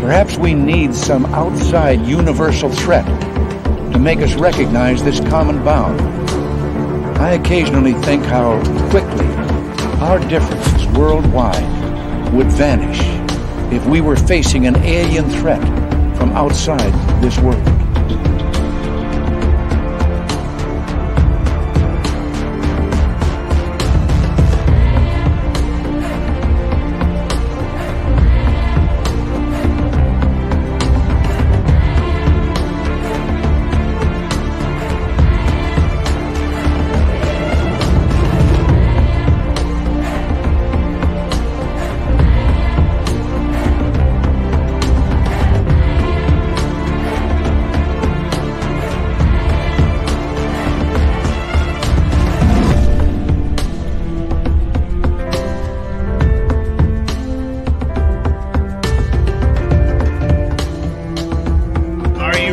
Perhaps we need some outside universal threat to make us recognize this common bound. I occasionally think how quickly our differences worldwide would vanish if we were facing an alien threat from outside this world.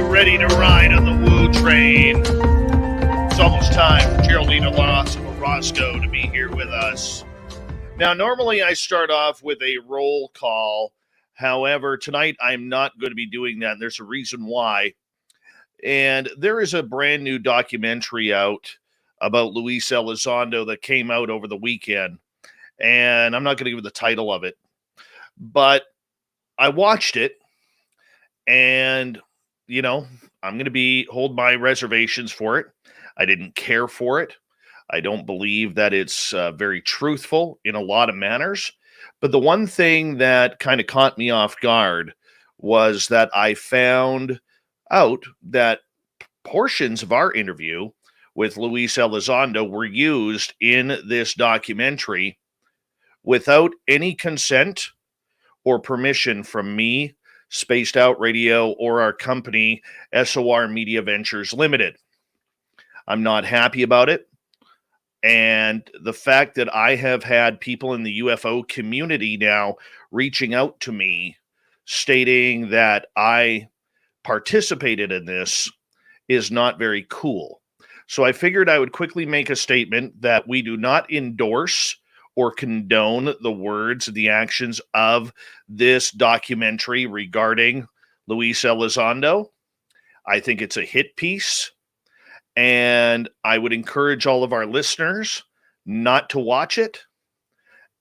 Ready to ride on the woo train. It's almost time for Geraldine Orozco to be here with us. Now, normally I start off with a roll call. However, tonight I'm not going to be doing that, and there's a reason why. And there is a brand new documentary out about Luis Elizondo that came out over the weekend. And I'm not going to give the title of it. But I watched it, and you know, I'm going to hold my reservations for it. I didn't care for it. I don't believe that it's very truthful in a lot of manners. But the one thing that kind of caught me off guard was that I found out that portions of our interview with Luis Elizondo were used in this documentary without any consent or permission from me, Spaced Out Radio, or our company, SOR Media Ventures Limited. I'm not happy about it. And the fact that I have had people in the UFO community now reaching out to me stating that I participated in this is not very cool. So I figured I would quickly make a statement that we do not endorse or condone the words and the actions of this documentary regarding Luis Elizondo. I think it's a hit piece, and I would encourage all of our listeners not to watch it.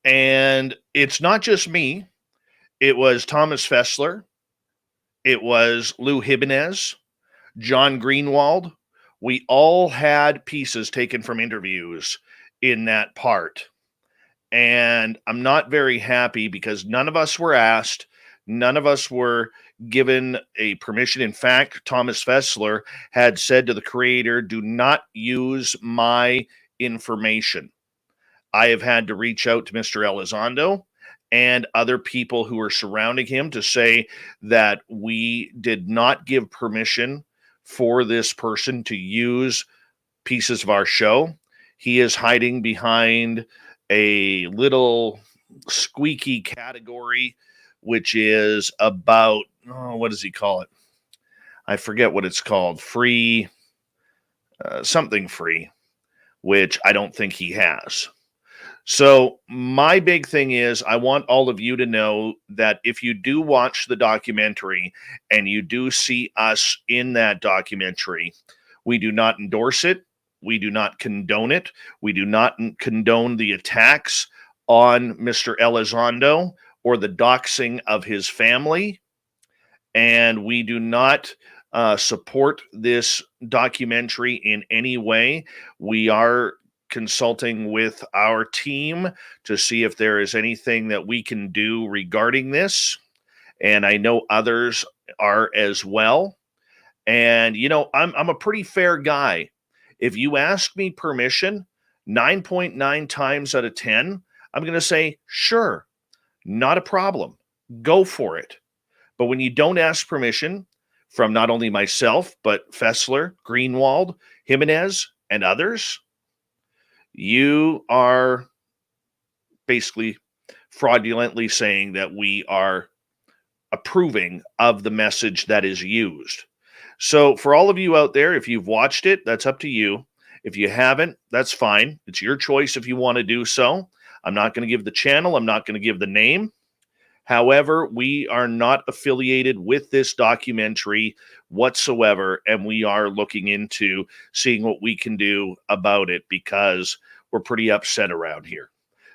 And it's not just me. It was Thomas Fessler. It was Lou Jimenez, John Greenwald. We all had pieces taken from interviews in that part. And I'm not very happy because none of us were asked. None of us were given a permission. In fact, Thomas Fessler had said to the creator, do not use my information. I have had to reach out to Mr. Elizondo and other people who are surrounding him to say that we did not give permission for this person to use pieces of our show. He is hiding behind a little squeaky category, which is about, what does he call it? I forget what it's called. Free, something free, which I don't think he has. So my big thing is I want all of you to know that if you do watch the documentary and you do see us in that documentary, we do not endorse it. We do not condone it. We do not condone the attacks on Mr. Elizondo or the doxing of his family. And we do not support this documentary in any way. We are consulting with our team to see if there is anything that we can do regarding this. And I know others are as well. And, you know, I'm a pretty fair guy. If you ask me permission, 9.9 times out of 10, I'm going to say, sure, not a problem. Go for it. But when you don't ask permission from not only myself, but Fessler, Greenwald, Jimenez, and others, you are basically fraudulently saying that we are approving of the message that is used. So for all of you out there, if you've watched it, that's up to you. If you haven't, that's fine. It's your choice if you want to do so. I'm not going to give the channel. I'm not going to give the name. However, we are not affiliated with this documentary whatsoever, and we are looking into seeing what we can do about it because we're pretty upset around here.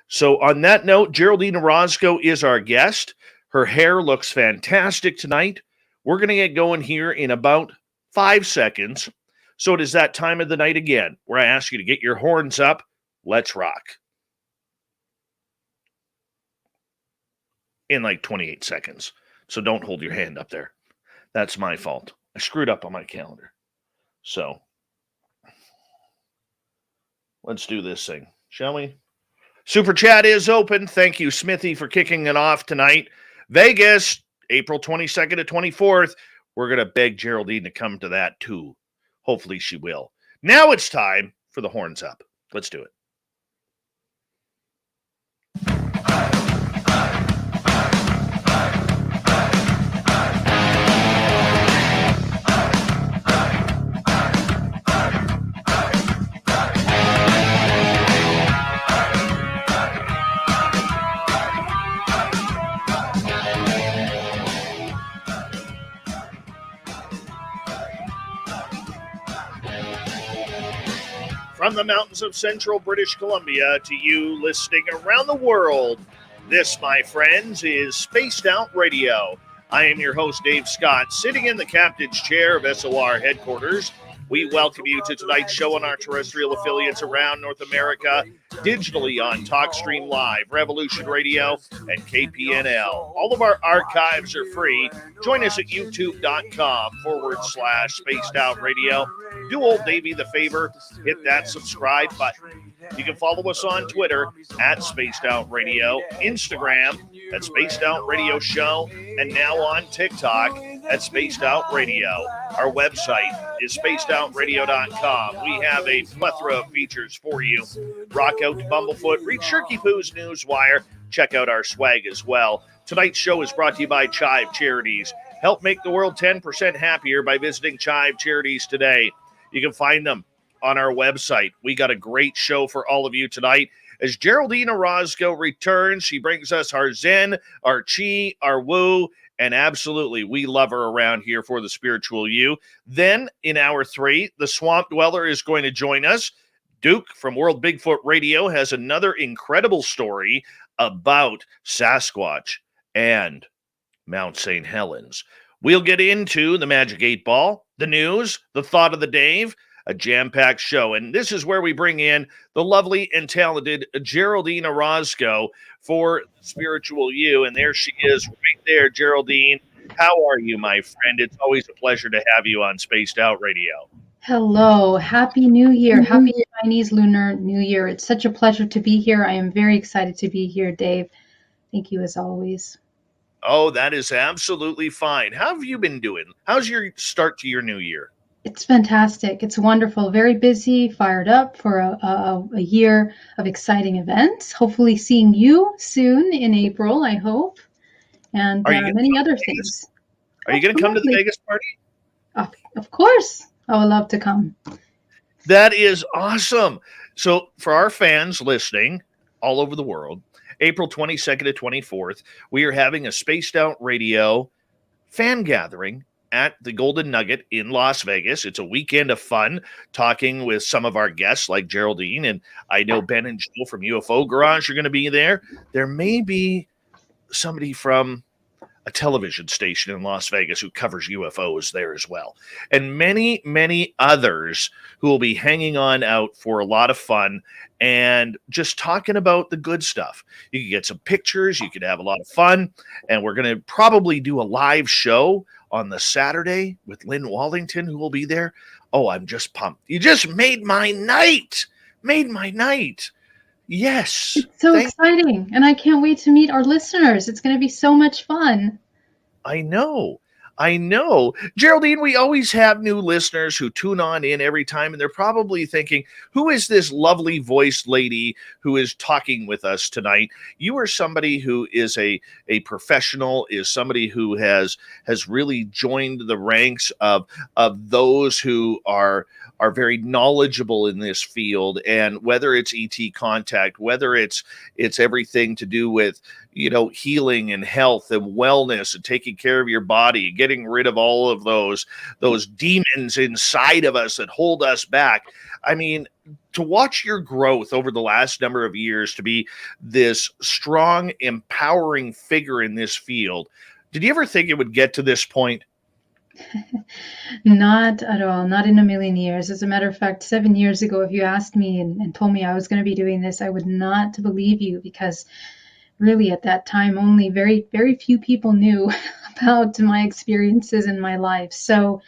So on that note, Geraldine Orozco is our guest. Her hair looks fantastic tonight. We're going to get going here in about 5 seconds. So it is that time of the night again where I ask you to get your horns up. Let's rock. In like 28 seconds. So don't hold your hand up there. That's my fault. I screwed up on my calendar. So let's do this thing, shall we? Super Chat is open. Thank you, Smithy, for kicking it off tonight. Vegas, April 22nd to 24th. We're going to beg Geraldine to come to that too. Hopefully she will. Now it's time for the horns up. Let's do it. From the mountains of central British Columbia to you listening around the world, this, my friends, is Spaced Out Radio. I am your host, Dave Scott, sitting in the captain's chair of SOR headquarters. We welcome you to tonight's show on our terrestrial affiliates around North America, digitally on TalkStream Live, Revolution Radio, and KPNL. All of our archives are free. Join us at youtube.com/Spaced Out Radio. Do old Davey the favor, hit that subscribe button. You can follow us on Twitter at Spaced Out Radio, Instagram at Spaced Out Radio Show, and now on TikTok at Spaced Out Radio. Our website is spacedoutradio.com. We have a plethora of features for you. Rock out to Bumblefoot, read Shirky Poo's Newswire. Check out our swag as well. Tonight's show is brought to you by Chive Charities. Help make the world 10% happier by visiting Chive Charities today. You can find them on our website. We got a great show for all of you tonight. As Geraldine Orozco returns, she brings us our Zen, our Chi, our Woo, and absolutely, we love her around here for the spiritual you. Then, in hour 3, the Swamp Dweller is going to join us. Duke from World Bigfoot Radio has another incredible story about Sasquatch and Mount St. Helens. We'll get into the Magic 8 Ball, the news, the thought of the Dave, a jam-packed show. And this is where we bring in the lovely and talented Geraldine Orozco for Spiritual You. And there she is right there, Geraldine. How are you, my friend? It's always a pleasure to have you on Spaced Out Radio. Hello. Happy New Year. Happy Chinese Lunar New Year. It's such a pleasure to be here. I am very excited to be here, Dave. Thank you as always. Oh, that is absolutely fine. How have you been doing? How's your start to your new year? It's fantastic. It's wonderful. Very busy, fired up for a year of exciting events. Hopefully seeing you soon in April, I hope. And many other things. Are you going to come to the Vegas party? Of course. I would love to come. That is awesome. So for our fans listening all over the world, April 22nd to 24th, we are having a Spaced Out Radio fan gathering at the Golden Nugget in Las Vegas. It's a weekend of fun, talking with some of our guests like Geraldine, and I know Ben and Joe from UFO Garage are going to be there. There may be somebody from a television station in Las Vegas who covers UFOs there as well. And many, many others who will be hanging on out for a lot of fun and just talking about the good stuff. You can get some pictures, you could have a lot of fun, and we're going to probably do a live show on the Saturday with Lynn Wallington, who will be there. Oh, I'm just pumped. You just made my night. Yes. It's so exciting. And I can't wait to meet our listeners. It's going to be so much fun. I know. I know. Geraldine, we always have new listeners who tune on in every time, and they're probably thinking, who is this lovely voiced lady who is talking with us tonight? You are somebody who is a professional, is somebody who has really joined the ranks of those who are very knowledgeable in this field. And whether it's ET contact, whether it's everything to do with healing and health and wellness and taking care of your body, getting rid of all of those demons inside of us that hold us back. I mean, to watch your growth over the last number of years to be this strong, empowering figure in this field, did you ever think it would get to this point? Not at all, not in a million years. As a matter of fact, 7 years ago, if you asked me and told me I was going to be doing this, I would not believe you, because really at that time, only very, very few people knew about my experiences in my life. So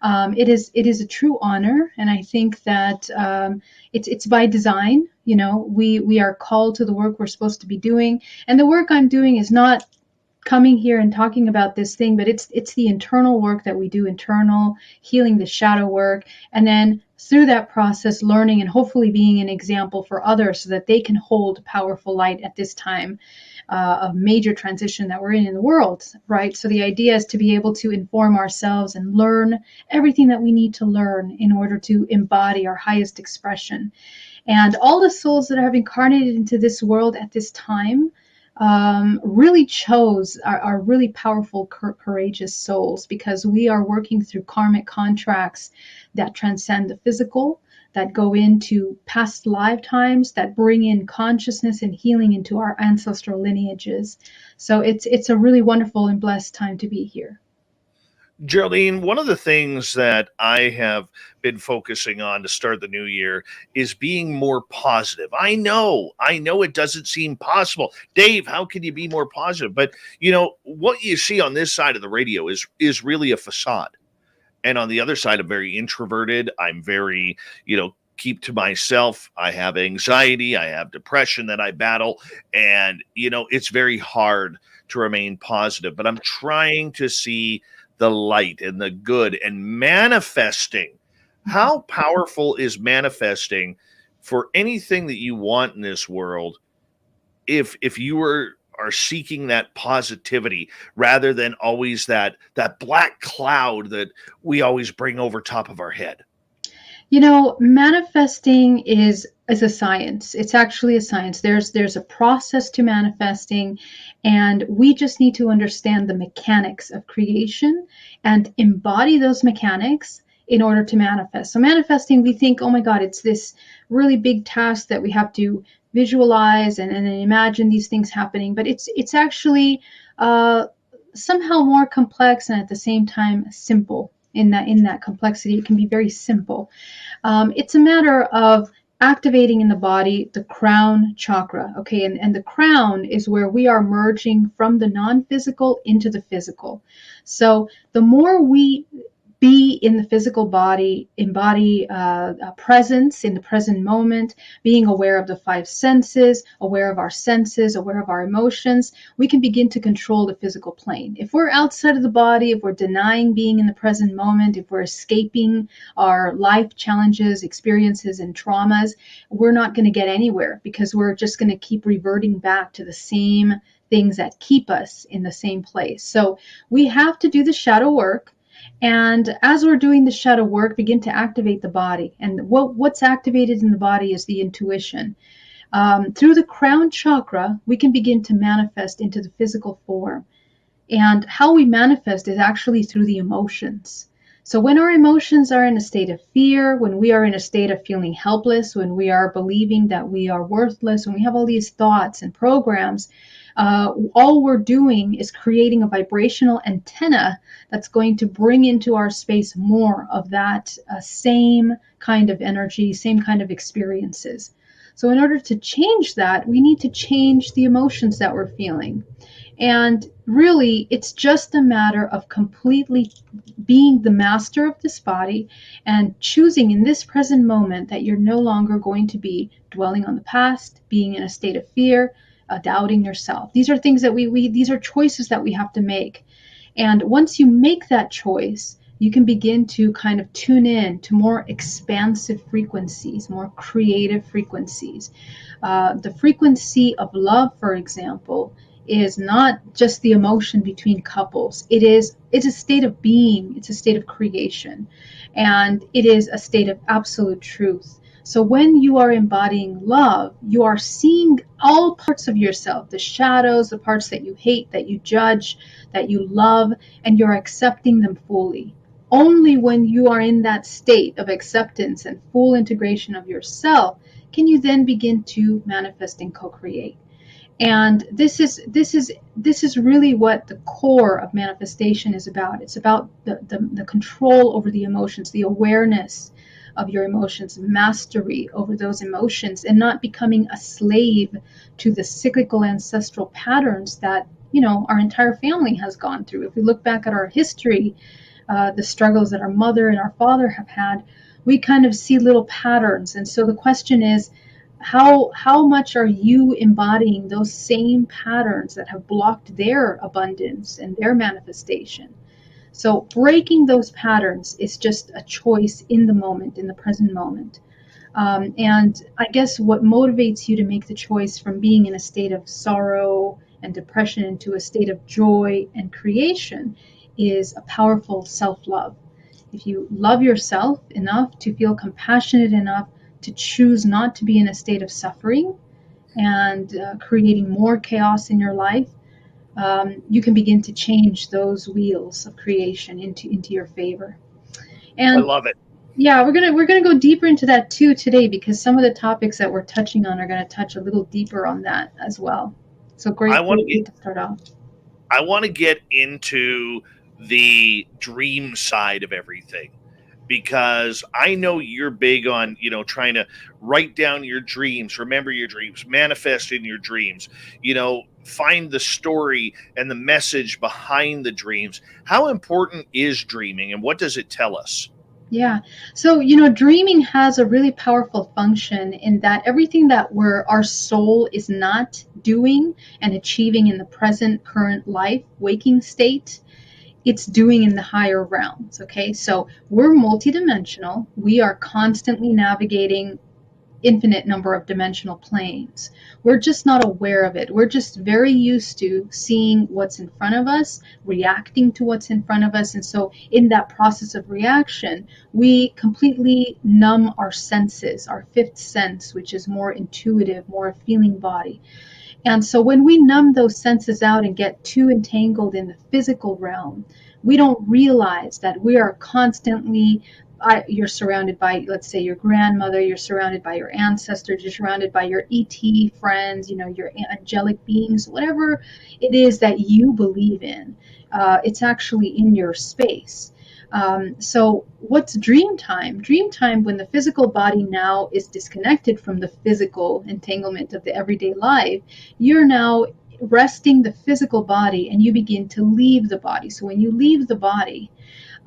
it is a true honor. And I think that it's by design. We are called to the work we're supposed to be doing. And the work I'm doing is not coming here and talking about this thing, but it's the internal work that we do, internal healing, the shadow work, and then through that process learning and hopefully being an example for others so that they can hold powerful light at this time of major transition that we're in the world, right? So the idea is to be able to inform ourselves and learn everything that we need to learn in order to embody our highest expression. And all the souls that have incarnated into this world at this time really are really powerful, courageous souls, because we are working through karmic contracts that transcend the physical, that go into past lifetimes, that bring in consciousness and healing into our ancestral lineages. So it's a really wonderful and blessed time to be here. Geraldine, one of the things that I have been focusing on to start the new year is being more positive. I know it doesn't seem possible. Dave, how can you be more positive? But what you see on this side of the radio is really a facade. And on the other side, I'm very introverted. I'm very, keep to myself. I have anxiety. I have depression that I battle. And, it's very hard to remain positive. But I'm trying to see the light and the good and manifesting. How powerful is manifesting for anything that you want in this world if you are seeking that positivity rather than always that black cloud that we always bring over top of our head? Manifesting is a science. It's actually a science. There's a process to manifesting, and we just need to understand the mechanics of creation and embody those mechanics in order to manifest. So manifesting, we think, oh my God, it's this really big task that we have to visualize and then imagine these things happening. But it's actually somehow more complex and at the same time simple. In that complexity, it can be very simple. It's a matter of activating in the body the crown chakra, okay? And the crown is where we are merging from the non-physical into the physical. So the more we be in the physical body, embody presence in the present moment, being aware of the five senses, aware of our senses, aware of our emotions, we can begin to control the physical plane. If we're outside of the body, if we're denying being in the present moment, if we're escaping our life challenges, experiences, and traumas, we're not going to get anywhere, because we're just going to keep reverting back to the same things that keep us in the same place. So we have to do the shadow work. And as we're doing the shadow work, begin to activate the body. And what's activated in the body is the intuition. Through the crown chakra, we can begin to manifest into the physical form. And how we manifest is actually through the emotions. So when our emotions are in a state of fear, when we are in a state of feeling helpless, when we are believing that we are worthless, when we have all these thoughts and programs, all we're doing is creating a vibrational antenna that's going to bring into our space more of that same kind of energy, same kind of experiences. So in order to change that, we need to change the emotions that we're feeling. And really, it's just a matter of completely being the master of this body and choosing in this present moment that you're no longer going to be dwelling on the past, being in a state of fear, doubting yourself. These are things that these are choices that we have to make. And once you make that choice, you can begin to kind of tune in to more expansive frequencies, more creative frequencies. The frequency of love, for example, is not just the emotion between couples. It's a state of being, it's a state of creation, and it is a state of absolute truth. So when you are embodying love, you are seeing all parts of yourself, the shadows, the parts that you hate, that you judge, that you love, and you're accepting them fully. Only when you are in that state of acceptance and full integration of yourself can you then begin to manifest and co-create. And this is really what the core of manifestation is about. It's about the control over the emotions, the awareness of your emotions, mastery over those emotions, and not becoming a slave to the cyclical ancestral patterns that, you know, our entire family has gone through. If we look back at our history, the struggles that our mother and our father have had, we kind of see little patterns. And so the question is, how much are you embodying those same patterns that have blocked their abundance and their manifestation? So breaking those patterns is just a choice in the moment, in the present moment. And I guess what motivates you to make the choice from being in a state of sorrow and depression into a state of joy and creation is a powerful self-love. If you love yourself enough to feel compassionate enough to choose not to be in a state of suffering and creating more chaos in your life, you can begin to change those wheels of creation into your favor. And I love it. Yeah, we're gonna go deeper into that too today, because some of the topics that we're touching on are going to touch a little deeper on that as well. So great to start off. I want to get into the dream side of everything, because I know you're big on, you know, trying to write down your dreams, remember your dreams, manifest in your dreams, you know, find the story and the message behind the dreams. How important is dreaming, and what does it tell us? Yeah. So, you know, dreaming has a really powerful function in that everything that our soul is not doing and achieving in the present current life, waking state, it's doing in the higher realms. Okay. So we're multidimensional. We are constantly navigating infinite number of dimensional planes. We're just not aware of it. We're just very used to seeing what's in front of us, reacting to what's in front of us. And so in that process of reaction, we completely numb our senses, our fifth sense, which is more intuitive, more a feeling body. And so when we numb those senses out and get too entangled in the physical realm, we don't realize that we are constantly you're surrounded by, let's say, your grandmother, you're surrounded by your ancestors, you're surrounded by your ET friends, you know, your angelic beings, whatever it is that you believe in, it's actually in your space. So what's dream time? Dream time, when the physical body now is disconnected from the physical entanglement of the everyday life, you're now resting the physical body and you begin to leave the body. So when you leave the body,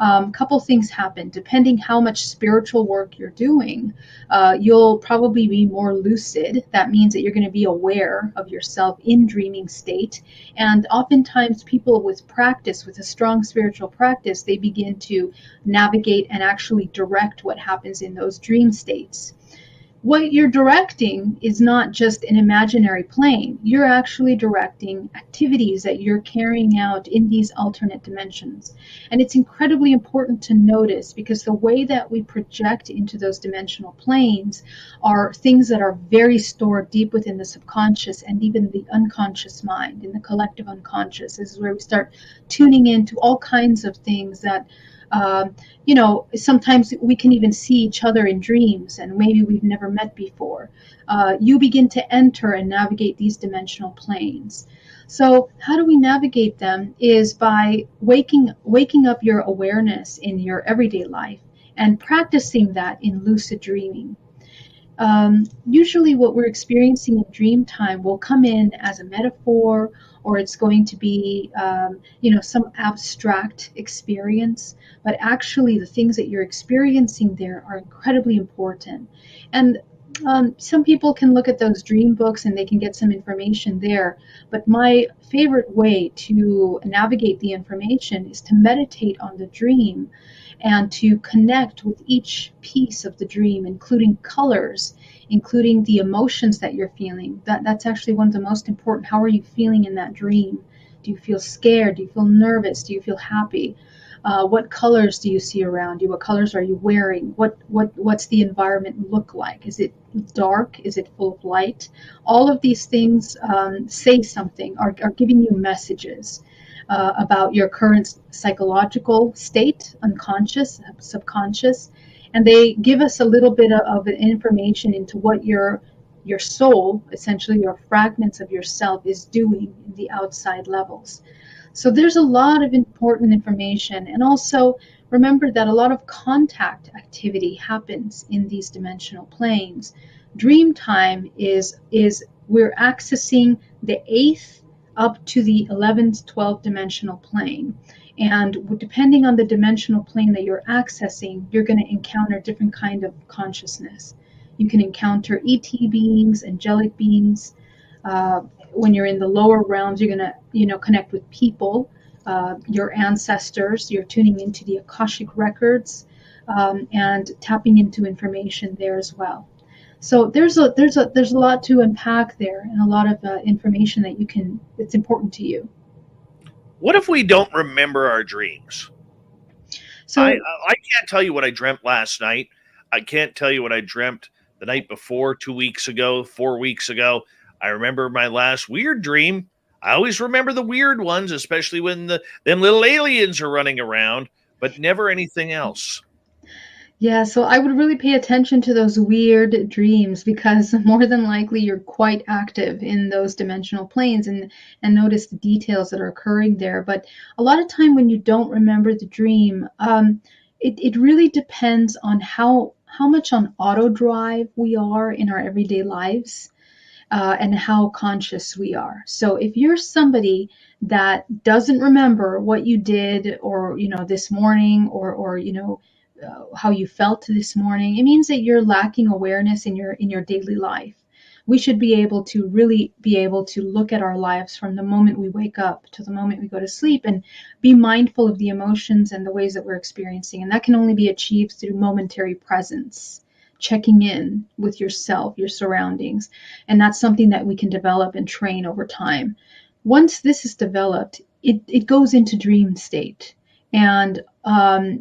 a couple things happen. Depending how much spiritual work you're doing, you'll probably be more lucid. That means that you're going to be aware of yourself in dreaming state. And oftentimes people with practice, with a strong spiritual practice, they begin to navigate and actually direct what happens in those dream states. What you're directing is not just an imaginary plane. You're actually directing activities that you're carrying out in these alternate dimensions. And it's incredibly important to notice, because the way that we project into those dimensional planes are things that are very stored deep within the subconscious and even the unconscious mind, in the collective unconscious. This is where we start tuning into all kinds of things that you know, sometimes we can even see each other in dreams and maybe we've never met before. You begin to enter and navigate these dimensional planes. So how do we navigate them is by waking up your awareness in your everyday life and practicing that in lucid dreaming. Usually what we're experiencing in dream time will come in as a metaphor, or it's going to be, you know, some abstract experience, but actually the things that you're experiencing there are incredibly important. And Some people can look at those dream books and they can get some information there. But my favorite way to navigate the information is to meditate on the dream and to connect with each piece of the dream, including colors, including the emotions that you're feeling. That's actually one of the most important. How are you feeling in that dream? Do you feel scared? Do you feel nervous? Do you feel happy? What colors do you see around you? What colors are you wearing? What's the environment look like? Is it dark? Is it full of light? All of these things say something, are giving you messages about your current psychological state, unconscious, subconscious, and they give us a little bit of information into what your soul, essentially your fragments of yourself, is doing in the outside levels. So there's a lot of important information. And also remember that a lot of contact activity happens in these dimensional planes. Dream time is we're accessing the 8th up to the 11th, 12th dimensional plane. And depending on the dimensional plane that you're accessing, you're going to encounter different kind of consciousness. You can encounter ET beings, angelic beings. When you're in the lower realms, you're going to connect with people, your ancestors. You're tuning into the Akashic records and tapping into information there as well. So there's a lot to unpack there, and a lot of information that it's important to you. What if we don't remember our dreams? So I can't tell you what I dreamt last night. I can't tell you what I dreamt the night before, 2 weeks ago, 4 weeks ago. I remember my last weird dream. I always remember the weird ones, especially when them little aliens are running around, but never anything else. Yeah, so I would really pay attention to those weird dreams, because more than likely you're quite active in those dimensional planes, and notice the details that are occurring there. But a lot of time when you don't remember the dream, it really depends on how much on auto drive we are in our everyday lives. And how conscious we are. So if you're somebody that doesn't remember what you did, or this morning, or how you felt this morning, it means that you're lacking awareness in your daily life. We should be able to really be able to look at our lives from the moment we wake up to the moment we go to sleep, and be mindful of the emotions and the ways that we're experiencing. And that can only be achieved through momentary presence, checking in with yourself, your surroundings. And that's something that we can develop and train over time. Once this is developed, it goes into dream state. And,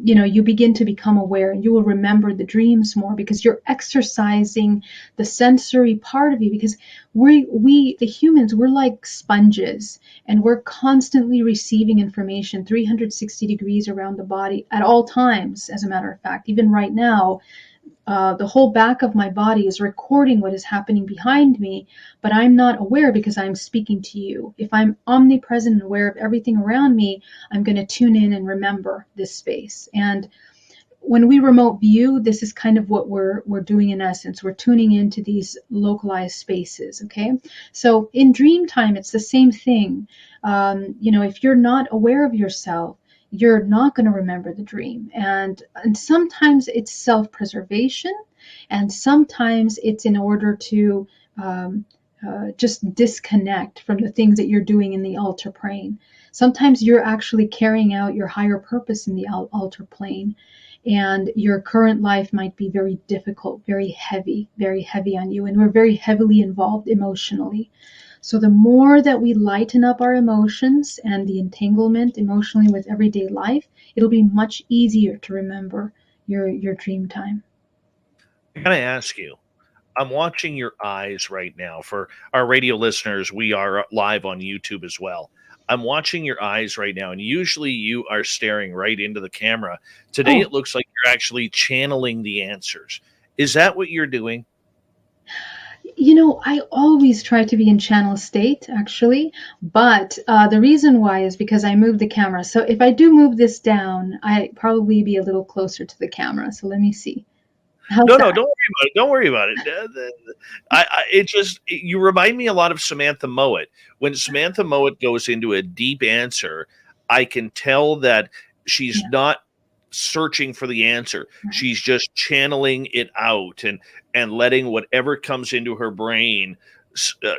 you begin to become aware, and you will remember the dreams more, because you're exercising the sensory part of you. Because we, the humans, we're like sponges, and we're constantly receiving information 360 degrees around the body at all times. As a matter of fact, even right now, the whole back of my body is recording what is happening behind me, but I'm not aware because I'm speaking to you. If I'm omnipresent and aware of everything around me, I'm going to tune in and remember this space. And when we remote view, this is kind of what we're doing in essence. We're tuning into these localized spaces, okay? So in dream time, it's the same thing. If you're not aware of yourself, you're not going to remember the dream. And sometimes it's self-preservation, and sometimes it's in order to just disconnect from the things that you're doing in the altar plane. Sometimes you're actually carrying out your higher purpose in the altar plane, and your current life might be very difficult, very heavy on you, and we're very heavily involved emotionally. So the more that we lighten up our emotions and the entanglement emotionally with everyday life, it'll be much easier to remember your dream time. I gotta ask you, I'm watching your eyes right now. For our radio listeners, we are live on YouTube as well. I'm watching your eyes right now, and usually you are staring right into the camera. Today, It looks like you're actually channeling the answers. Is that what you're doing? I always try to be in channel state, actually, but the reason why is because I moved the camera. So if I do move this down, I'd probably be a little closer to the camera. So let me see. No, don't worry about it. Don't worry about it. You remind me a lot of Samantha Mowat. When Samantha Mowat goes into a deep answer, I can tell that she's not searching for the answer. Right. She's just channeling it out and letting whatever comes into her brain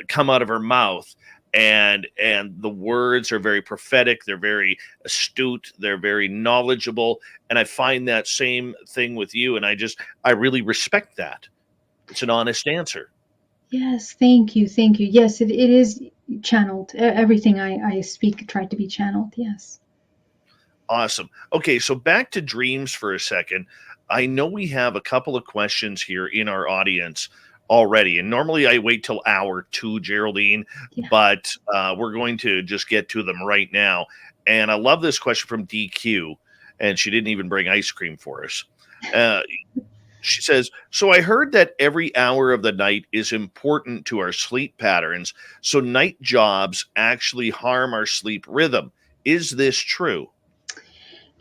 come out of her mouth. And the words are very prophetic. They're very astute. They're very knowledgeable. And I find that same thing with you. And I really respect that. It's an honest answer. Yes, thank you, thank you. Yes, it is channeled. Everything I speak tried to be channeled. Yes. Awesome. Okay, so back to dreams for a second. I know we have a couple of questions here in our audience already, and normally I wait till hour 2, Geraldine, Yeah. but we're going to just get to them right now. And I love this question from DQ, and she didn't even bring ice cream for us. She says, so I heard that every hour of the night is important to our sleep patterns, so night jobs actually harm our sleep rhythm. Is this true?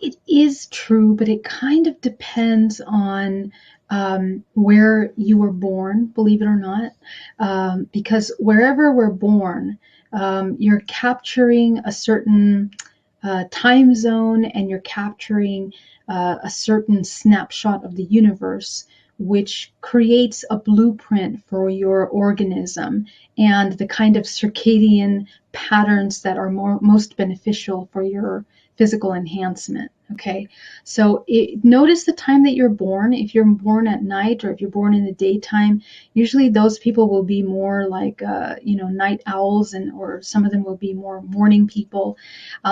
It is true, but it kind of depends on where you were born, believe it or not, because wherever we're born, you're capturing a certain time zone, and you're capturing a certain snapshot of the universe, which creates a blueprint for your organism and the kind of circadian patterns that are most beneficial for your physical enhancement. Okay, so notice the time that you're born. If you're born at night or if you're born in the daytime, usually those people will be more like night owls, or some of them will be more morning people.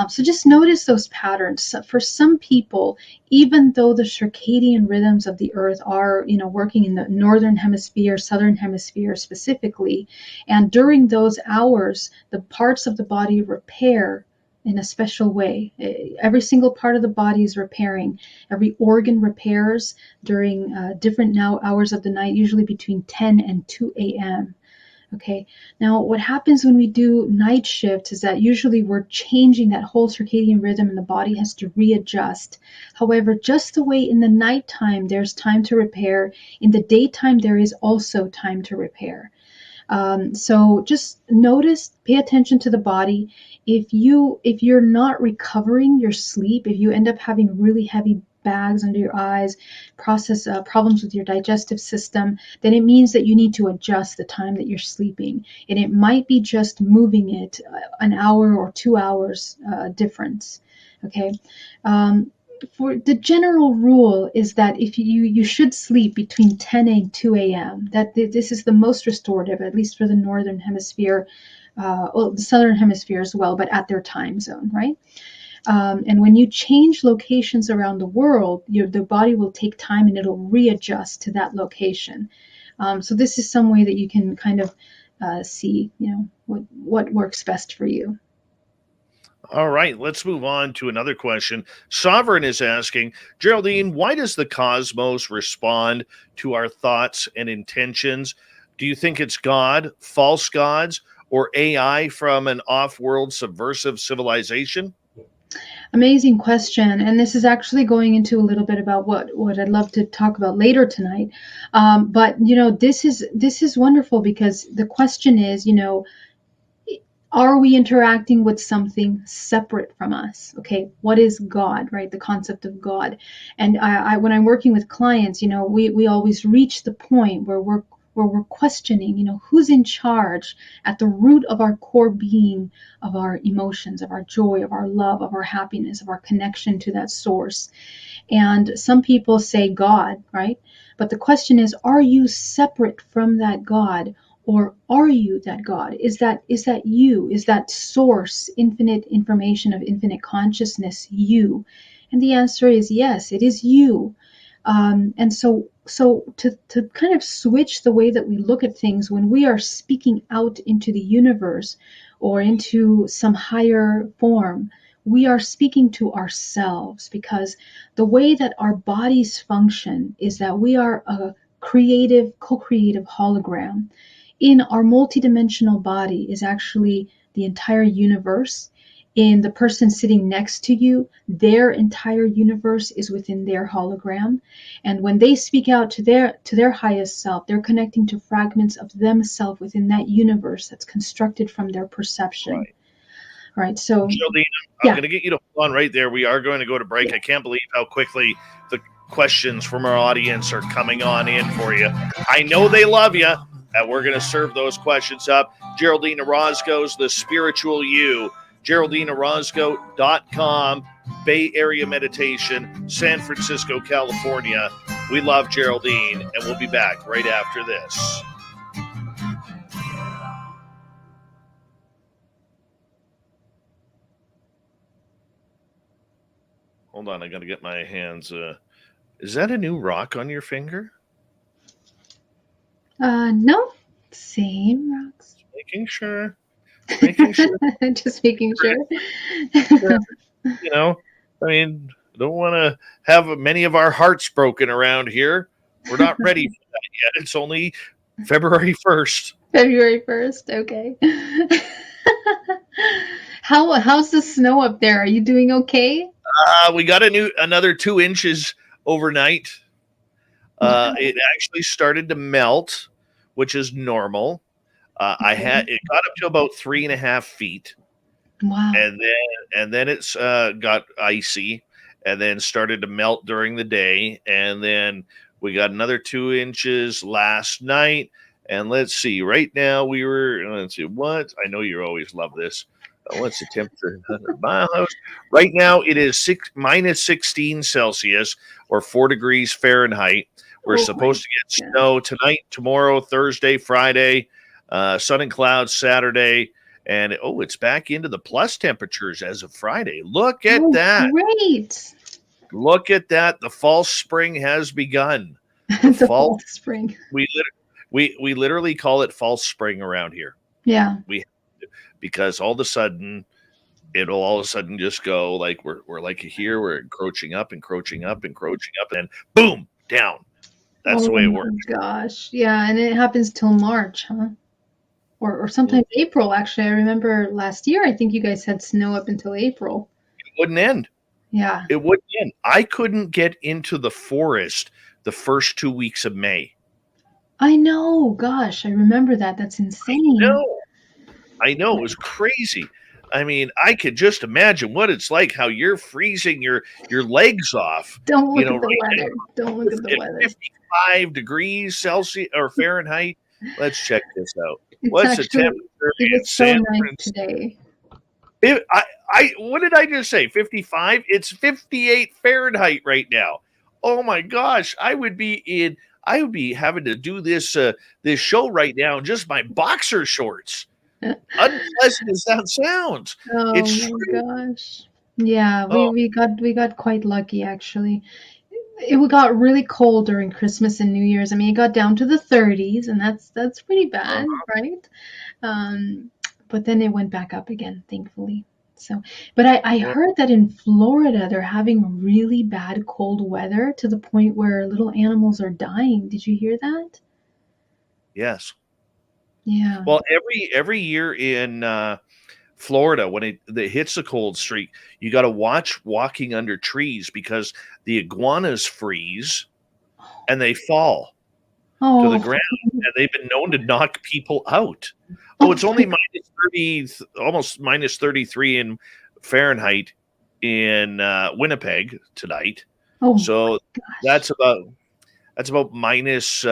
So just notice those patterns. So for some people, even though the circadian rhythms of the earth are working in the northern hemisphere, southern hemisphere specifically, and during those hours, the parts of the body repair in a special way. Every single part of the body is repairing. Every organ repairs during different hours of the night, usually between 10 and 2 a.m. Okay. Now, what happens when we do night shifts is that usually we're changing that whole circadian rhythm and the body has to readjust. However, just the way in the nighttime there's time to repair, in the daytime there is also time to repair. So just notice, pay attention to the body. If you're not recovering your sleep, if you end up having really heavy bags under your eyes, problems with your digestive system, then it means that you need to adjust the time that you're sleeping. And it might be just moving it an hour or 2 hours difference. Okay. For the general rule is that if you should sleep between 10 and 2 a.m. That this is the most restorative, at least for the northern hemisphere, the southern hemisphere as well, but at their time zone, right? And when you change locations around the world, the body will take time and it'll readjust to that location. So this is some way that you can kind of see, what works best for you. All right, let's move on to another question. Sovereign is asking, Geraldine, why does the cosmos respond to our thoughts and intentions? Do you think it's God, false gods, or AI from an off-world subversive civilization? Amazing question. And this is actually going into a little bit about what I'd love to talk about later tonight. But this is wonderful because the question is, are we interacting with something separate from us? Okay, what is God, right? The concept of God. And I when I'm working with clients, we always reach the point where we're questioning, who's in charge at the root of our core being, of our emotions, of our joy, of our love, of our happiness, of our connection to that source. And some people say God, right? But the question is, are you separate from that God? Or are you that God? Is that you? Is that source, infinite information of infinite consciousness, you? And the answer is yes, it is you. And so to kind of switch the way that we look at things when we are speaking out into the universe or into some higher form, we are speaking to ourselves, because the way that our bodies function is that we are a creative, co-creative hologram. In our multidimensional body is actually the entire universe. In the person sitting next to you, their entire universe is within their hologram. And when they speak out to their highest self, they're connecting to fragments of themselves within that universe that's constructed from their perception. All right. So, Geraldine, I'm going to get you to hold on right there. We are going to go to break. I can't believe how quickly the questions from our audience are coming on in for you. I know they love you, and we're going to serve those questions up. Geraldine Orozco's The Spiritual You. GeraldineOrozco.com, Bay Area Meditation, San Francisco, California. We love Geraldine, and we'll be back right after this. Hold on, I got to get my hands. Is that a new rock on your finger? No, same rocks. Just making sure. Just making sure. You know, I mean, don't want to have many of our hearts broken around here. We're not ready for that yet. It's only February 1st. February 1st. Okay. How's the snow up there? Are you doing okay? We got another 2 inches overnight. It actually started to melt, which is normal. It got up to about 3.5 feet. Wow. And then it's got icy, and then started to melt during the day, and then we got another 2 inches last night. And let's see, right now let's see what I know you always love this. What's the temperature in my house? Right now it is minus 16 Celsius or 4 degrees Fahrenheit. We're supposed to get snow tonight, tomorrow, Thursday, Friday, sun and clouds Saturday. And it's back into the plus temperatures as of Friday. Look at that. Great. Look at that. The false spring has begun. The false spring. We literally call it false spring around here. Yeah. Because all of a sudden, it'll all of a sudden just go like we're like here, we're encroaching up, and then boom, down. That's the way it works. Oh, gosh. Yeah, and it happens till March, huh? Or sometimes April, actually. I remember last year, I think you guys had snow up until April. It wouldn't end. Yeah. It wouldn't end. I couldn't get into the forest the first 2 weeks of May. I know. Gosh, I remember that. That's insane. I know. It was crazy. I mean, I could just imagine what it's like, how you're freezing your legs off. Don't look at the weather. Don't look at the weather. 55 degrees Celsius or Fahrenheit. Let's check this out. What's the temperature in San Francisco today? What did I just say? 55? It's 58 Fahrenheit right now. Oh my gosh. I would be having to do this show right now in just my boxer shorts. Unpleasant as that sounds. Oh my gosh. Yeah, we got quite lucky actually. It got really cold during Christmas and New Year's. I mean, it got down to the 30s, and that's pretty bad, right? But then it went back up again, thankfully. So, but I heard that in Florida they're having really bad cold weather to the point where little animals are dying. Did you hear that? Yes. Yeah. Well, every year in Florida, when it hits the cold streak, you got to watch walking under trees because the iguanas freeze and they fall to the ground, and they've been known to knock people out. It's only minus 30, almost minus 33 in Fahrenheit in Winnipeg tonight. So that's about minus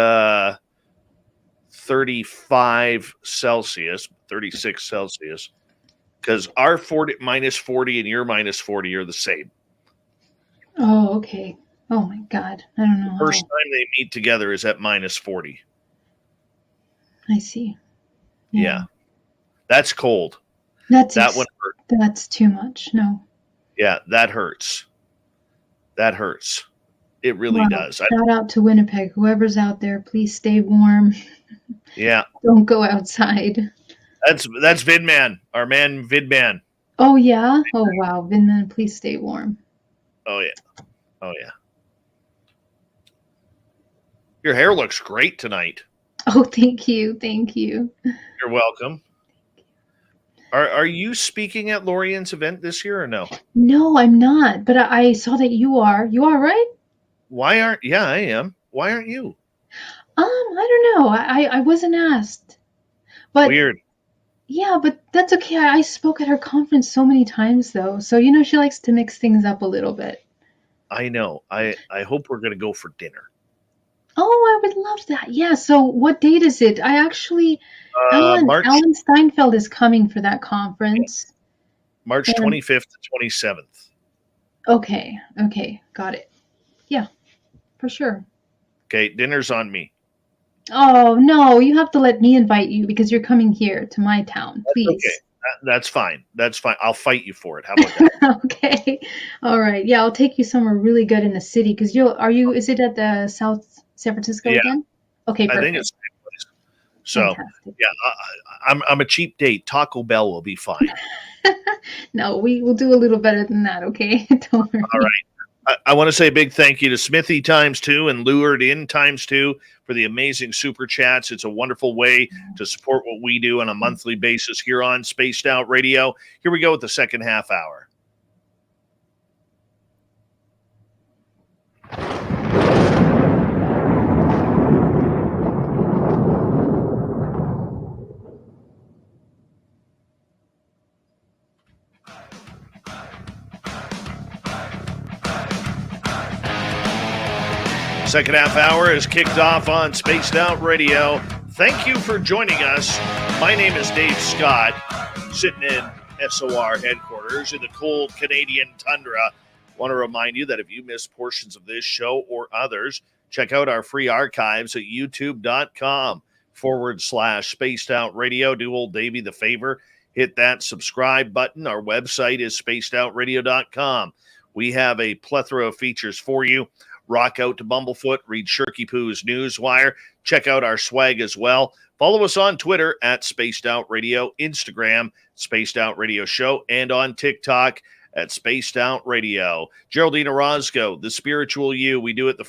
35 Celsius, 36 Celsius. Because our minus 40 and your minus 40 are the same. Oh, okay. Oh my God. I don't know. The first time they meet together is at minus 40. I see. Yeah. That's cold. That one hurt. That's too much. No. Yeah, that hurts. That hurts. It really does. Shout out to Winnipeg. Whoever's out there, please stay warm. Yeah. Don't go outside. That's Vidman, our man Vidman. Oh yeah? Oh wow, Vidman, please stay warm. Oh yeah. Your hair looks great tonight. Oh, thank you. You're welcome. Are you speaking at Lorian's event this year or no? No, I'm not. But I saw that you are. You are, right? Yeah, I am. Why aren't you? I don't know. I wasn't asked. But weird. Yeah, but that's okay. I spoke at her conference so many times, though. So, she likes to mix things up a little bit. I know. I hope we're going to go for dinner. Oh, I would love that. Yeah. So, what date is it? March Alan Steinfeld is coming for that conference. March And 25th to 27th. okay. Got it. Yeah, for sure. Okay, dinner's on me. Oh, no, you have to let me invite you because you're coming here to my town, That's okay. please. That's fine. That's fine. I'll fight you for it. How about that? Okay. All right. Yeah, I'll take you somewhere really good in the city because is it at the South San Francisco Yeah, again? Okay, I think perfect. it's the same place. So, Fantastic. yeah, I'm a cheap date. Taco Bell will be fine. No, we will do a little better than that, okay? Don't worry. All right. I want to say a big thank you to Smithy ×2 and Lured in ×2 for the amazing super chats. It's a wonderful way to support what we do on a monthly basis here on Spaced Out Radio. Here we go with the second half hour. Second half hour is kicked off on Spaced Out Radio. Thank you for joining us. My name is Dave Scott, sitting in SOR headquarters in the cold Canadian tundra. Want to remind you that if you missed portions of this show or others, check out our free archives at youtube.com/Spaced Out Radio. Do old Davey the favor. Hit that subscribe button. Our website is spacedoutradio.com. We have a plethora of features for you. Rock out to Bumblefoot, read Shirky Poo's Newswire, check out our swag as well. Follow us on Twitter at Spaced Out Radio, Instagram, Spaced Out Radio Show, and on TikTok at Spaced Out Radio. Geraldine Orozco, The Spiritual You. We do it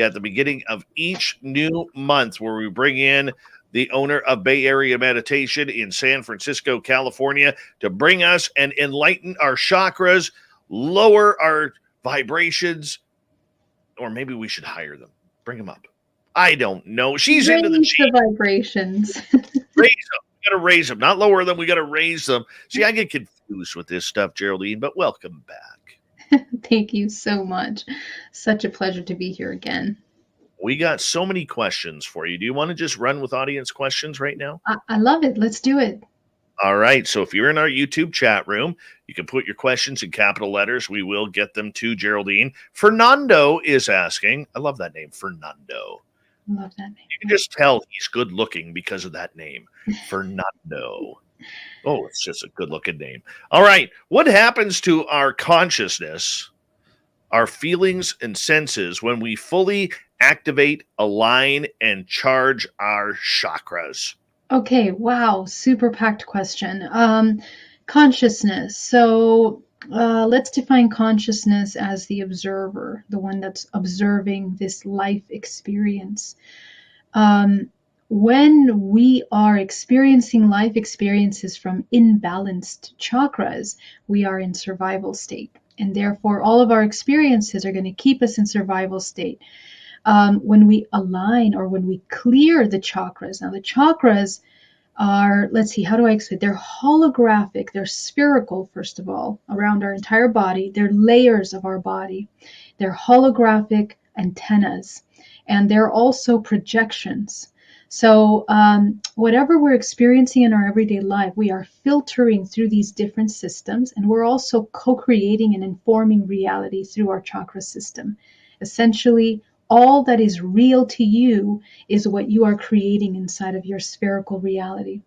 at the beginning of each new month where we bring in the owner of Bay Area Meditation in San Francisco, California, to bring us and enlighten our chakras, lower our vibrations. Or maybe we should hire them. Bring them up. I don't know. She's into the vibrations. Raise them. We got to raise them. Not lower them. We got to raise them. See, I get confused with this stuff, Geraldine, but welcome back. Thank you so much. Such a pleasure to be here again. We got so many questions for you. Do you want to just run with audience questions right now? I love it. Let's do it. All right. So if you're in our YouTube chat room, you can put your questions in capital letters. We will get them to Geraldine. Fernando is asking. I love that name, Fernando. Love that name. You can just tell he's good looking because of that name, Fernando. Oh, it's just a good looking name. All right. What happens to our consciousness, our feelings and senses when we fully activate, align, and charge our chakras? Okay, wow, super packed question. Consciousness. So let's define consciousness as the observer, the one that's observing this life experience. When we are experiencing life experiences from imbalanced chakras, we are in survival state. And therefore, all of our experiences are going to keep us in survival state. When we align or when we clear the chakras. Now, the chakras are, let's see, how do I explain? They're holographic. They're spherical, first of all, around our entire body. They're layers of our body. They're holographic antennas. And they're also projections. So whatever we're experiencing in our everyday life, we are filtering through these different systems. And we're also co-creating and informing reality through our chakra system. Essentially, all that is real to you is what you are creating inside of your spherical reality.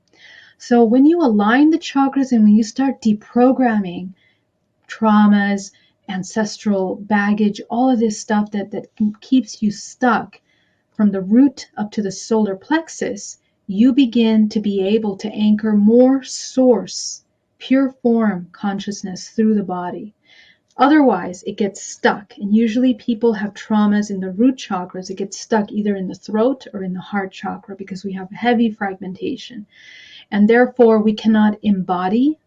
So when you align the chakras and when you start deprogramming traumas, ancestral baggage, all of this stuff that keeps you stuck from the root up to the solar plexus, you begin to be able to anchor more source, pure form consciousness through the body. Otherwise, it gets stuck. And usually people have traumas in the root chakras. It gets stuck either in the throat or in the heart chakra because we have heavy fragmentation. And therefore, we cannot embody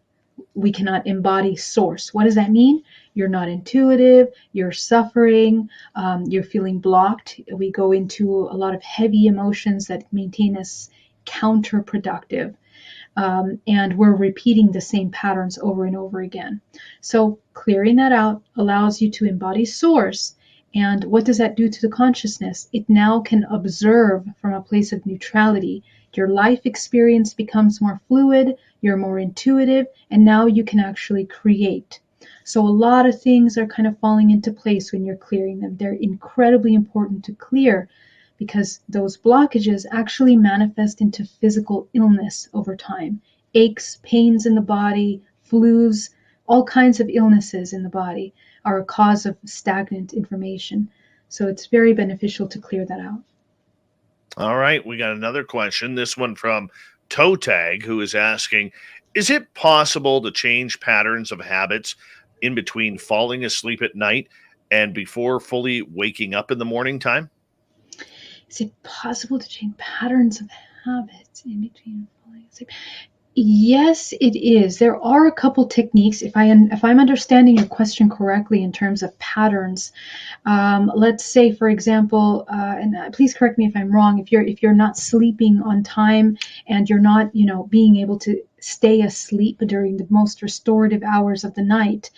source. What does that mean? You're not intuitive, you're suffering, you're feeling blocked. We go into a lot of heavy emotions that maintain us counterproductive. and we're repeating the same patterns over and over again. So clearing that out allows you to embody source. And what does that do to the consciousness? It now can observe from a place of neutrality. Your life experience becomes more fluid, you're more intuitive, and now you can actually create. So a lot of things are kind of falling into place when you're clearing them. They're incredibly important to clear because those blockages actually manifest into physical illness over time. Aches, pains in the body, flus, all kinds of illnesses in the body are a cause of stagnant information. So it's very beneficial to clear that out. All right, we got another question. This one from Toe Tag, who is asking, is it possible to change patterns of habits in between falling asleep at night and before fully waking up in the morning time? Is it possible to change patterns of habits in between falling asleep? Yes, it is. There are a couple techniques. If I'm understanding your question correctly in terms of patterns, let's say, for example, and please correct me if I'm wrong. If you're not sleeping on time and you're not, being able to stay asleep during the most restorative hours of the night,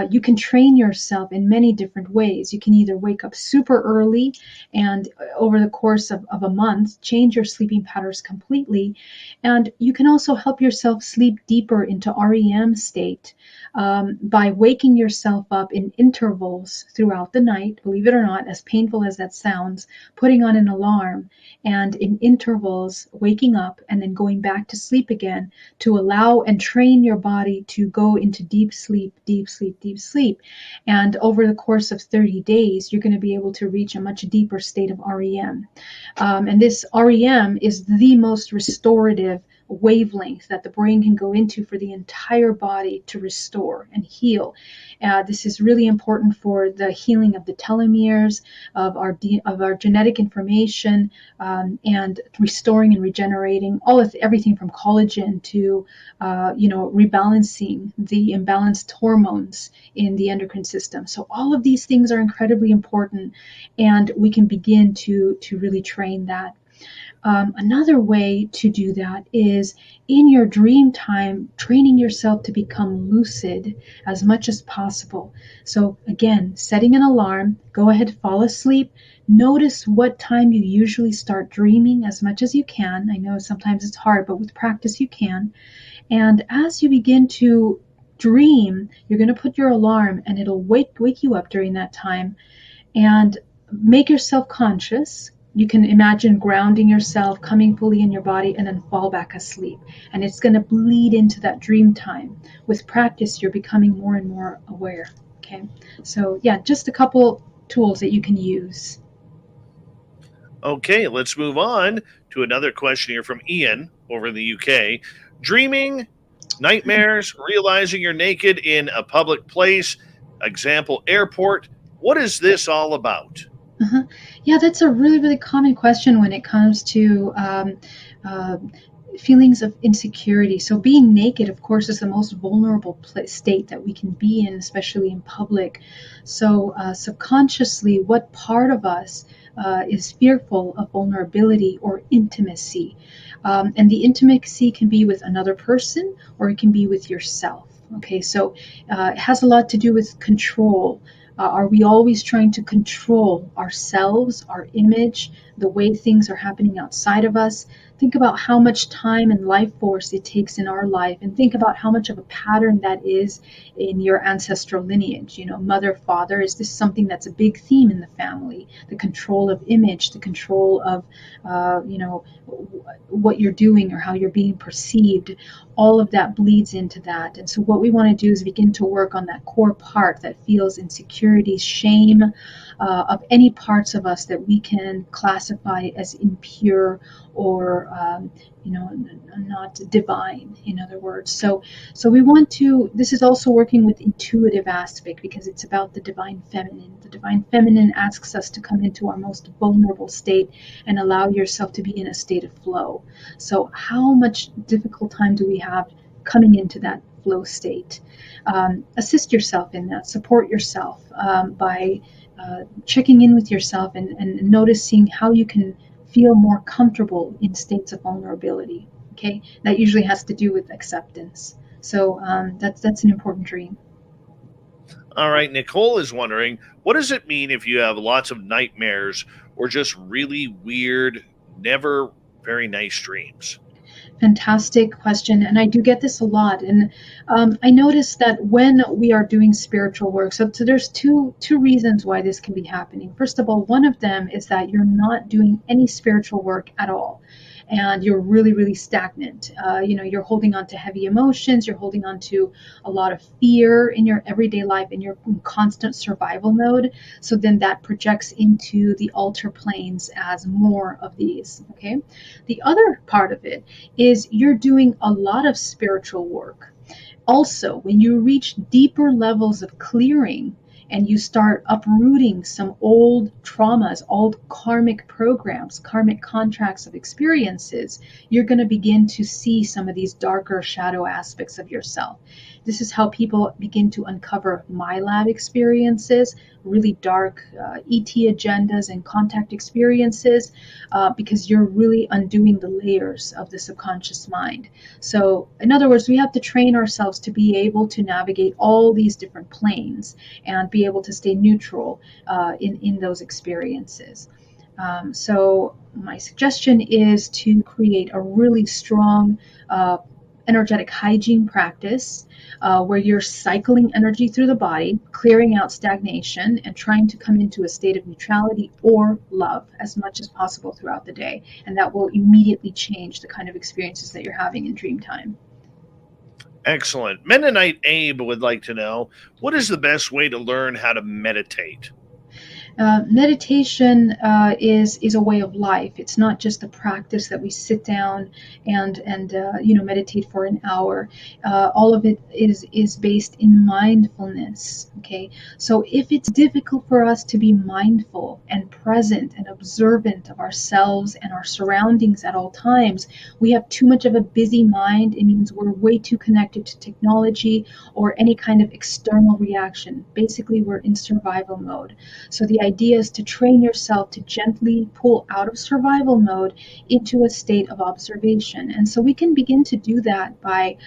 you can train yourself in many different ways. You can either wake up super early and over the course of a month, change your sleeping patterns completely. And you can also help yourself sleep deeper into REM state by waking yourself up in intervals throughout the night, believe it or not, as painful as that sounds, putting on an alarm and in intervals waking up and then going back to sleep again to allow and train your body to go into deep sleep, deep sleep, deep sleep. And over the course of 30 days, you're going to be able to reach a much deeper state of REM. And this REM is the most restorative wavelength that the brain can go into for the entire body to restore and heal. This is really important for the healing of the telomeres, of our genetic information, and restoring and regenerating everything from collagen to rebalancing the imbalanced hormones in the endocrine system. So all of these things are incredibly important, and we can begin to really train that. Another way to do that is in your dream time, training yourself to become lucid as much as possible. So again, setting an alarm, go ahead, fall asleep. Notice what time you usually start dreaming as much as you can. I know sometimes it's hard, but with practice you can. And as you begin to dream, you're going to put your alarm and it'll wake you up during that time and make yourself conscious. You can imagine grounding yourself, coming fully in your body, and then fall back asleep. And it's going to bleed into that dream time. With practice, you're becoming more and more aware. Okay, so yeah, just a couple tools that you can use. Okay, let's move on to another question here from Ian over in the UK. Dreaming, nightmares, realizing you're naked in a public place, example, airport. What is this all about? Uh-huh. Yeah, that's a really, really common question when it comes to feelings of insecurity. So being naked, of course, is the most vulnerable state that we can be in, especially in public. So subconsciously, what part of us is fearful of vulnerability or intimacy? And the intimacy can be with another person or it can be with yourself. Okay, so it has a lot to do with control. Are we always trying to control ourselves, our image, the way things are happening outside of us? Think about how much time and life force it takes in our life, and think about how much of a pattern that is in your ancestral lineage. Mother, father, is this something that's a big theme in the family? The control of image, the control of, what you're doing or how you're being perceived. All of that bleeds into that. And so what we want to do is begin to work on that core part that feels insecurity, shame, of any parts of us that we can classify as impure or not divine, in other words. So we want to, this is also working with intuitive aspect because it's about the divine feminine. The divine feminine asks us to come into our most vulnerable state and allow yourself to be in a state of flow. So how much difficult time do we have coming into that flow state? Assist yourself in that, support yourself by checking in with yourself and noticing how you can feel more comfortable in states of vulnerability. Okay, that usually has to do with acceptance. So that's an important dream. All right, Nicole is wondering, what does it mean if you have lots of nightmares or just really weird, never very nice dreams? Fantastic question, and I do get this a lot. And I notice that when we are doing spiritual work, so there's two reasons why this can be happening. First of all, one of them is that you're not doing any spiritual work at all, and you're really stagnant. You're holding on to heavy emotions, you're holding on to a lot of fear in your everyday life, and you're in constant survival mode. So then that projects into the altar planes as more of these. Okay, the other part of it is you're doing a lot of spiritual work. Also, when you reach deeper levels of clearing and you start uprooting some old traumas, old karmic programs, karmic contracts of experiences, you're going to begin to see some of these darker shadow aspects of yourself. This is how people begin to uncover my lab experiences, really dark ET agendas and contact experiences, because you're really undoing the layers of the subconscious mind. So, in other words, we have to train ourselves to be able to navigate all these different planes and be able to stay neutral in those experiences. So, my suggestion is to create a really strong energetic hygiene practice where you're cycling energy through the body, clearing out stagnation, and trying to come into a state of neutrality or love as much as possible throughout the day. And that will immediately change the kind of experiences that you're having in dream time. Excellent. Mennonite Abe would like to know, what is the best way to learn how to meditate? Meditation is a way of life. It's not just a practice that we sit down and meditate for an hour. All of it is based in mindfulness. Okay, so if it's difficult for us to be mindful and present and observant of ourselves and our surroundings at all times, we have too much of a busy mind. It means we're way too connected to technology or any kind of external reaction. Basically, we're in survival mode. So the idea is to train yourself to gently pull out of survival mode into a state of observation. And so we can begin to do that by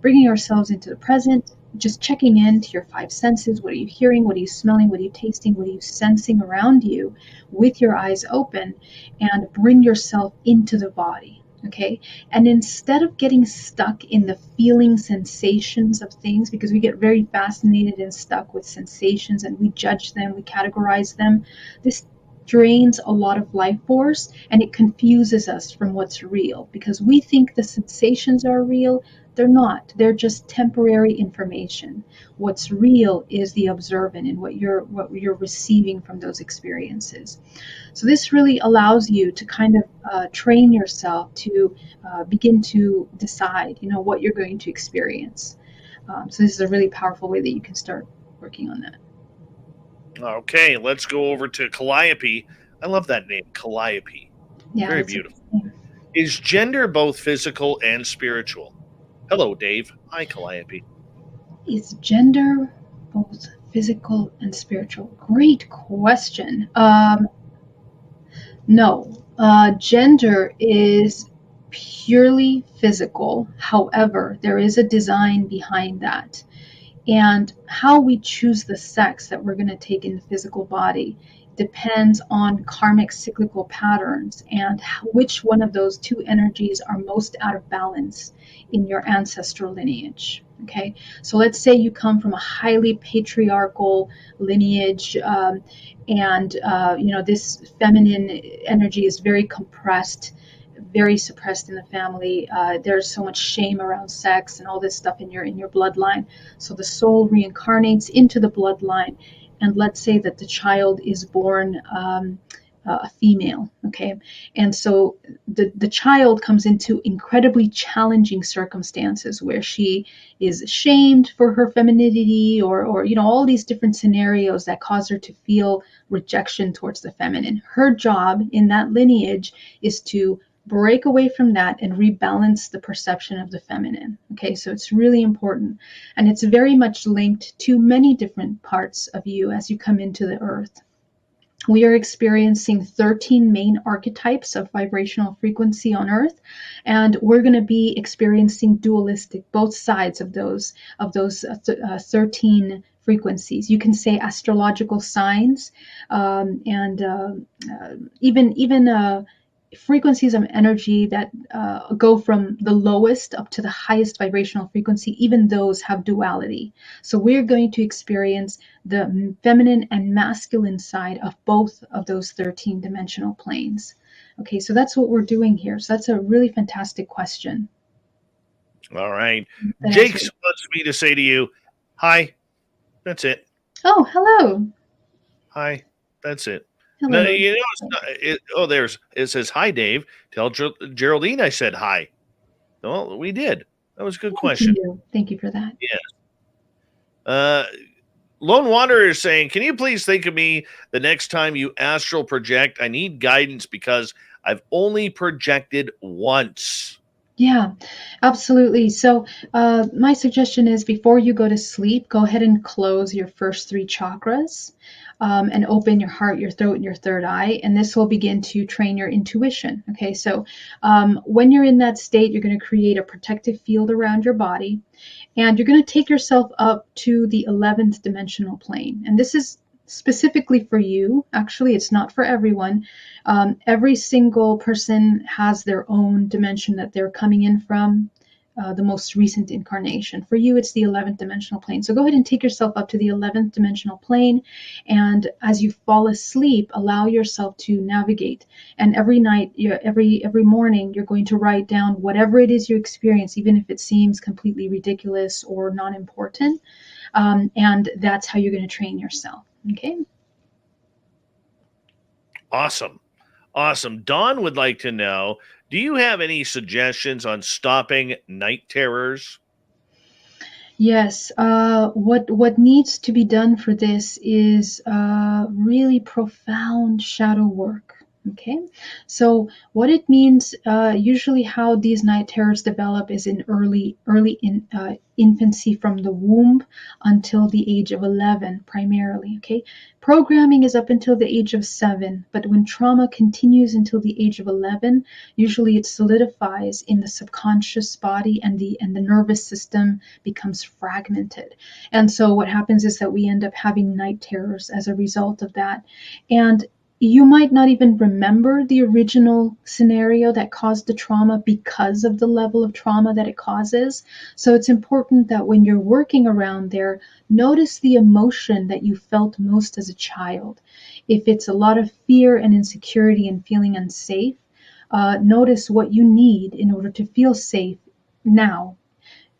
bringing ourselves into the present, just checking in to your five senses. What are you hearing? What are you smelling? What are you tasting? What are you sensing around you with your eyes open? And bring yourself into the body. Okay, and instead of getting stuck in the feeling sensations of things, because we get very fascinated and stuck with sensations and we judge them, we categorize them, this drains a lot of life force and it confuses us from what's real, because we think the sensations are real. They're not. They're just temporary information. What's real is the observant and what you're receiving from those experiences. So this really allows you to kind of train yourself to begin to decide, what you're going to experience. So this is a really powerful way that you can start working on that. Okay, let's go over to Calliope. I love that name, Calliope. Yeah, very beautiful. Is gender both physical and spiritual? Hello, Dave. Hi, Calliope. Is gender both physical and spiritual? Great question. No, gender is purely physical. However, there is a design behind that. And how we choose the sex that we're going to take in the physical body depends on karmic cyclical patterns and which one of those two energies are most out of balance in your ancestral lineage. Okay, so let's say you come from a highly patriarchal lineage, and this feminine energy is very compressed, very suppressed in the family. There's so much shame around sex and all this stuff in your bloodline. So the soul reincarnates into the bloodline, and let's say that the child is born a female, okay? And so the child comes into incredibly challenging circumstances where she is shamed for her femininity or all these different scenarios that cause her to feel rejection towards the feminine. Her job in that lineage is to break away from that and rebalance the perception of the feminine. Okay, so it's really important. And it's very much linked to many different parts of you as you come into the earth. We are experiencing 13 main archetypes of vibrational frequency on Earth, and we're going to be experiencing dualistic, both sides of those 13 frequencies. You can say astrological signs, and even frequencies of energy that go from the lowest up to the highest vibrational frequency. Even those have duality. So we're going to experience the feminine and masculine side of both of those 13 dimensional planes. Okay, so that's what we're doing here. So that's a really fantastic question. All right. Jake wants me to say to you, hi. That's it. Oh, hello. Hi. That's it. Hello. No, you know, it says, hi, Dave. Tell Geraldine I said hi. Well, we did. That was a good question. Thank you for that. Yes. Lone Wanderer is saying, can you please think of me the next time you astral project? I need guidance because I've only projected once. Yeah, absolutely. So my suggestion is before you go to sleep, go ahead and close your first 3 chakras. And open your heart, your throat, and your third eye. And this will begin to train your intuition. Okay, so when you're in that state, you're going to create a protective field around your body. And you're going to take yourself up to the 11th dimensional plane. And this is specifically for you. Actually, it's not for everyone. Every single person has their own dimension that they're coming in from. The most recent incarnation. For you, it's the 11th dimensional plane. So go ahead and take yourself up to the 11th dimensional plane. And as you fall asleep, allow yourself to navigate. And every night, every morning, you're going to write down whatever it is you experience, even if it seems completely ridiculous or not important. And that's how you're going to train yourself. Okay? Awesome. Awesome. Dawn would like to know, do you have any suggestions on stopping night terrors? Yes. What needs to be done for this is really profound shadow work. Okay, so what it means, usually how these night terrors develop is in early infancy, from the womb until the age of 11 primarily. Okay, programming is up until the age of 7, but when trauma continues until the age of 11, usually it solidifies in the subconscious body, and the nervous system becomes fragmented. And so what happens is that we end up having night terrors as a result of that. And you might not even remember the original scenario that caused the trauma because of the level of trauma that it causes. So it's important that when you're working around there, notice the emotion that you felt most as a child. If it's a lot of fear and insecurity and feeling unsafe, notice what you need in order to feel safe now.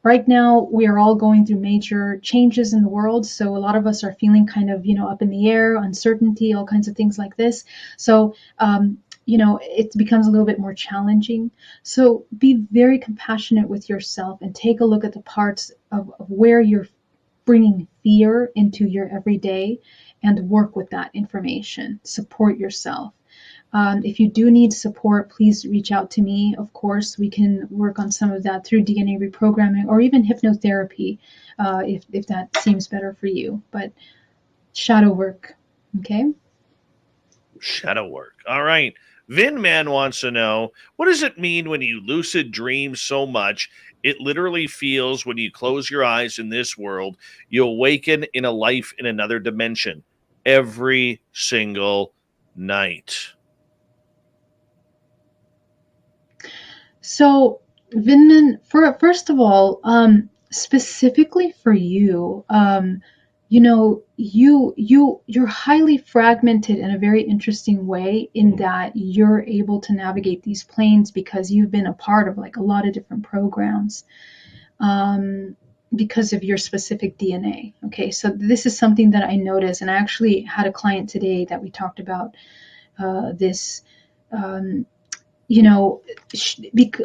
Right now, we are all going through major changes in the world. So a lot of us are feeling kind of, up in the air, uncertainty, all kinds of things like this. So, it becomes a little bit more challenging. So be very compassionate with yourself and take a look at the parts of where you're bringing fear into your everyday and work with that information. Support yourself. If you do need support, please reach out to me. Of course, we can work on some of that through DNA reprogramming or even hypnotherapy, if that seems better for you. But shadow work, okay? Shadow work. All right. Vin Man wants to know, what does it mean when you lucid dream so much it literally feels when you close your eyes in this world, you awaken in a life in another dimension every single night? So, Vinman, first of all, specifically for you, you're highly fragmented in a very interesting way, in that you're able to navigate these planes because you've been a part of like a lot of different programs, because of your specific DNA. Okay, so this is something that I noticed, and I actually had a client today that we talked about this.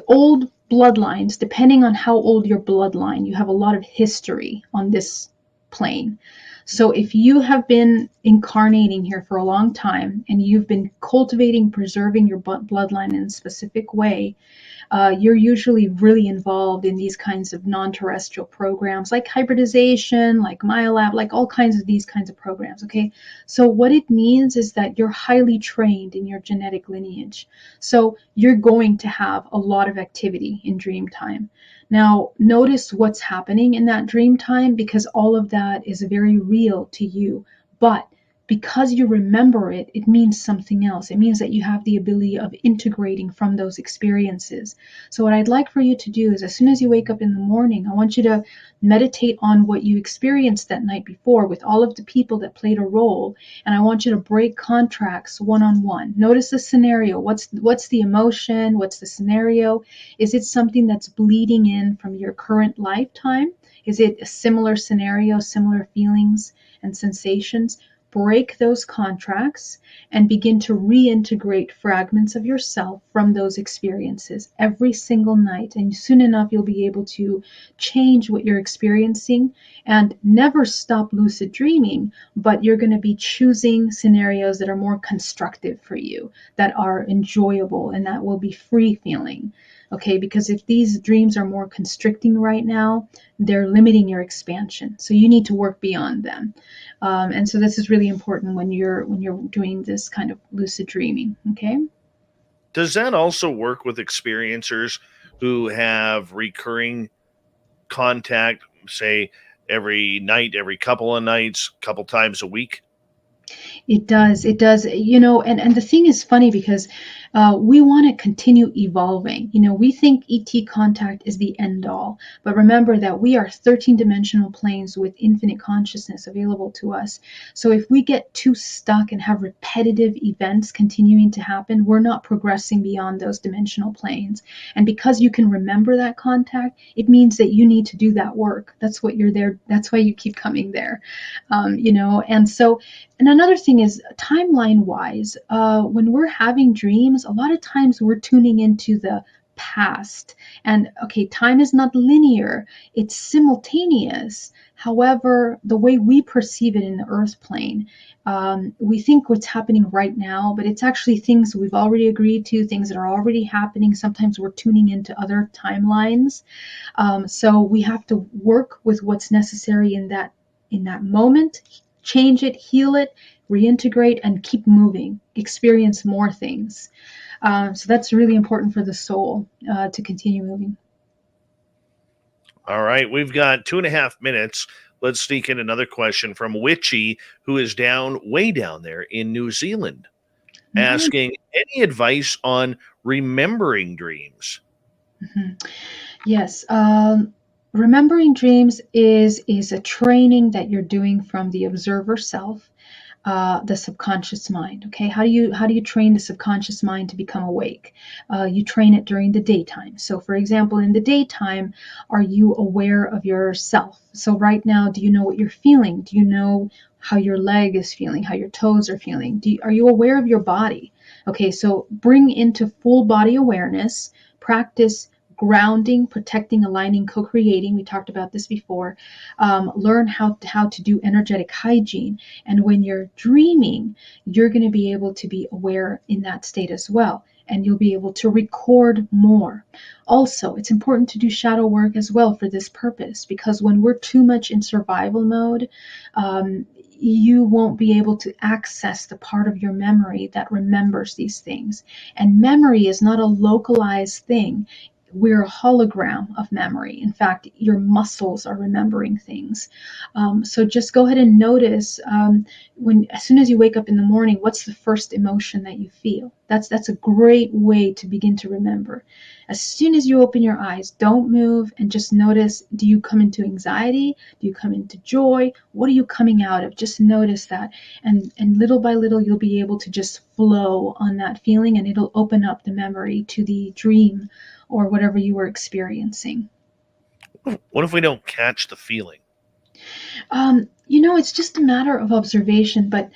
Old bloodlines, depending on how old your bloodline, you have a lot of history on this plane. So if you have been incarnating here for a long time and you've been cultivating, preserving your bloodline in a specific way, you're usually really involved in these kinds of non-terrestrial programs like hybridization, like MyLab, like all kinds of these kinds of programs, okay? So what it means is that you're highly trained in your genetic lineage. So you're going to have a lot of activity in dream time. Now, notice what's happening in that dream time, because all of that is very real to you. But because you remember it, it means something else. It means that you have the ability of integrating from those experiences. So what I'd like for you to do is, as soon as you wake up in the morning, I want you to meditate on what you experienced that night before with all of the people that played a role, and I want you to break contracts one-on-one. Notice the scenario. What's the emotion? What's the scenario? Is it something that's bleeding in from your current lifetime? Is it a similar scenario, similar feelings and sensations? Break those contracts and begin to reintegrate fragments of yourself from those experiences every single night. And soon enough, you'll be able to change what you're experiencing and never stop lucid dreaming, but you're going to be choosing scenarios that are more constructive for you, that are enjoyable, and that will be free feeling. Okay, because if these dreams are more constricting right now, they're limiting your expansion. So you need to work beyond them. And so this is really important when you're doing this kind of lucid dreaming. Okay. Does that also work with experiencers who have recurring contact, say every night, every couple of nights, couple times a week? It does. It does. And the thing is funny because we want to continue evolving. We think ET contact is the end all, but remember that we are 13-dimensional planes with infinite consciousness available to us. So if we get too stuck and have repetitive events continuing to happen, we're not progressing beyond those dimensional planes. And because you can remember that contact, it means that you need to do that work. That's what you're there. That's why you keep coming there. And another thing is, timeline-wise, when we're having dreams, a lot of times we're tuning into the past. And okay, time is not linear, it's simultaneous. However, the way we perceive it in the earth plane, we think what's happening right now, but it's actually things we've already agreed to, things that are already happening. Sometimes we're tuning into other timelines. So we have to work with what's necessary in that moment, change it, heal it, reintegrate, and keep moving, experience more things. So that's really important for the soul to continue moving. All right, we've got 2.5 minutes. Let's sneak in another question from Witchy, who is way down there in New Zealand, asking any advice on remembering dreams. Mm-hmm. Yes. Remembering dreams is a training that you're doing from the observer self, the subconscious mind. Okay, how do you train the subconscious mind to become awake? You train it during the daytime. So, for example, in the daytime, are you aware of yourself? So, right now, do you know what you're feeling? Do you know how your leg is feeling? How your toes are feeling? Are you aware of your body? Okay, so bring into full body awareness. Practice grounding, protecting, aligning, co-creating. We talked about this before. Learn how to do energetic hygiene. And when you're dreaming, you're going to be able to be aware in that state as well. And you'll be able to record more. Also, it's important to do shadow work as well for this purpose, because when we're too much in survival mode, you won't be able to access the part of your memory that remembers these things. And memory is not a localized thing. We're a hologram of memory. In fact, your muscles are remembering things. So just go ahead and notice as soon as you wake up in the morning, what's the first emotion that you feel? That's a great way to begin to remember. As soon as you open your eyes, don't move and just notice, do you come into anxiety? Do you come into joy? What are you coming out of? Just notice that. And little by little, you'll be able to just flow on that feeling, and it'll open up the memory to the dream or whatever you were experiencing. What if we don't catch the feeling? It's just a matter of observation, but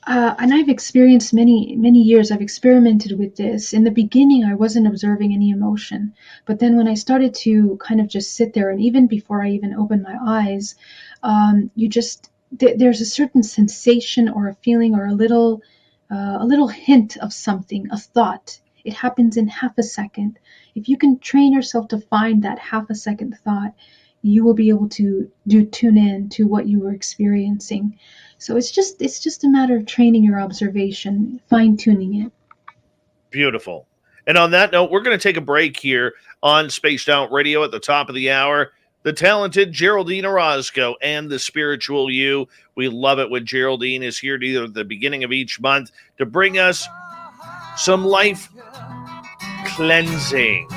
and I've experienced many years. I've experimented with this. In the beginning, I wasn't observing any emotion, but then when I started to kind of just sit there, and even before I even opened my eyes, there's a certain sensation or a feeling or a little hint of something, a thought. It happens in half a second. if you can train yourself to find that half a second thought, you will be able to tune in to what you were experiencing. So it's just a matter of training your observation, fine tuning it. Beautiful. And on that note, we're going to take a break here on Spaced Out Radio at the top of the hour. The talented Geraldine Orozco and the spiritual you. We love it when Geraldine is here either at the beginning of each month to bring us some life cleansing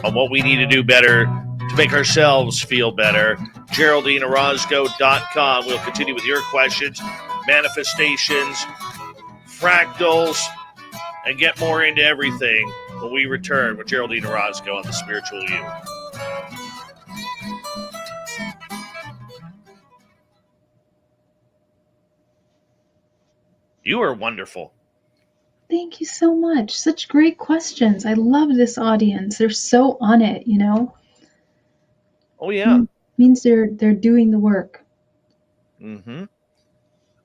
on what we need to do better to make ourselves feel better. GeraldineOrozco.com. We'll continue with your questions, manifestations, fractals, and get more into everything when we return with Geraldine Orozco on The Spiritual You. You are wonderful. Thank you so much. Such great questions. I love this audience. They're so on it, you know. Oh, yeah. Means they're doing the work. Mm-hmm.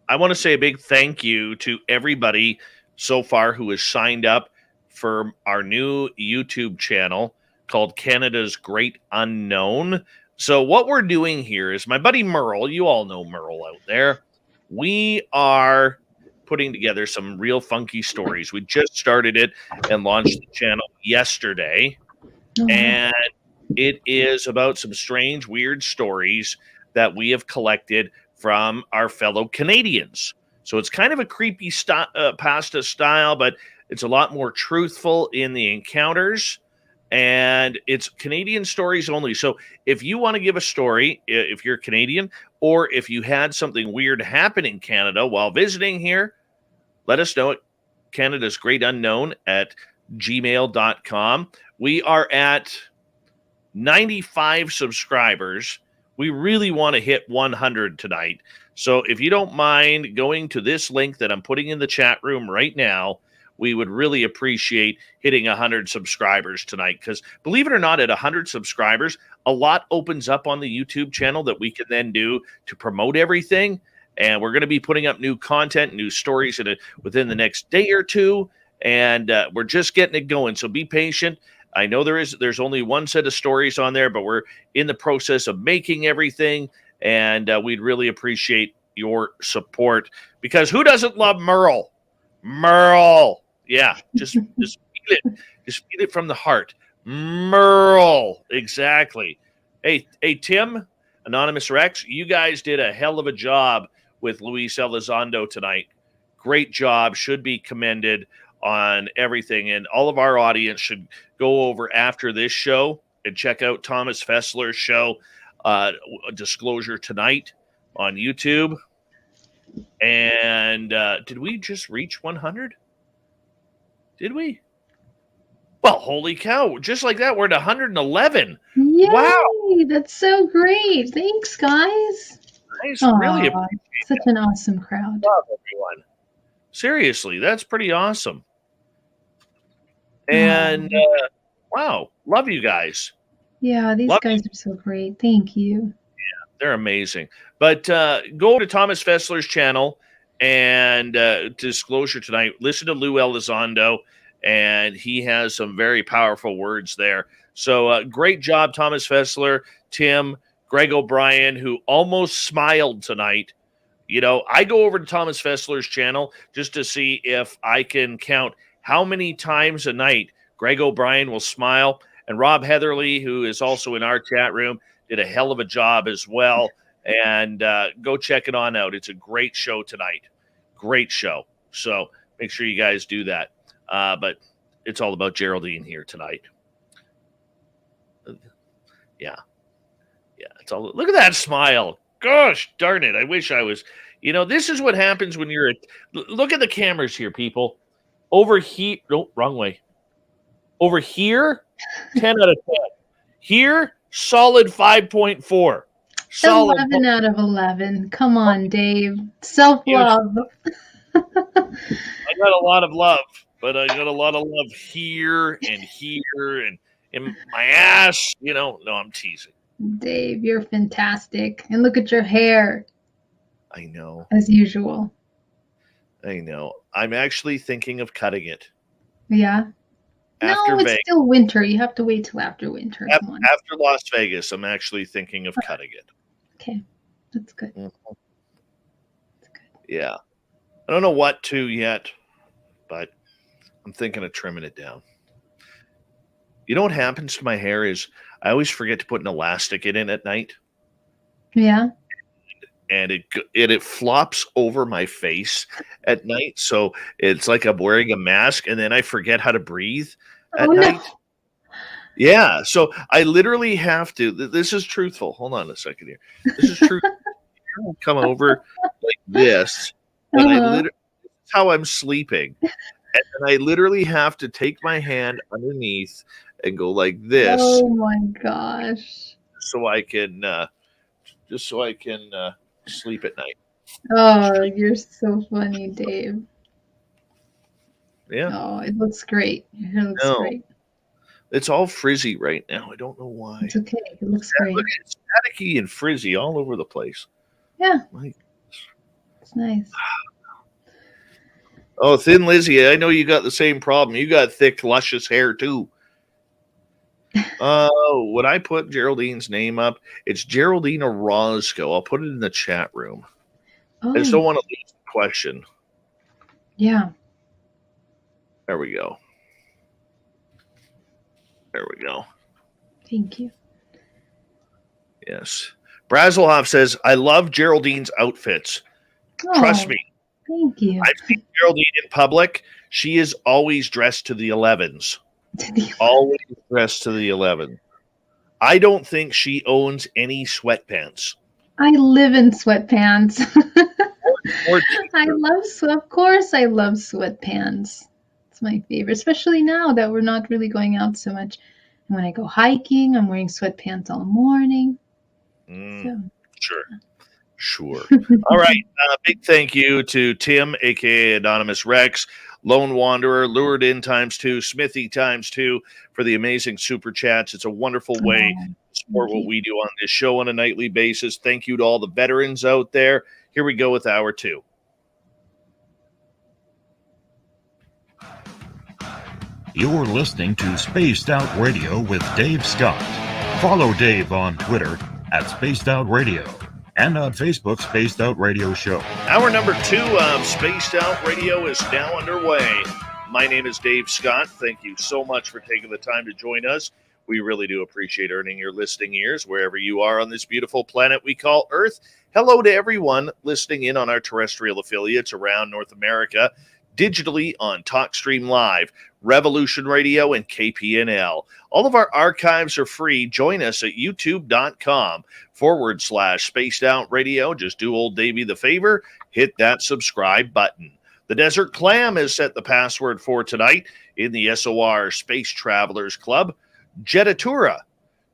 I want to say a big thank you to everybody so far who has signed up for our new YouTube channel called Canada's Great Unknown. So what we're doing here is my buddy Merle, you all know Merle out there, we are putting together some real funky stories. We just started it and launched the channel yesterday. Oh, and it is about some strange, weird stories that we have collected from our fellow Canadians. So it's kind of a creepy pasta style, but it's a lot more truthful in the encounters. And it's Canadian stories only. So if you want to give a story, if you're Canadian, or if you had something weird happen in Canada while visiting here, let us know at Canada's Great Unknown at gmail.com. We are at 95 subscribers. We really want to hit 100 tonight. So if you don't mind going to this link that I'm putting in the chat room right now, we would really appreciate hitting 100 subscribers tonight, because believe it or not, at 100 subscribers, a lot opens up on the YouTube channel that we can then do to promote everything. And we're going to be putting up new content, new stories within the next day or two. And we're just getting it going. So be patient. I know there's only one set of stories on there, but we're in the process of making everything. And we'd really appreciate your support, because who doesn't love Merle? Merle. Yeah, just feel it. Just feel it from the heart. Merle. Exactly. Hey, Tim, Anonymous Rex, you guys did a hell of a job with Luis Elizondo tonight. Great job. Should be commended on everything. And all of our audience should go over after this show and check out Thomas Fessler's show, Disclosure Tonight, on YouTube. And did we just reach 100? Did we? Well, holy cow. Just like that, we're at 111. Yay! Wow. That's so great. Thanks, guys. Nice. Aww, really appreciate such an awesome crowd. Love everyone. Seriously, that's pretty awesome. And wow, love you guys. Yeah, these guys are so great. Thank you. Yeah, they're amazing. But go to Thomas Fessler's channel and Disclosure Tonight. Listen to Lou Elizondo, and he has some very powerful words there. So great job, Thomas Fessler, Tim, Greg O'Brien, who almost smiled tonight. You know, I go over to Thomas Fessler's channel just to see if I can count how many times a night Greg O'Brien will smile. And Rob Heatherly, who is also in our chat room, did a hell of a job as well. And go check it on out. It's a great show tonight. Great show. So make sure you guys do that. But it's all about Geraldine here tonight. Yeah. Yeah. It's all. Look at that smile. Gosh darn it. I wish I was. You know, this is what happens when you're. Look at the cameras here, people. Over here. No, wrong way. Over here, 10 out of 10. Here, solid 5.4. Solid 11 out of 11. Come on, Dave. Self-love. I got a lot of love, but I got a lot of love here and in my ass. You know, no, I'm teasing. Dave, you're fantastic. And look at your hair. I know. As usual. I know. I'm actually thinking of cutting it. Yeah? After No, it's Vegas, still winter. You have to wait till after winter. Come on. after Las Vegas, I'm actually thinking of cutting it. Okay, that's good. Mhm. That's good. Yeah. I don't know what to yet, but I'm thinking of trimming it down. You know what happens to my hair is I always forget to put an elastic in it at night, Yeah. and it flops over my face at night, so it's like I'm wearing a mask, and then I forget how to breathe Oh at no. night. Yeah, so I literally have to. This is truthful. Hold on a second here. This is true. I'll come over like this, and I Uh-huh. literally this is how I'm sleeping, and then I literally have to take my hand underneath and go like this, Oh my gosh. so I can sleep at night. Oh, you're so funny, Dave. Yeah, Oh, it looks great. Your hair looks no, great. it's all frizzy right now. I don't know why. It's okay. It looks Look, great. it's staticky and frizzy all over the place. Yeah, Like, it's nice. oh, Thin Lizzy, I know you got the same problem. You got thick, luscious hair too. When I put Geraldine's name up, it's Geraldine Orozco. I'll put it in the chat room. I just don't Oh, want to lose the question. yeah. There we go. There we go. Thank you. Yes. Brazelhoff says, I love Geraldine's outfits. Trust Oh, me. thank you. I've seen Geraldine in public. She is always dressed to the 11s. Always dressed to the 11. I don't think she owns any sweatpants. I live in sweatpants. Or Of course, I love sweatpants. It's my favorite, especially now that we're not really going out so much. And when I go hiking, I'm wearing sweatpants all morning. So. Sure. All right. Big thank you to Tim, aka Anonymous Rex, Lone Wanderer, Lured In ×2, Smithy ×2 for the amazing super chats. It's a wonderful way to support what we do on this show on a nightly basis. Thank you to all the veterans out there. Here we go with hour 2. You're listening to Spaced Out Radio with Dave Scott. Follow Dave on Twitter at Spaced Out Radio and on Facebook, Spaced Out Radio Show. Hour number 2 of Spaced Out Radio is now underway. My name is Dave Scott. Thank you so much for taking the time to join us. We really do appreciate earning your listening ears wherever you are on this beautiful planet we call Earth. Hello to everyone listening in on our terrestrial affiliates around North America, digitally on TalkStream Live, Revolution Radio, and KPNL. All of our archives are free. Join us at youtube.com/Spaced Out Radio. Just do old Davey the favor, hit that subscribe button. The Desert Clam has set the password for tonight in the SOR Space Travelers Club. Jetatura.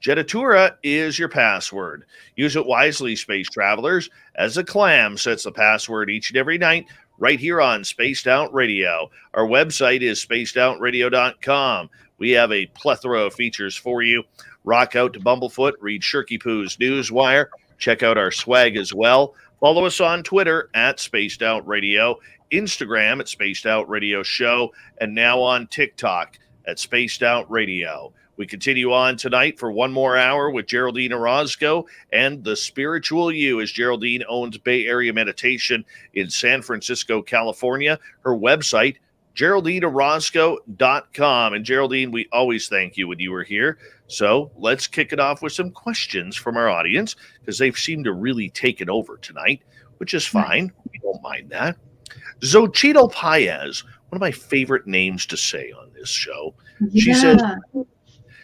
Jetatura is your password. Use it wisely, space travelers, as the clam sets the password each and every night right here on Spaced Out Radio. Our website is spacedoutradio.com. We have a plethora of features for you. Rock out to Bumblefoot, read Shirky Poo's Newswire, check out our swag as well. Follow us on Twitter at Spaced Out Radio, Instagram at Spaced Out Radio Show, and now on TikTok at Spaced Out Radio. We continue on tonight for one more hour with Geraldine Orozco and the Spiritual You, as Geraldine owns Bay Area Meditation in San Francisco, California. Her website, GeraldineOrozco.com. And Geraldine, we always thank you when you were here. So let's kick it off with some questions from our audience, because they've seemed to really take it over tonight, which is fine. We don't mind that. Xochitl Paez, one of my favorite names to say on this show. Yeah.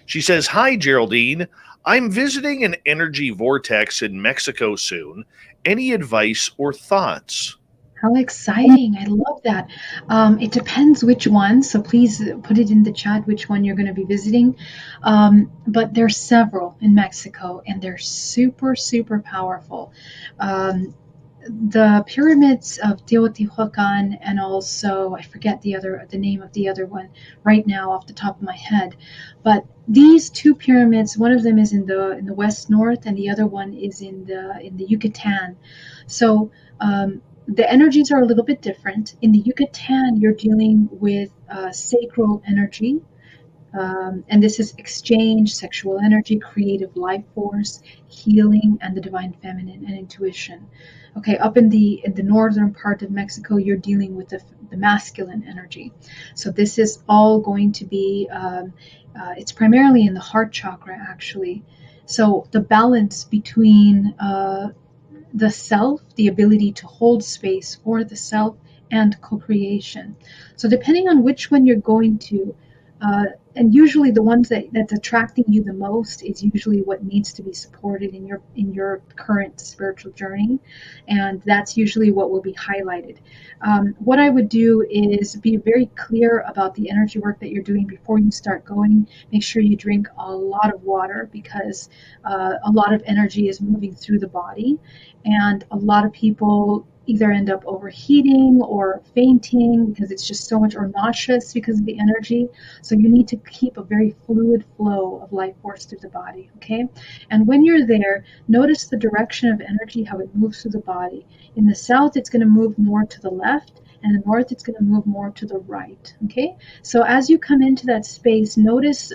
She says, hi, Geraldine. I'm visiting an energy vortex in Mexico soon. Any advice or thoughts? How exciting. I love that. It depends which one, so please put it in the chat which one you're going to be visiting. But there's several in Mexico, and they're super, super powerful. The pyramids of Teotihuacan, and also I forget the name of the other one right now off the top of my head, but these two pyramids, one of them is in the west north, and the other one is in the Yucatan. So the energies are a little bit different. In the Yucatan, you're dealing with sacral energy, And this is exchange, sexual energy, creative life force, healing, and the divine feminine and intuition. Okay, up in the northern part of Mexico, you're dealing with the masculine energy. So this is all going to be, it's primarily in the heart chakra, actually. So the balance between the self, the ability to hold space for the self, and co-creation. So depending on which one you're going to, and usually the ones that's attracting you the most is usually what needs to be supported in your current spiritual journey, and that's usually what will be highlighted. What I would do is be very clear about the energy work that you're doing before you start going. Make sure you drink a lot of water, because a lot of energy is moving through the body, and a lot of people either end up overheating or fainting because it's just so much, or nauseous because of the energy. So you need to keep a very fluid flow of life force through the body, okay? And when you're there, notice the direction of energy, how it moves through the body. In the south, it's going to move more to the left, and in the north, it's going to move more to the right, okay? So as you come into that space, notice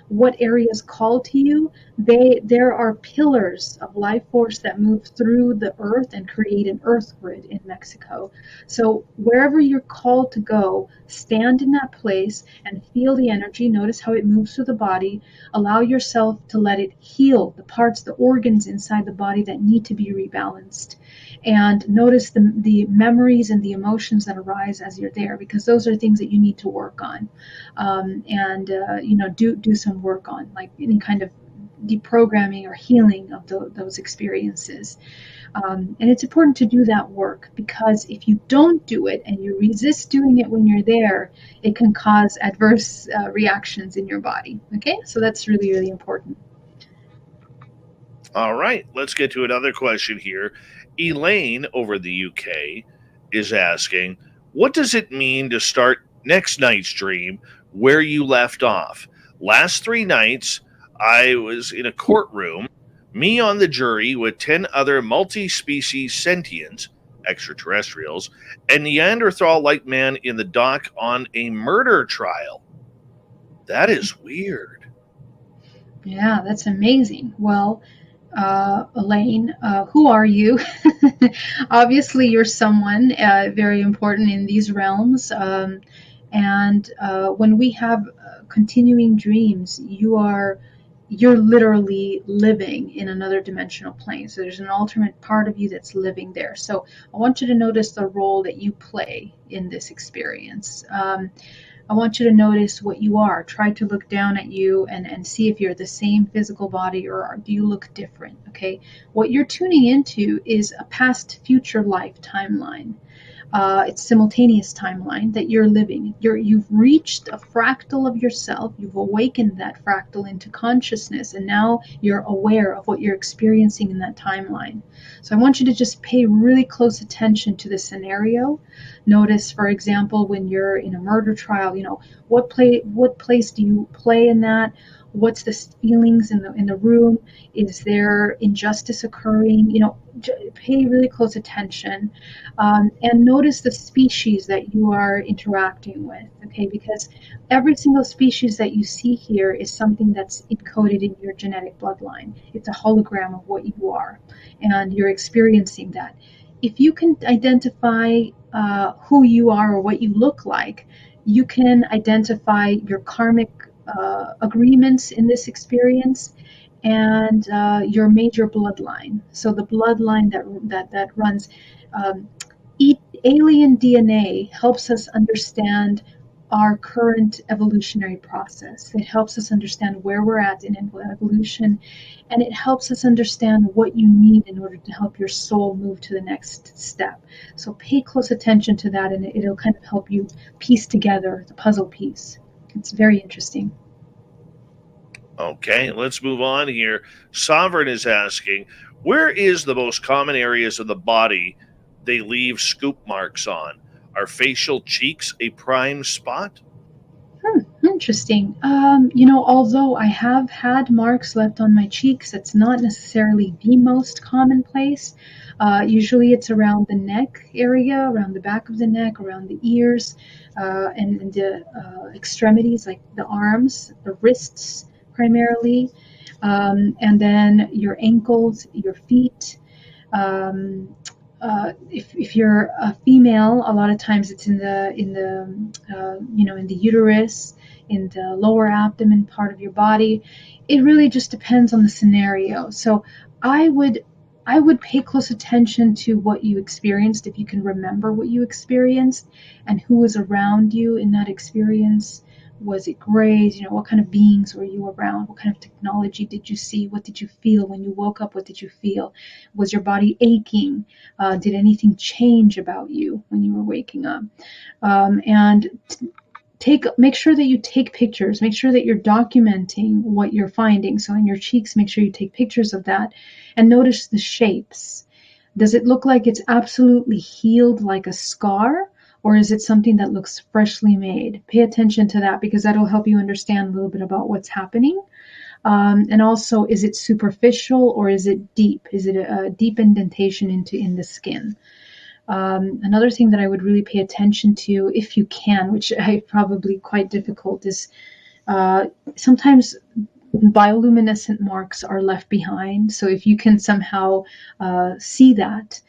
what areas call to you. There are pillars of life force that move through the earth and create an earth grid in Mexico. So wherever you're called to go, stand in that place and feel the energy. Notice how it moves through the body. Allow yourself to let it heal the parts, the organs inside the body that need to be rebalanced. And notice the memories and the emotions that arise as you're there, because those are things that you need to work on, and do some work on, like any kind of deprogramming or healing of those experiences. And it's important to do that work, because if you don't do it and you resist doing it when you're there, it can cause adverse reactions in your body. Okay, so that's really, really important. All right, let's get to another question here. Elaine over the UK is asking, what does it mean to start next night's dream where you left off? Last 3 nights, I was in a courtroom, me on the jury with 10 other multi-species sentients, extraterrestrials, and Neanderthal-like man in the dock on a murder trial. That is weird. Yeah, that's amazing. Well, Elaine, who are you? Obviously, you're someone very important in these realms. And when we have continuing dreams, you're literally living in another dimensional plane. So there's an alternate part of you that's living there. So I want you to notice the role that you play in this experience. I want you to notice what you are. Try to look down at you and see if you're the same physical body, or do you look different, okay? What you're tuning into is a past future life timeline. It's simultaneous timeline that you're living. You've reached a fractal of yourself. You've awakened that fractal into consciousness, and now you're aware of what you're experiencing in that timeline. So I want you to just pay really close attention to the scenario. Notice, for example, when you're in a murder trial, what place do you play in that? What's the feelings in the room? Is there injustice occurring? Pay really close attention, and notice the species that you are interacting with, okay? Because every single species that you see here is something that's encoded in your genetic bloodline. It's a hologram of what you are, and you're experiencing that. If you can identify who you are or what you look like, you can identify your karmic agreements in this experience, and your major bloodline. So the bloodline that runs alien DNA helps us understand our current evolutionary process. It helps us understand where we're at in evolution, and it helps us understand what you need in order to help your soul move to the next step. So pay close attention to that, and it'll kind of help you piece together the puzzle piece. It's very interesting. Okay, let's move on here. Sovereign is asking, where is the most common areas of the body they leave scoop marks on? Are facial cheeks a prime spot? interesting. Although I have had marks left on my cheeks, it's not necessarily the most commonplace. Usually it's around the neck area, around the back of the neck, around the ears, and the extremities, like the arms, the wrists primarily, and then your ankles, your feet. If you're a female, a lot of times it's in the uterus, in the lower abdomen part of your body. It really just depends on the scenario. So I would pay close attention to what you experienced, if you can remember what you experienced and who was around you in that experience. Was it greys? What kind of beings were you around? What kind of technology did you see? What did you feel when you woke up? What did you feel? Was your body aching? Did anything change about you when you were waking up? And make sure that you take pictures. Make sure that you're documenting what you're finding. So in your cheeks, make sure you take pictures of that and notice the shapes. Does it look like it's absolutely healed like a scar? Or is it something that looks freshly made? Pay attention to that, because that'll help you understand a little bit about what's happening. And also, is it superficial or is it deep? Is it a deep indentation in the skin? Another thing that I would really pay attention to, if you can, which I probably quite difficult, is sometimes bioluminescent marks are left behind. So if you can somehow see that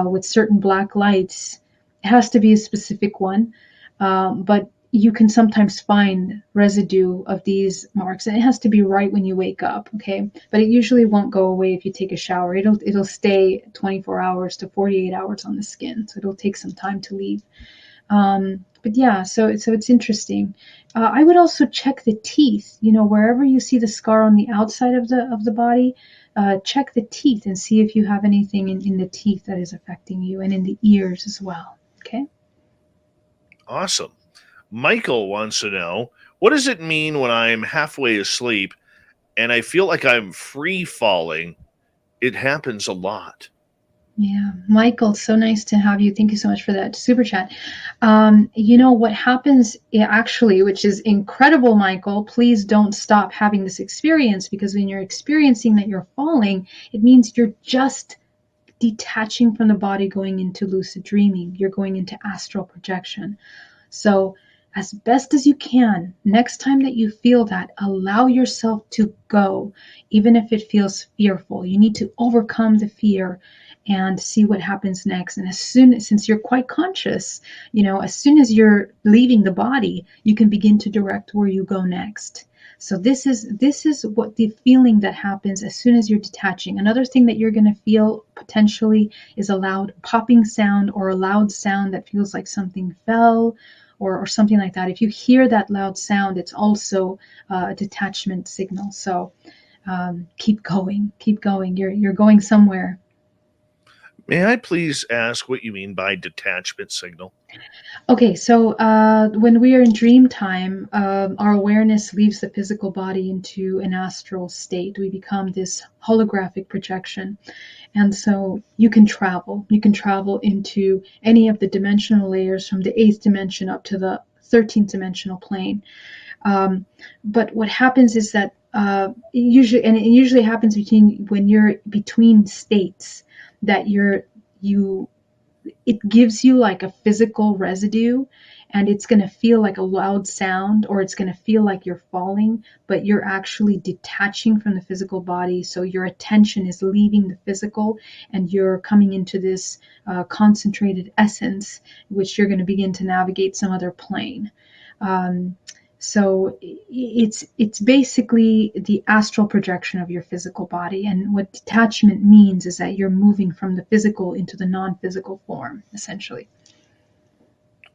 with certain black lights, it has to be a specific one, but you can sometimes find residue of these marks, and it has to be right when you wake up, okay? But it usually won't go away if you take a shower. It'll stay 24 hours to 48 hours on the skin, so it'll take some time to leave. But yeah, so it's interesting. I would also check the teeth. Wherever you see the scar on the outside of the body, check the teeth and see if you have anything in the teeth that is affecting you, and in the ears as well. Okay. Awesome. Michael wants to know, what does it mean when I'm halfway asleep and I feel like I'm free falling? It happens a lot. Yeah, Michael, so nice to have you. Thank you so much for that super chat. What happens actually, which is incredible, Michael, please don't stop having this experience, because when you're experiencing that you're falling, it means you're just detaching from the body, going into lucid dreaming. You're going into astral projection. So as best as you can, next time that you feel that, allow yourself to go, even if it feels fearful. You need to overcome the fear and see what happens next. And since you're quite conscious, as soon as you're leaving the body, you can begin to direct where you go next. So this is what the feeling that happens as soon as you're detaching. Another thing that you're going to feel potentially is a loud popping sound, or a loud sound that feels like something fell, or something like that. If you hear that loud sound, it's also a detachment signal. So keep going. You're going somewhere. May I please ask what you mean by detachment signal? Okay, so when we are in dream time, our awareness leaves the physical body into an astral state. We become this holographic projection. And so you can travel. You can travel into any of the dimensional layers, from the 8th dimension up to the 13th dimensional plane. But what happens is that it usually happens when you're between states, that it gives you like a physical residue, and it's going to feel like a loud sound, or it's going to feel like you're falling, but you're actually detaching from the physical body. So your attention is leaving the physical, and you're coming into this concentrated essence, which you're going to begin to navigate some other plane. So it's basically the astral projection of your physical body. And what detachment means is that you're moving from the physical into the non-physical form, essentially.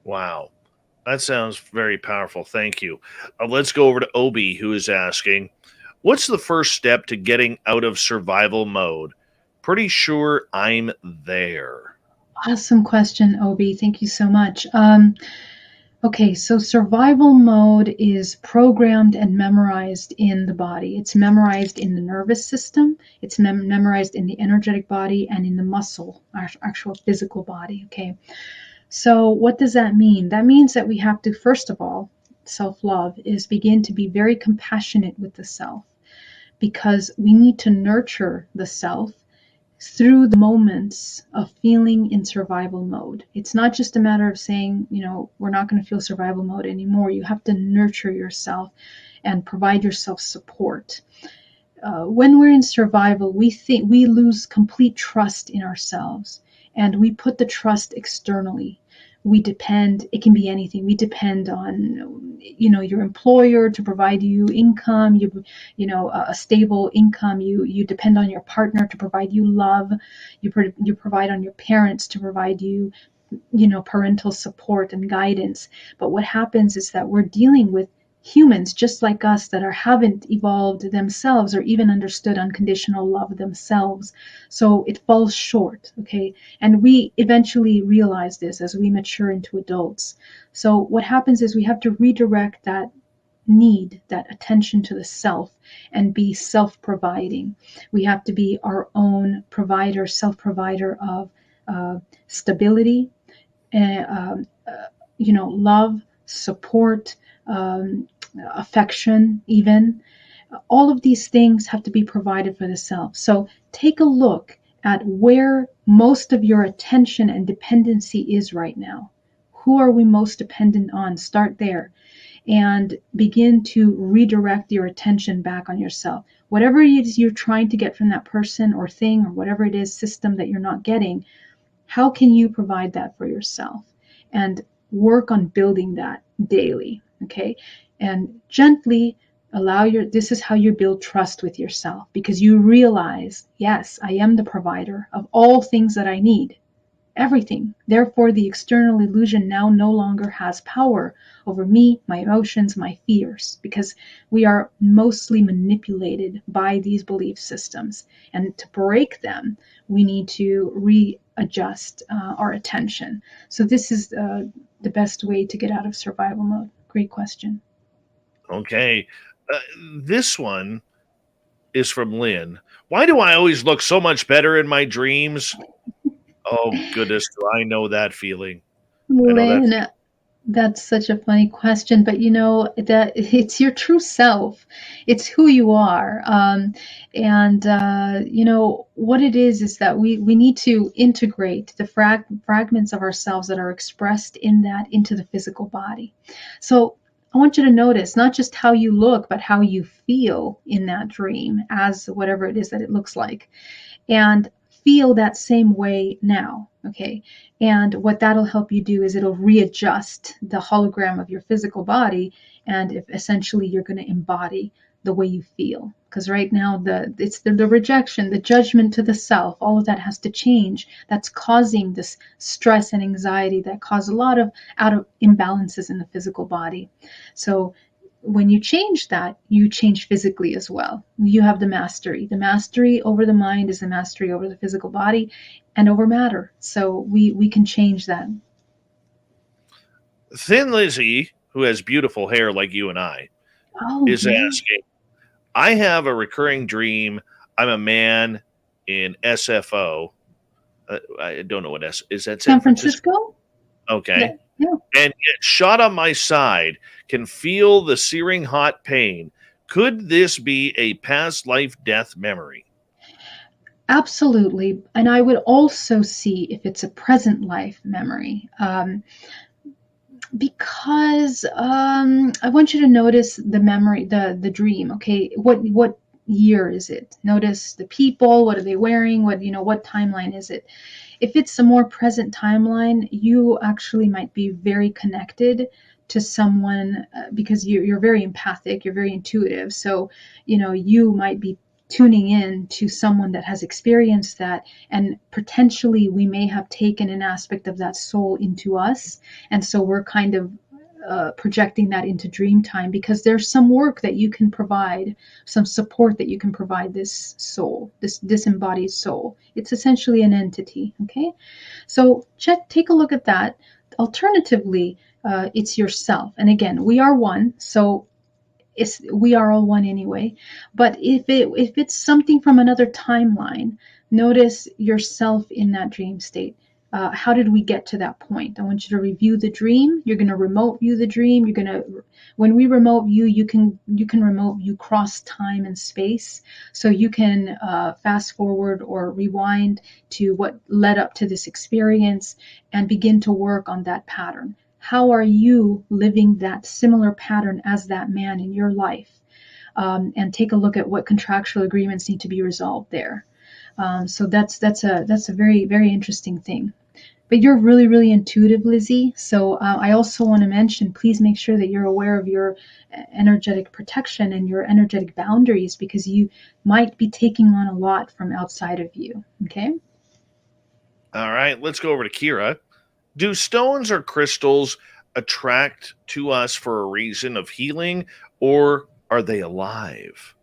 Wow. That sounds very powerful. Thank you. Let's go over to Obi, who is asking, what's the first step to getting out of survival mode? Pretty sure I'm there. Awesome question, Obi. Thank you so much. Okay, so survival mode is programmed and memorized in the body. It's memorized in the nervous system. It's memorized in the energetic body and in the muscle, our actual physical body, okay? So what does that mean? That means that we have to, first of all, self-love, is begin to be very compassionate with the self, because we need to nurture the self through the moments of feeling in survival mode. It's not just a matter of saying, we're not going to feel survival mode anymore. You have to nurture yourself and provide yourself support. When we're in survival, we lose complete trust in ourselves, and we put the trust externally. We depend, it can be anything. We depend on, your employer to provide you income, a stable income. You depend on your partner to provide you love. You provide on your parents to provide you, parental support and guidance. But what happens is that we're dealing with humans just like us that haven't evolved themselves or even understood unconditional love themselves. So it falls short, okay? And we eventually realize this as we mature into adults. So what happens is we have to redirect that need, that attention to the self, and be self-providing. We have to be our own provider, self-provider of stability, love, support, affection, even. All of these things have to be provided for the self. So take a look at where most of your attention and dependency is right now. Who are we most dependent on? Start there and begin to redirect your attention back on yourself. Whatever it is you're trying to get from that person or thing, or whatever it is, system that you're not getting, how can you provide that for yourself? And work on building that daily, okay? And gently this is how you build trust with yourself, because you realize, yes, I am the provider of all things that I need, everything. Therefore, the external illusion now no longer has power over me, my emotions, my fears, because we are mostly manipulated by these belief systems. And to break them, we need to readjust our attention. So this is the best way to get out of survival mode. Great question. Okay. This one is from Lynn. Why do I always look so much better in my dreams? Oh, goodness, do I know that feeling. Lynn, that's such a funny question, but that it's your true self. It's who you are. What it is that we need to integrate the fragments of ourselves that are expressed in that into the physical body. So I want you to notice not just how you look, but how you feel in that dream as whatever it is that it looks like. And feel that same way now, okay? And what that'll help you do is it'll readjust the hologram of your physical body, and if essentially you're going to embody the way you feel. Because right now it's the rejection, the judgment to the self, all of that has to change. That's causing this stress and anxiety that cause a lot of out of imbalances in the physical body. So when you change that, you change physically as well. You have the mastery. The mastery over the mind is the mastery over the physical body and over matter. So we can change that. Thin Lizzie, who has beautiful hair like you and I, is asking, I have a recurring dream. I'm a man in SFO. I don't know what is that. San Francisco? Okay. Yeah. And yet shot on my side, can feel the searing hot pain. Could this be a past life death memory? Absolutely. And I would also see if it's a present life memory. Because I want you to notice the memory, the dream. Okay, what year is it? Notice the people. What are they wearing? What timeline is it? If it's a more present timeline, you actually might be very connected to someone because you're very empathic. You're very intuitive. So you might be tuning in to someone that has experienced that, and potentially we may have taken an aspect of that soul into us, and so we're kind of projecting that into dream time, because there's some work that you can provide, some support that you can provide this soul, this disembodied soul. It's essentially an entity. Okay, so take a look at that. Alternatively, it's yourself, and again, we are one, so we are all one anyway. But if it's something from another timeline, notice yourself in that dream state. how did we get to that point? I want you to review the dream. You're going to remote view the dream. When we remote view, you can remote view cross time and space. So you can fast forward or rewind to what led up to this experience and begin to work on that pattern. How are you living that similar pattern as that man in your life? And take a look at what contractual agreements need to be resolved there. So that's a very, very interesting thing. But you're really, really intuitive, Lizzie. So I also want to mention, please make sure that you're aware of your energetic protection and your energetic boundaries, because you might be taking on a lot from outside of you. Okay? All right, let's go over to Kira. Do stones or crystals attract to us for a reason of healing, or are they alive?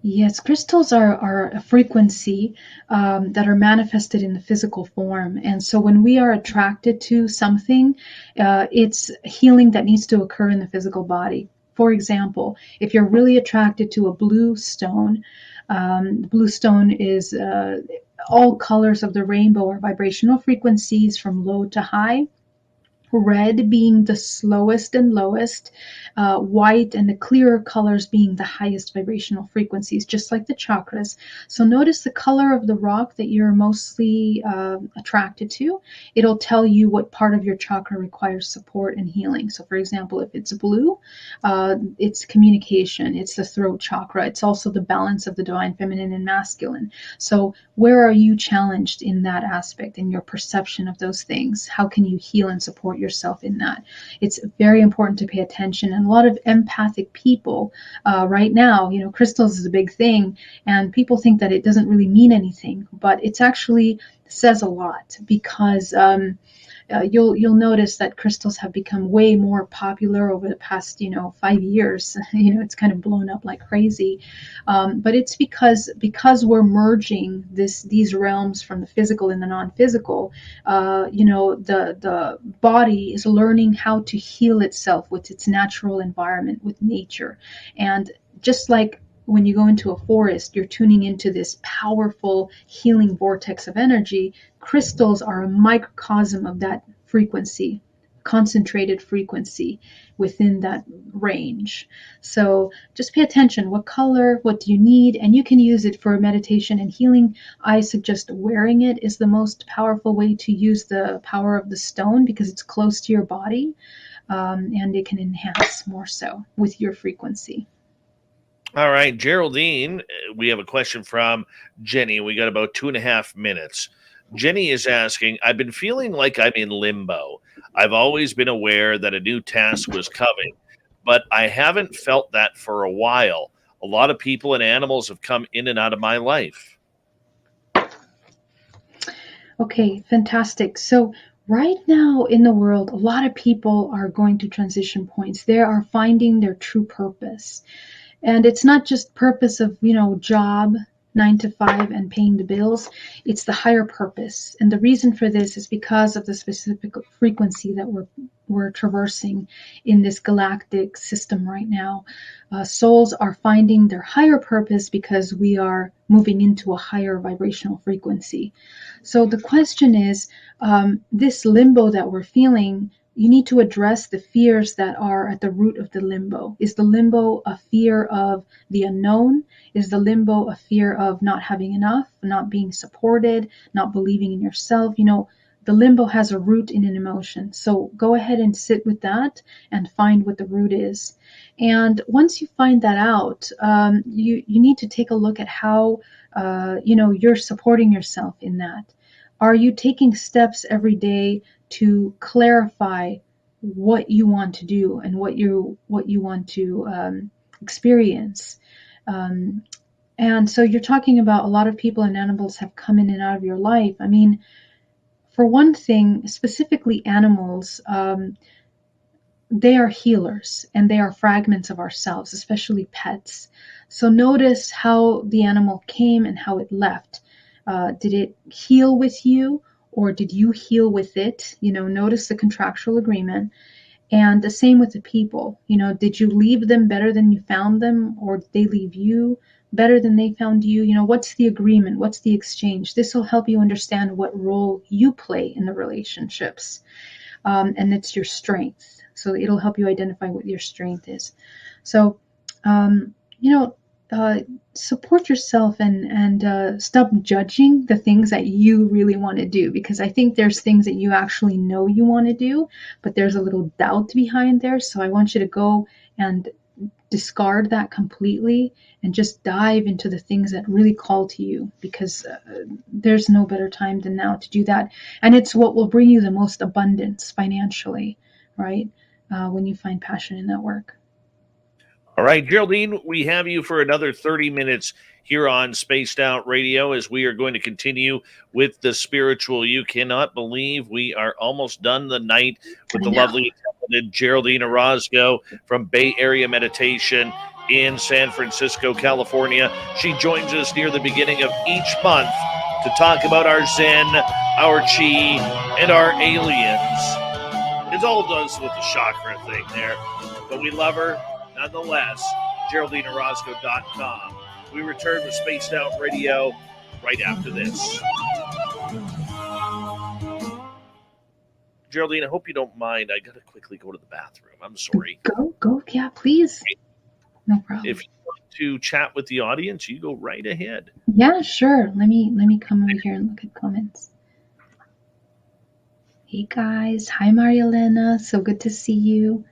Yes, crystals are a frequency that are manifested in the physical form. And so when we are attracted to something, it's healing that needs to occur in the physical body. For example, if you're really attracted to a blue stone, blue stone is all colors of the rainbow are vibrational frequencies from low to high. Red being the slowest and lowest, white and the clearer colors being the highest vibrational frequencies, just like the chakras. So notice the color of the rock that you're mostly attracted to. It'll tell you what part of your chakra requires support and healing. So for example, if it's blue, it's communication, it's the throat chakra. It's also the balance of the divine feminine and masculine. So where are you challenged in that aspect, in your perception of those things? How can you heal and support yourself in that? It's very important to pay attention. And a lot of empathic people right now, crystals is a big thing, and people think that it doesn't really mean anything, but it's actually says a lot, because you'll notice that crystals have become way more popular over the past 5 years. It's kind of blown up like crazy, but it's because we're merging these realms from the physical and the non-physical. The body is learning how to heal itself with its natural environment, with nature. And just like when you go into a forest, you're tuning into this powerful healing vortex of energy. Crystals are a microcosm of that frequency, concentrated frequency within that range. So just pay attention. What color, what do you need? And you can use it for meditation and healing. I suggest wearing it is the most powerful way to use the power of the stone, because it's close to your body, and it can enhance more so with your frequency. All right, Geraldine, we have a question from Jenny. We got about 2.5 minutes. Jenny is asking, I've been feeling like I'm in limbo. I've always been aware that a new task was coming, but I haven't felt that for a while. A lot of people and animals have come in and out of my life. Okay, fantastic. So right now in the world, a lot of people are going to transition points. They are finding their true purpose. And it's not just purpose of, job, 9 to 5 and paying the bills. It's the higher purpose. And the reason for this is because of the specific frequency that we're traversing in this galactic system right now. Souls are finding their higher purpose because we are moving into a higher vibrational frequency. So the question is, this limbo that we're feeling, you need to address the fears that are at the root of the limbo. Is the limbo a fear of the unknown? Is the limbo a fear of not having enough, not being supported, not believing in yourself? The limbo has a root in an emotion. So go ahead and sit with that and find what the root is. And once you find that out, you need to take a look at how you're supporting yourself in that. Are you taking steps every day to clarify what you want to do and what you want to experience? And so you're talking about a lot of people and animals have come in and out of your life. I mean, for one thing, specifically animals, they are healers and they are fragments of ourselves, especially pets. So notice how the animal came and how it left. Did it heal with you, or did you heal with it? Notice the contractual agreement. And the same with the people. Did you leave them better than you found them, or did they leave you better than they found you? What's the agreement? What's the exchange? This will help you understand what role you play in the relationships. And it's your strength. So it'll help you identify what your strength is. So, support yourself and stop judging the things that you really want to do, because I think there's things that you actually know you want to do, but there's a little doubt behind there. So I want you to go and discard that completely and just dive into the things that really call to you, because there's no better time than now to do that. And it's what will bring you the most abundance financially, right? When you find passion in that work. All right, Geraldine, we have you for another 30 minutes here on Spaced Out Radio as we are going to continue with the spiritual. You cannot believe we are almost done the night with the lovely talented Geraldine Orozco from Bay Area Meditation in San Francisco, California. She joins us near the beginning of each month to talk about our Zen, our Chi, and our aliens. It all does with the chakra thing there, but we love her. Nonetheless, GeraldineOrozco.com. We return with Spaced Out Radio right after this. Geraldine, I hope you don't mind. I got to quickly go to the bathroom. I'm sorry. Go. Yeah, please. No problem. If you want to chat with the audience, you go right ahead. Yeah, sure. Let me come over here and look at comments. Hey, guys. Hi, Marielena. So good to see you.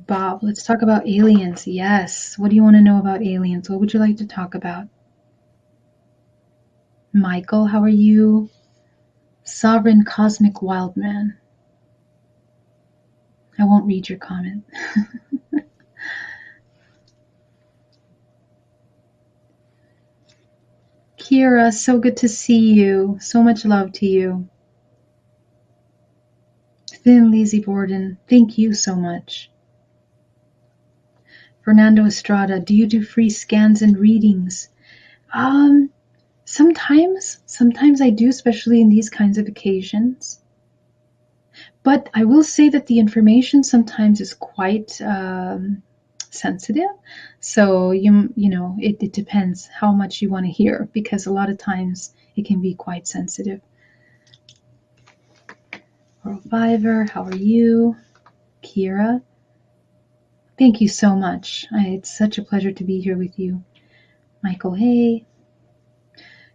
Bob, let's talk about aliens. Yes. What do you want to know about aliens? What would you like to talk about? Michael, how are you? Sovereign Cosmic Wildman. I won't read your comment. Kira, so good to see you. So much love to you. Thin Lizzie Borden, thank you so much. Fernando Estrada, do you do free scans and readings? Sometimes I do, especially in these kinds of occasions. But I will say that the information sometimes is quite sensitive. So it depends how much you want to hear, because a lot of times it can be quite sensitive. Reviver, how are you? Kira, thank you so much. It's such a pleasure to be here with you. Michael, hey.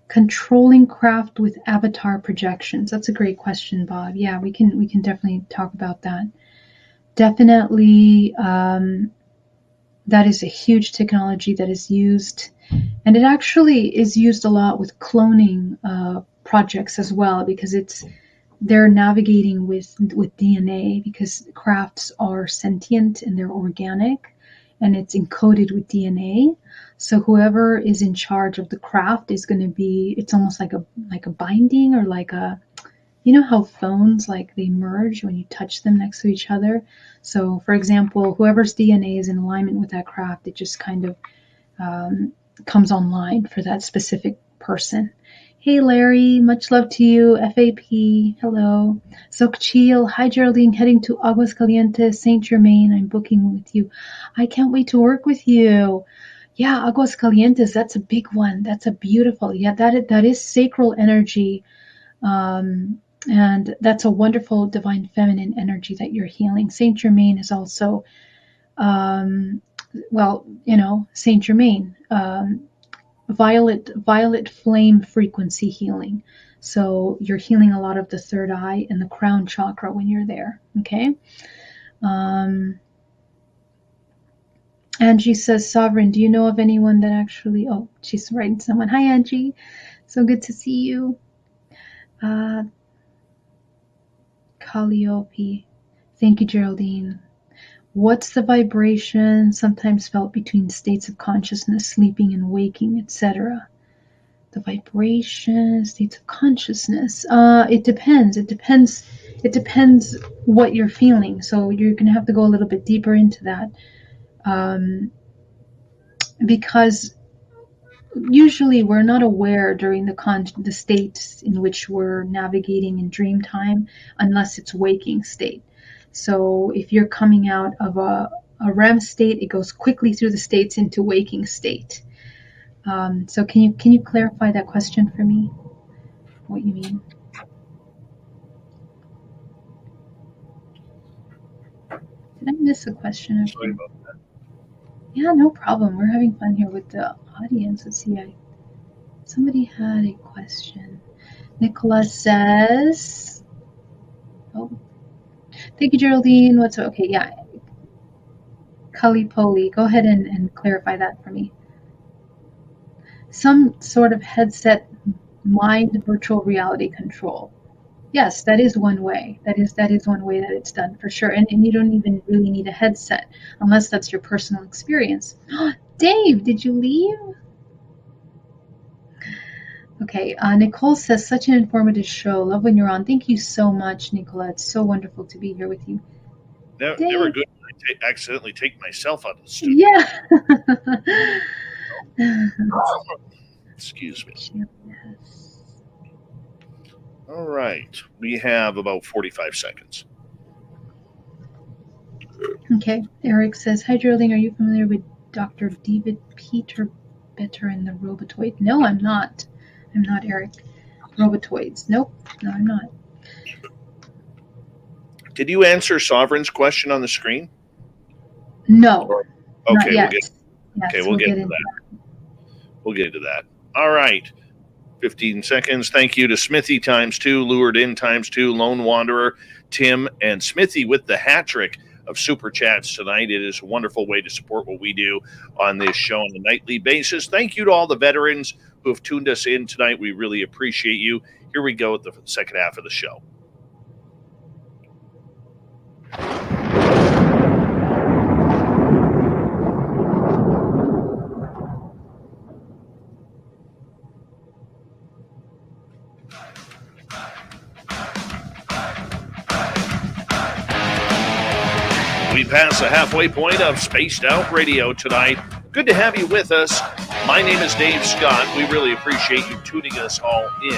Controlling craft with avatar projections. That's a great question, Bob. Yeah, we can definitely talk about that. Definitely, that is a huge technology that is used, and it actually is used a lot with cloning projects as well, because they're navigating with DNA, because crafts are sentient and they're organic, and it's encoded with DNA. So whoever is in charge of the craft is going to be, it's almost like a binding, or like a, you know how phones, like they merge when you touch them next to each other. So for example, whoever's DNA is in alignment with that craft, it just kind of comes online for that specific person. Hey Larry, much love to you. FAP, hello. Zokchil, hi Geraldine, heading to Aguascalientes, Saint Germain. I'm booking with you. I can't wait to work with you. Yeah, Aguascalientes, that's a big one. That's a beautiful, yeah, that is sacral energy. And that's a wonderful divine feminine energy that you're healing. Saint Germain is also, Saint Germain, violet flame frequency healing. So you're healing a lot of the third eye and the crown chakra when you're there. Okay. Angie says, Sovereign, do you know of anyone that actually, she's writing someone. Hi, Angie. So good to see you. Calliope. Thank you, Geraldine. What's the vibration sometimes felt between states of consciousness, sleeping and waking, etc.? The vibration, states of consciousness. It depends. It depends what you're feeling. So you're going to have to go a little bit deeper into that. Because usually we're not aware during the states in which we're navigating in dream time, unless it's waking state. So if you're coming out of a REM state, it goes quickly through the states into waking state. So can you clarify that question for me? What you mean? Did I miss a question? Sorry about that. Yeah, no problem. We're having fun here with the audience. Let's see. Somebody had a question. Nicholas says, "Oh, thank you, Geraldine. What's okay? Yeah, Cully Poly. Go ahead and clarify that for me. Some sort of headset, mind virtual reality control. Yes, that is one way. That is one way that it's done for sure. And you don't even really need a headset unless that's your personal experience. Dave, did you leave? Okay, Nicole says, such an informative show. Love when you're on. Thank you so much, Nicola. It's so wonderful to be here with you. Never good when I accidentally take myself out of the studio. Yeah. Excuse me. Yes. All right. We have about 45 seconds. Okay. Eric says, hi, Geraldine. Are you familiar with Dr. David Peter Better and the Robotoid? No, I'm not. I'm not, Eric. Robotoids. Nope. No, I'm not. Did you answer Sovereign's question on the screen? No. Okay, not yet. We'll get into that. We'll get into that. All right. 15 seconds. Thank you to Smithy ×2, Lured In ×2, Lone Wanderer, Tim, and Smithy with the hat trick of Super Chats tonight. It is a wonderful way to support what we do on this show on a nightly basis. Thank you to all the veterans who have tuned us in tonight. We really appreciate you. Here we go with the second half of the show. We pass the halfway point of Spaced Out Radio tonight. Good to have you with us. My name is Dave Scott. We really appreciate you tuning us all in.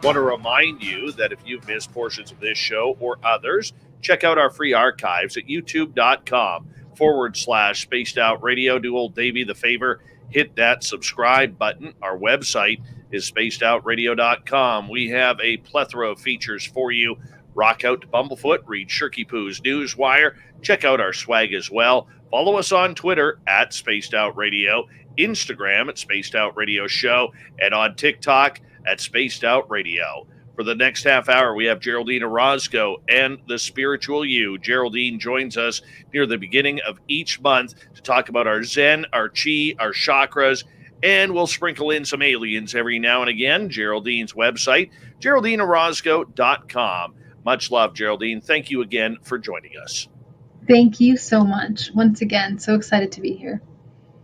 Want to remind you that if you've missed portions of this show or others, check out our free archives at youtube.com/Spaced Out Radio. Do old Davey the favor, hit that subscribe button. Our website is spacedoutradio.com. We have a plethora of features for you. Rock out to Bumblefoot, read Shirky Poo's Newswire, check out our swag as well. Follow us on Twitter at Spaced Out Radio, Instagram at Spaced Out Radio Show, and on TikTok at Spaced Out Radio. For the next half hour, we have Geraldine Orozco and the Spiritual You. Geraldine joins us near the beginning of each month to talk about our Zen, our Chi, our chakras, and we'll sprinkle in some aliens every now and again. Geraldine's website, GeraldineOrozco.com. Much love, Geraldine. Thank you again for joining us. Thank you so much. Once again, so excited to be here.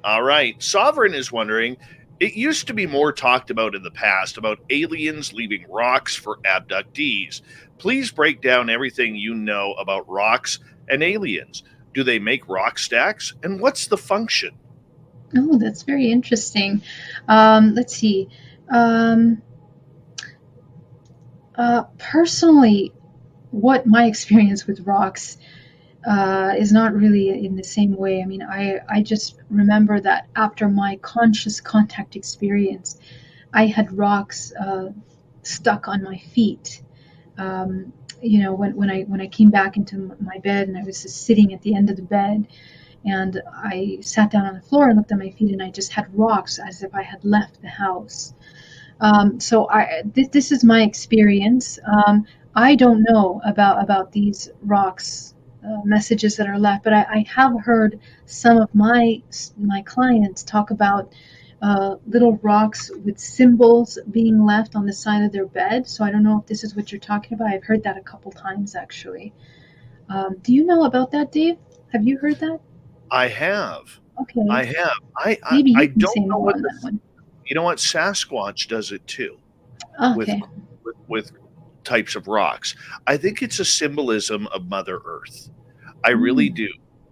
All right. Sovereign is wondering, it used to be more talked about in the past about aliens leaving rocks for abductees. Please break down everything you know about rocks and aliens. Do they make rock stacks? And what's the function? Oh, that's very interesting. Let's see. Personally, what my experience with rocks is not really in the same way. I mean, I just remember that after my conscious contact experience, I had rocks stuck on my feet. When I came back into my bed and I was just sitting at the end of the bed, and I sat down on the floor and looked at my feet, and I just had rocks as if I had left the house. So this is my experience. I don't know about these rocks messages that are left, but I have heard some of my clients talk about little rocks with symbols being left on the side of their bed. So I don't know if this is what you're talking about. I've heard that a couple times actually. Do you know about that, Dave? Have you heard that? I have. Okay. I have. I don't know what that one. You know what? Sasquatch does it too. Okay. With types of rocks. I think it's a symbolism of Mother Earth. I really do.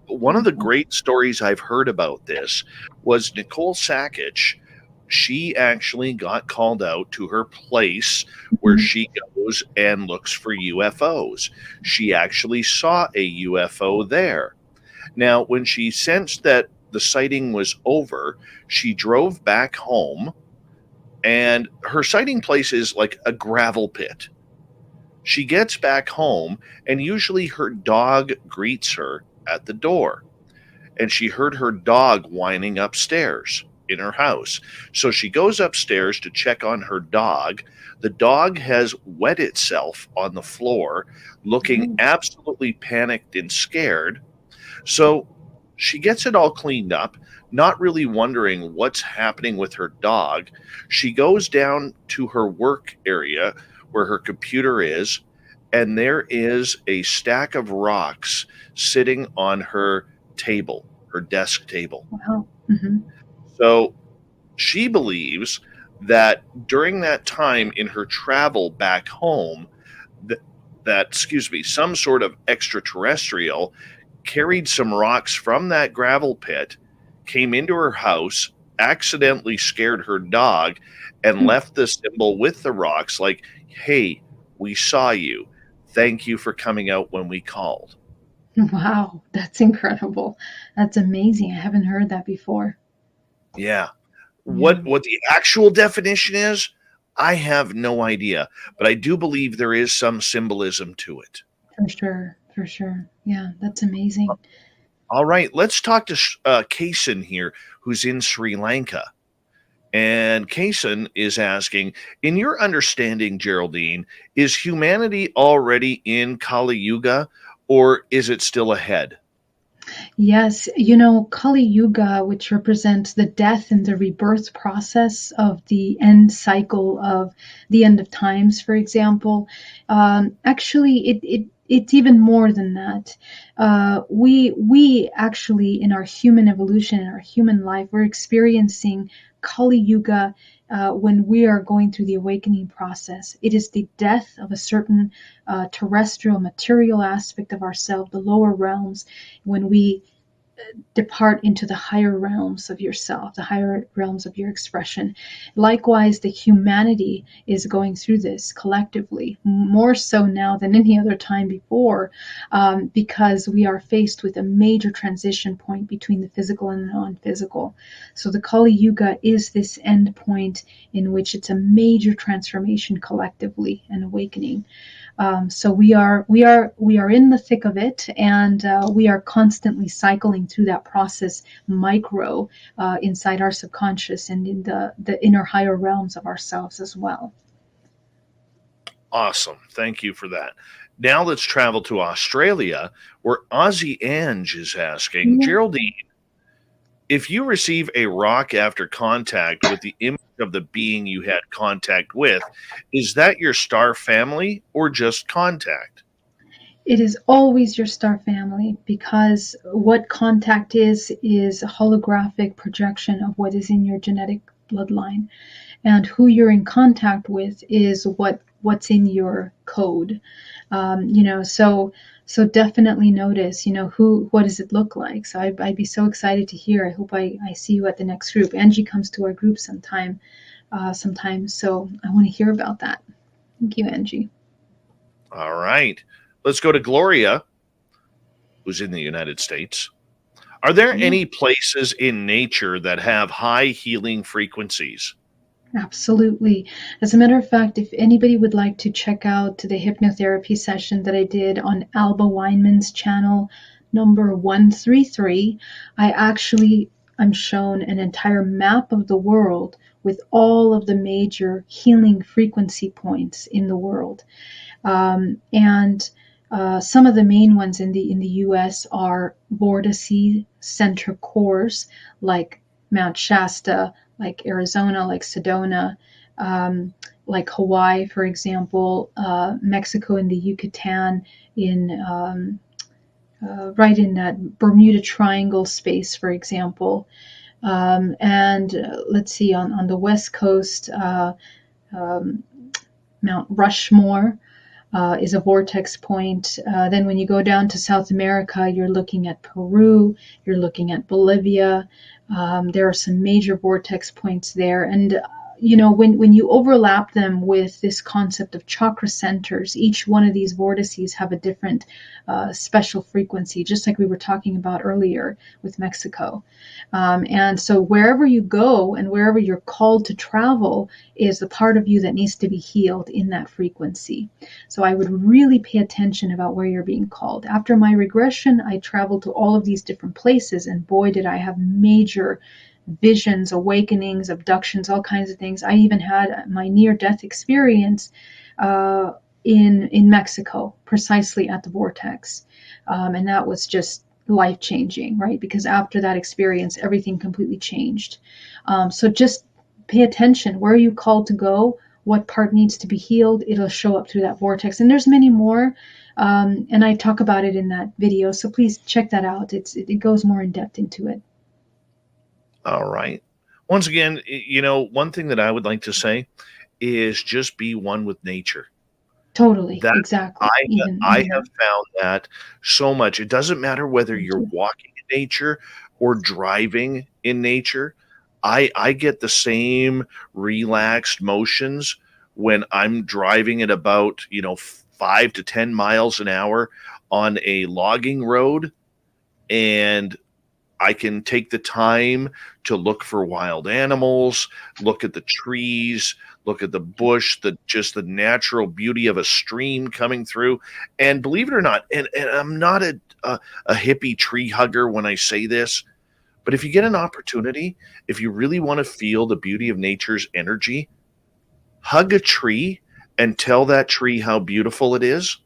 One of the great stories I've heard about this was Nicole Sakic. She actually got called out to her place where she goes and looks for UFOs. She actually saw a UFO there. Now, when she sensed that the sighting was over, she drove back home, and her sighting place is like a gravel pit. She gets back home, and usually her dog greets her at the door. And she heard her dog whining upstairs in her house. So she goes upstairs to check on her dog. The dog has wet itself on the floor, looking absolutely panicked and scared. So she gets it all cleaned up, not really wondering what's happening with her dog. She goes down to her work area where her computer is, and there is a stack of rocks sitting on her table, her desk table. Wow. Mm-hmm. So she believes that during that time in her travel back home, some sort of extraterrestrial carried some rocks from that gravel pit, came into her house, accidentally scared her dog, and left the symbol with the rocks like, hey, we saw you. Thank you for coming out when we called. Wow, that's incredible. That's amazing. I haven't heard that before. Yeah. What the actual definition is, I have no idea, but I do believe there is some symbolism to it. For sure. For sure. Yeah, that's amazing. All right, let's talk to Kason here, who's in Sri Lanka. And Kason is asking, in your understanding, Geraldine, is humanity already in Kali Yuga, or is it still ahead? Yes, Kali Yuga, which represents the death and the rebirth process of the end cycle of the end of times, for example, actually it's even more than that. We actually, in our human evolution, in our human life, we're experiencing Kali Yuga when we are going through the awakening process. It is the death of a certain terrestrial material aspect of ourselves, the lower realms, when we depart into the higher realms of yourself, the higher realms of your expression. Likewise, the humanity is going through this collectively, more so now than any other time before, because we are faced with a major transition point between the physical and the non-physical. So the Kali Yuga is this end point in which it's a major transformation collectively and awakening. So we are in the thick of it, and we are constantly cycling through that process, micro, inside our subconscious and in the inner higher realms of ourselves as well. Awesome, thank you for that. Now let's travel to Australia, where Aussie Ange is asking, Geraldine, if you receive a rock after contact with the image of the being you had contact with, is that your star family or just contact? It is always your star family, because what contact is a holographic projection of what is in your genetic bloodline, and who you're in contact with is what's in your code. So definitely notice, what does it look like? So I'd be so excited to hear. I hope I see you at the next group. Angie comes to our group sometimes, so I want to hear about that. Thank you, Angie. All right. Let's go to Gloria, who's in the United States. Are there any places in nature that have high healing frequencies? Absolutely. As a matter of fact, if anybody would like to check out the hypnotherapy session that I did on Alba Weinman's channel, number 133, I'm shown an entire map of the world with all of the major healing frequency points in the world. And some of the main ones in the U.S. are vortice center cores, like Mount Shasta, like Arizona, like Sedona, like Hawaii, for example, Mexico in the Yucatan, right in that Bermuda Triangle space, for example. And let's see, on the West Coast, Mount Rushmore is a vortex point. Then when you go down to South America, you're looking at Peru, you're looking at Bolivia. There are some major vortex points there. And when you overlap them with this concept of chakra centers, each one of these vortices have a different special frequency, just like we were talking about earlier with Mexico. And so wherever you go and wherever you're called to travel is the part of you that needs to be healed in that frequency. So I would really pay attention about where you're being called. After my regression, I traveled to all of these different places, and boy, did I have major visions, awakenings, abductions, all kinds of things. I even had my near-death experience in Mexico, precisely at the vortex. And that was just life-changing, right? Because after that experience, everything completely changed. So just pay attention. Where are you called to go? What part needs to be healed? It'll show up through that vortex. And there's many more. And I talk about it in that video. So please check that out. It goes more in depth into it. All right. Once again, one thing that I would like to say is just be one with nature. Totally. Exactly. I have found that so much. It doesn't matter whether you're walking in nature or driving in nature. I get the same relaxed motions when I'm driving at about, 5 to 10 miles an hour on a logging road, and I can take the time to look for wild animals, look at the trees, look at the bush, just the natural beauty of a stream coming through. And believe it or not, and I'm not a hippie tree hugger when I say this, but if you get an opportunity, if you really want to feel the beauty of nature's energy, hug a tree and tell that tree how beautiful it is.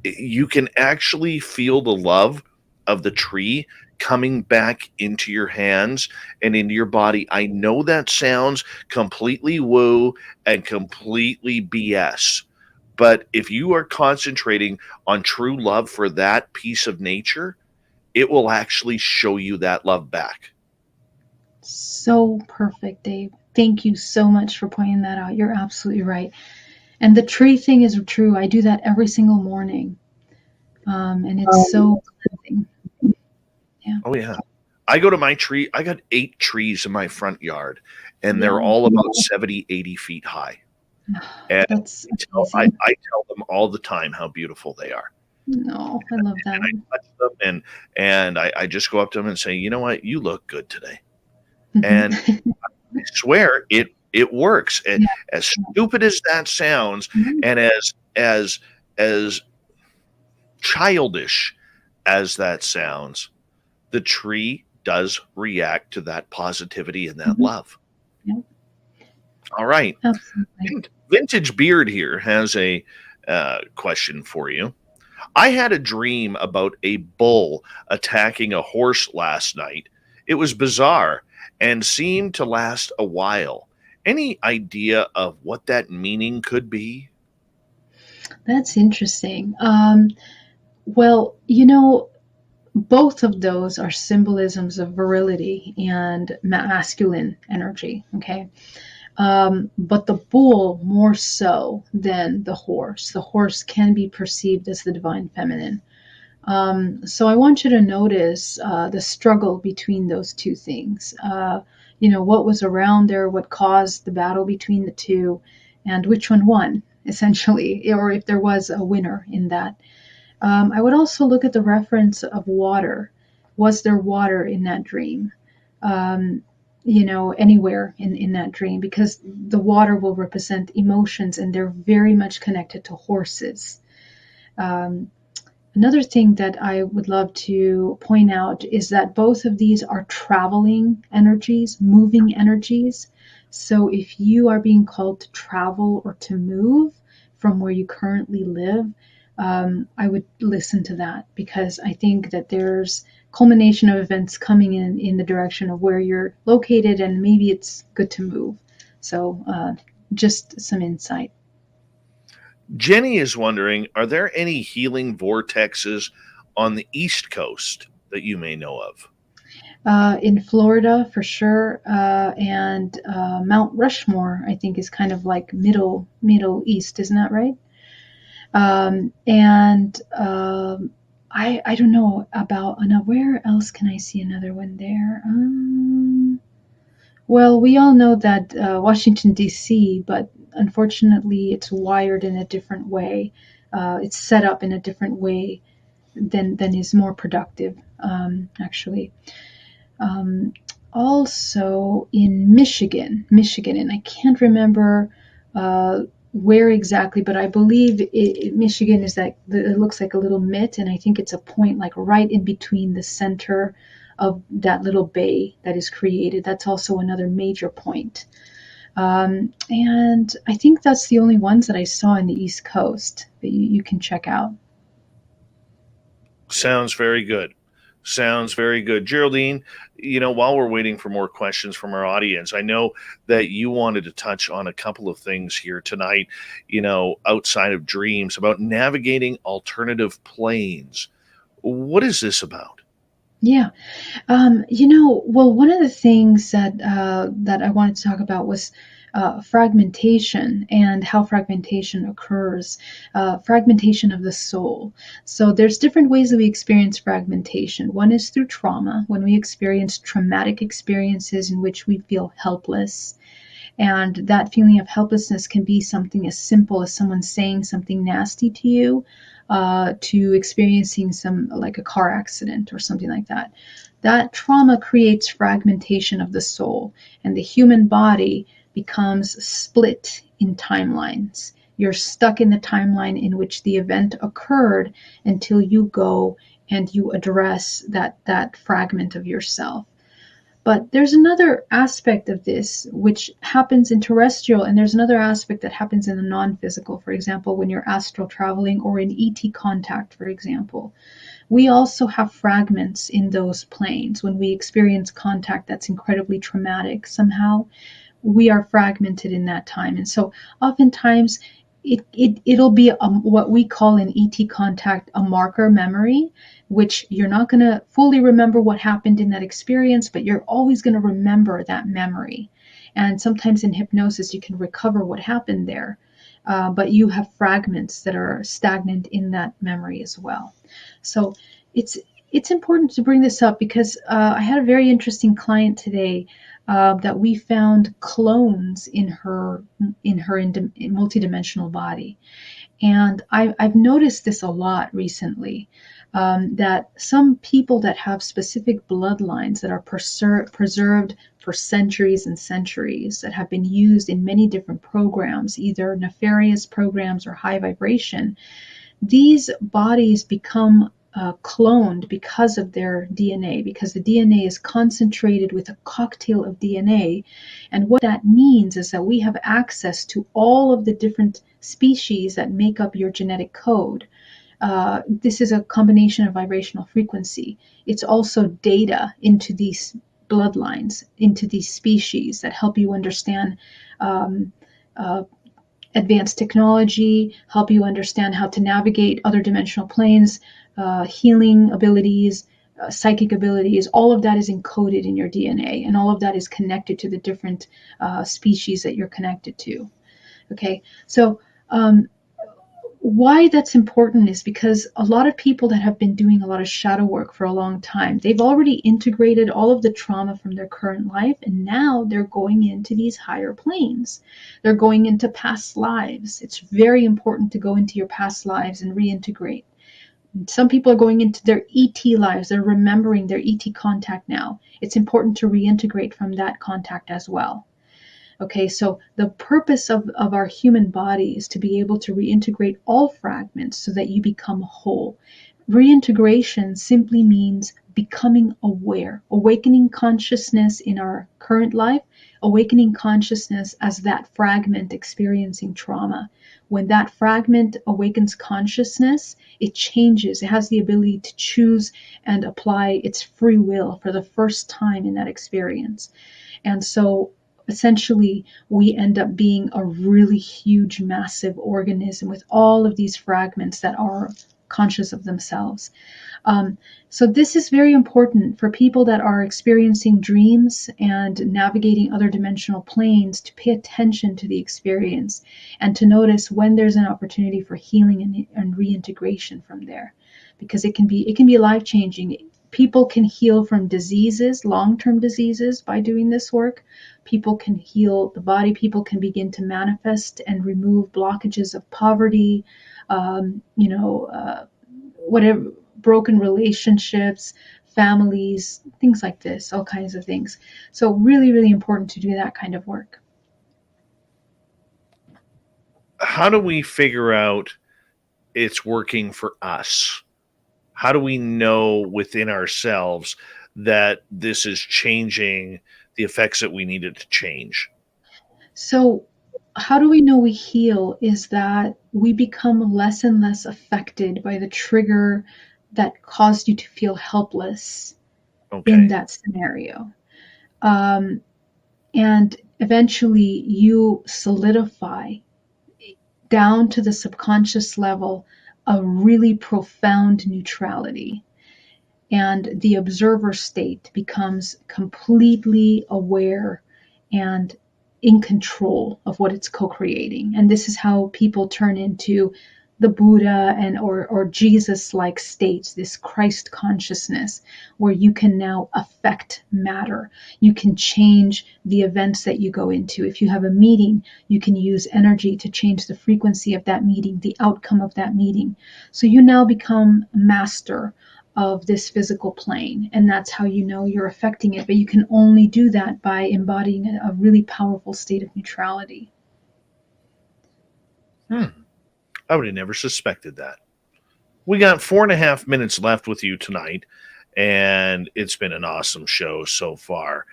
You can actually feel the love of the tree coming back into your hands and into your body. I know that sounds completely woo and completely BS, but if you are concentrating on true love for that piece of nature, it will actually show you that love back. So perfect, Dave. Thank you so much for pointing that out. You're absolutely right. And the tree thing is true. I do that every single morning. And it's so cleansing. Yeah. Oh, yeah. I go to my tree. I got 8 trees in my front yard, and they're all about 70, 80 feet high. And That's I tell them all the time how beautiful they are. No, I love that. And I touch them, and I just go up to them and say, you know what? You look good today. And I swear it works. And as stupid as that sounds, and as childish as that sounds, the tree does react to that positivity and that love. Yep. All right. Absolutely. Vintage Beard here has a question for you. I had a dream about a bull attacking a horse last night. It was bizarre and seemed to last a while. Any idea of what that meaning could be? That's interesting. Well, both of those are symbolisms of virility and masculine energy, okay? But the bull more so than the horse. The horse can be perceived as the divine feminine. So I want you to notice the struggle between those two things. What was around there, what caused the battle between the two, and which one won, essentially, or if there was a winner in that. I would also look at the reference of water. Was there water in that dream? Anywhere in that dream, because the water will represent emotions, and they're very much connected to horses. Another thing that I would love to point out is that both of these are traveling energies, moving energies. So if you are being called to travel or to move from where you currently live, I would listen to that, because I think that there's culmination of events coming in the direction of where you're located, and maybe it's good to move. So just some insight. Jenny is wondering, are there any healing vortexes on the East Coast that you may know of? In Florida, for sure, and Mount Rushmore, I think, is kind of like middle east, isn't that right? I don't know about where else can I see another one there? Well, we all know that Washington, D.C., but unfortunately it's wired in a different way. It's set up in a different way than is more productive, actually. Um, Also in Michigan, and I can't remember where exactly, but I believe Michigan is that it looks like a little mitt, and I think it's a point like right in between the center of that little bay that is created. That's also another major point. And I think that's the only ones that I saw in the East Coast that you can check out. Sounds very good. Sounds very good. Geraldine, while we're waiting for more questions from our audience, I know that you wanted to touch on a couple of things here tonight, outside of dreams, about navigating alternative planes. What is this about? Yeah. Well, one of the things that I wanted to talk about was fragmentation and how fragmentation occurs, fragmentation of the soul. So there's different ways that we experience fragmentation. One is through trauma, when we experience traumatic experiences in which we feel helpless. And that feeling of helplessness can be something as simple as someone saying something nasty to you, to experiencing like a car accident or something like that. That trauma creates fragmentation of the soul, and the human body becomes split in timelines. You're stuck in the timeline in which the event occurred until you go and you address that fragment of yourself. But there's another aspect of this which happens in terrestrial, and there's another aspect that happens in the non-physical. For example, when you're astral traveling or in ET contact, for example. We also have fragments in those planes. When we experience contact that's incredibly traumatic, somehow we are fragmented in that time. And so oftentimes it'll be what we call in ET contact a marker memory, which you're not going to fully remember what happened in that experience, but you're always going to remember that memory. And sometimes in hypnosis, you can recover what happened there, but you have fragments that are stagnant in that memory as well. So it's important to bring this up because I had a very interesting client today that we found clones in her multidimensional body. And I've noticed this a lot recently, that some people that have specific bloodlines that are preserved for centuries and centuries, that have been used in many different programs, either nefarious programs or high vibration, these bodies become cloned because of their DNA, because the DNA is concentrated with a cocktail of DNA. And what that means is that we have access to all of the different species that make up your genetic code. This is a combination of vibrational frequency. It's also data into these bloodlines, into these species that help you understand advanced technology, help you understand how to navigate other dimensional planes, healing abilities, psychic abilities. All of that is encoded in your DNA, and all of that is connected to the different species that you're connected to. Okay, so why that's important is because a lot of people that have been doing a lot of shadow work for a long time, they've already integrated all of the trauma from their current life, and now they're going into these higher planes. They're going into past lives. It's very important to go into your past lives and reintegrate. Some people are going into their ET lives. They're remembering their ET contact now. It's important to reintegrate from that contact as well. Okay, so the purpose of our human body is to be able to reintegrate all fragments so that you become whole. Reintegration simply means becoming aware, awakening consciousness in our current life, awakening consciousness as that fragment experiencing trauma. When that fragment awakens consciousness, it changes. It has the ability to choose and apply its free will for the first time in that experience. And so essentially, we end up being a really huge, massive organism with all of these fragments that are conscious of themselves. So this is very important for people that are experiencing dreams and navigating other dimensional planes, to pay attention to the experience and to notice when there's an opportunity for healing and reintegration from there, because it can be life-changing. People can heal from diseases, long-term diseases, by doing this work. people can heal the body, people can begin to manifest and remove blockages of poverty, whatever, broken relationships, families, things like this, all kinds of things. So really, really important to do that kind of work. How do we figure out it's working for us? How do we know within ourselves that this is changing the effects that we needed to change? So how do we know we heal is that we become less and less affected by the trigger that caused you to feel helpless in that scenario. And eventually you solidify down to the subconscious level a really profound neutrality. And the observer state becomes completely aware and in control of what it's co-creating. And this is how people turn into the Buddha or Jesus-like states, this Christ consciousness, where you can now affect matter. You can change the events that you go into. If you have a meeting, you can use energy to change the frequency of that meeting, the outcome of that meeting. So you now become master of this physical plane, and that's how you know you're affecting it. But you can only do that by embodying a really powerful state of neutrality. I would have never suspected that. We got 4.5 minutes left with you tonight, and it's been an awesome show so far,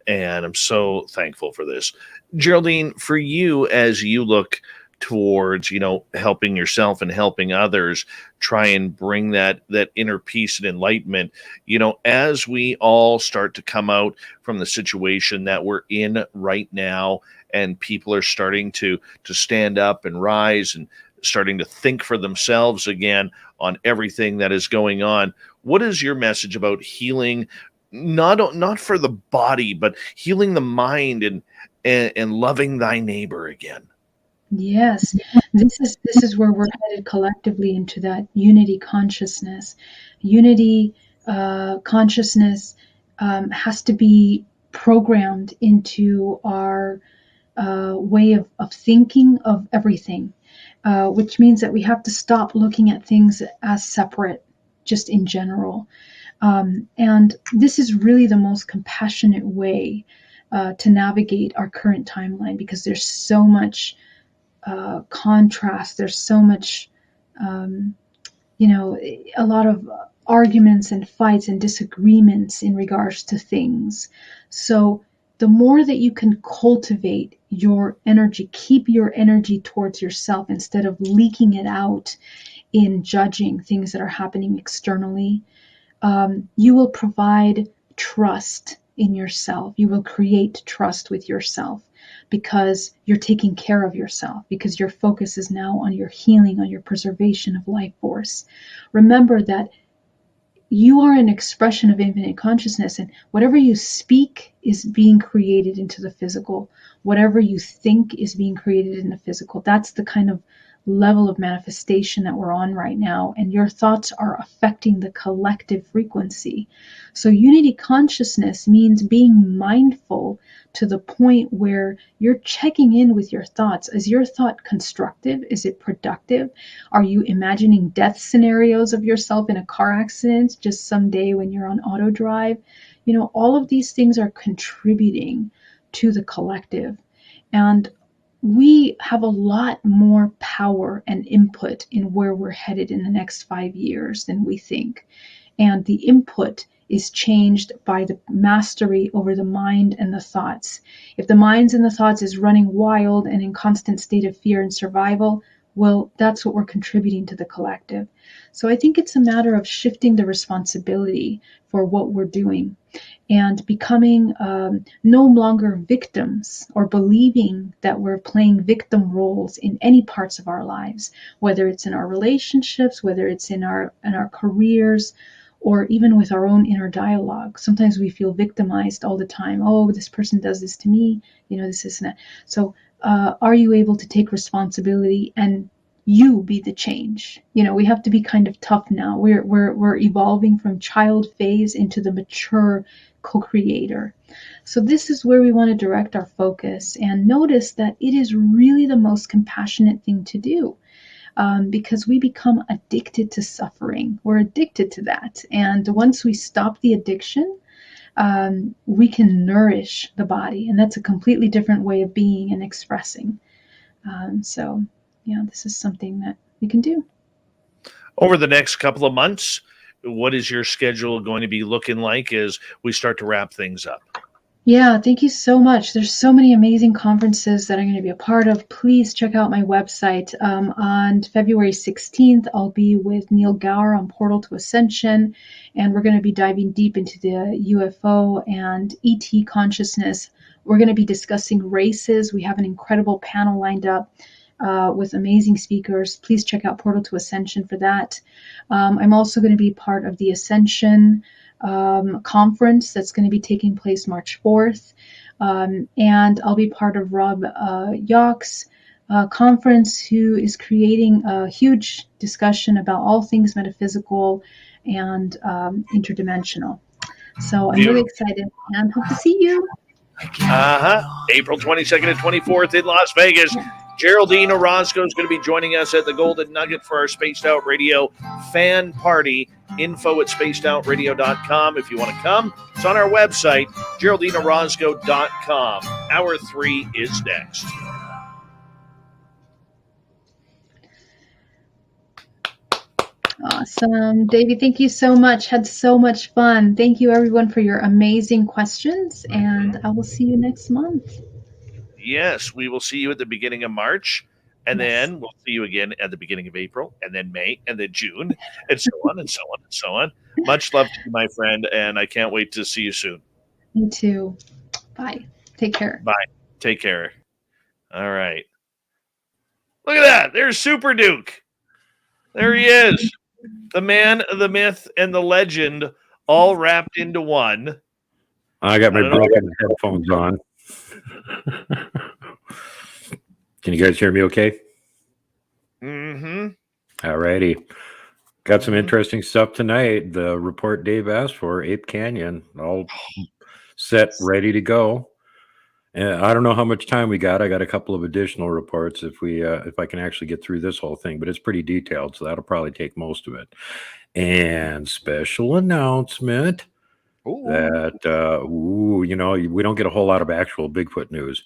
and I'm so thankful for this. Geraldine, for you, as you look towards, helping yourself and helping others, try and bring that inner peace and enlightenment, as we all start to come out from the situation that we're in right now, and people are starting to stand up and rise and starting to think for themselves again on everything that is going on. What is your message about healing, not for the body, but healing the mind and loving thy neighbor again? Yes, this is where we're headed collectively, into that unity consciousness. Unity consciousness has to be programmed into our way of thinking of everything, which means that we have to stop looking at things as separate, just in general. And this is really the most compassionate way to navigate our current timeline, because there's so much contrast. There's so much, a lot of arguments and fights and disagreements in regards to things. So the more that you can cultivate your energy, keep your energy towards yourself instead of leaking it out in judging things that are happening externally, you will provide trust in yourself. You will create trust with yourself, because you're taking care of yourself, because your focus is now on your healing, on your preservation of life force. Remember that you are an expression of infinite consciousness, and whatever you speak is being created into the physical. Whatever you think is being created in the physical. That's the kind of level of manifestation that we're on right now, and your thoughts are affecting the collective frequency. So unity consciousness means being mindful to the point where you're checking in with your thoughts. Is your thought constructive? Is it productive? Are you imagining death scenarios of yourself in a car accident just someday when you're on auto drive? All of these things are contributing to the collective, and we have a lot more power and input in where we're headed in the next 5 years than we think. And the input is changed by the mastery over the mind and the thoughts. If the minds and the thoughts is running wild and in constant state of fear and survival, well, that's what we're contributing to the collective. So I think it's a matter of shifting the responsibility for what we're doing and becoming no longer victims, or believing that we're playing victim roles in any parts of our lives, whether it's in our relationships, whether it's in our careers, or even with our own inner dialogue. Sometimes we feel victimized all the time. Oh, this person does this to me, this and that. So are you able to take responsibility and you be the change. We have to be kind of tough now. We're evolving from child phase into the mature co-creator. So this is where we want to direct our focus, and notice that it is really the most compassionate thing to do. Because we become addicted to suffering. We're addicted to that. And once we stop the addiction, we can nourish the body. And that's a completely different way of being and expressing. So, this is something that we can do. Over the next couple of months, what is your schedule going to be looking like as we start to wrap things up? Yeah, thank you so much. There's so many amazing conferences that I'm going to be a part of. Please check out my website. On February 16th, I'll be with Neil Gower on Portal to Ascension, and we're going to be diving deep into the UFO and ET consciousness. We're going to be discussing races. We have an incredible panel lined up with amazing speakers. Please check out Portal to Ascension for that. I'm also going to be part of the Ascension conference that's going to be taking place March 4th. And I'll be part of Rob Yock's conference, who is creating a huge discussion about all things metaphysical and interdimensional. So I'm really excited and hope to see you. April 22nd and 24th in Las Vegas. Geraldine Orozco is going to be joining us at the Golden Nugget for our Spaced Out Radio fan party. Info at spacedoutradio.com if you want to come. It's on our website, GeraldineOrozco.com. Hour 3 is next. Awesome. Davey, thank you so much. Had so much fun. Thank you, everyone, for your amazing questions, and I will see you next month. Yes, we will see you at the beginning of March, and then we'll see you again at the beginning of April, and then May, and then June, and so on and so on and so on. Much love to you, my friend, and I can't wait to see you soon. Me too. Bye. Take care. Bye. Take care. All right. Look at that. There's Super Duke. There he is. The man, the myth, and the legend all wrapped into one. I got my broken headphones on. Can you guys hear me okay? Mm-hmm. All righty. Got some interesting stuff tonight. The report Dave asked for, Ape Canyon, all set, ready to go. And I don't know how much time we got. I got a couple of additional reports if I can actually get through this whole thing, but it's pretty detailed, so that'll probably take most of it. And special announcement that we don't get a whole lot of actual Bigfoot news.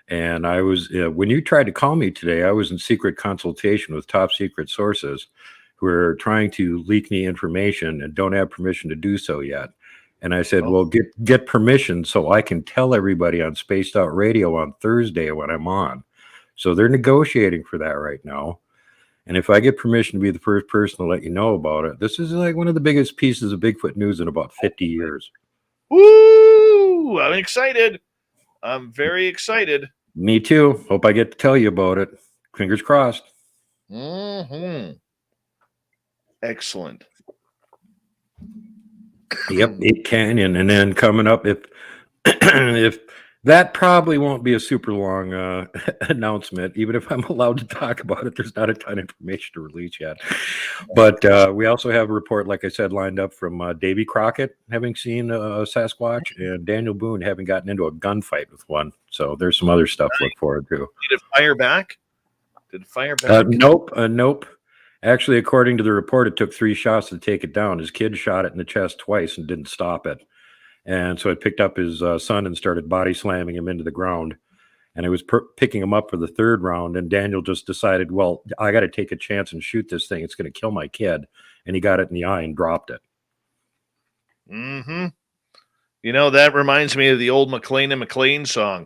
And I was when you tried to call me today, I was in secret consultation with top secret sources who are trying to leak me information and don't have permission to do so yet. And I said, well, get permission so I can tell everybody on Spaced Out Radio on Thursday when I'm on. So they're negotiating for that right now. And if I get permission to be the first person to let you know about it, this is like one of the biggest pieces of Bigfoot news in about 50 years. Woo! I'm excited. I'm very excited. Me too. Hope I get to tell you about it. Fingers crossed. Mm-hmm. Excellent. Yep, Ape Canyon. And then coming up, if that probably won't be a super long announcement, even if I'm allowed to talk about it. There's not a ton of information to release yet. But we also have a report, like I said, lined up from Davy Crockett having seen a Sasquatch, and Daniel Boone having gotten into a gunfight with one. So there's some other stuff to look forward to. Did it fire back? Nope. Actually, according to the report, it took 3 shots to take it down. His kid shot it in the chest twice and didn't stop it. And so it picked up his son and started body slamming him into the ground. And it was picking him up for the 3rd round. And Daniel just decided, well, I got to take a chance and shoot this thing. It's going to kill my kid. And he got it in the eye and dropped it. Mm-hmm. You know, that reminds me of the old McLean and McLean song.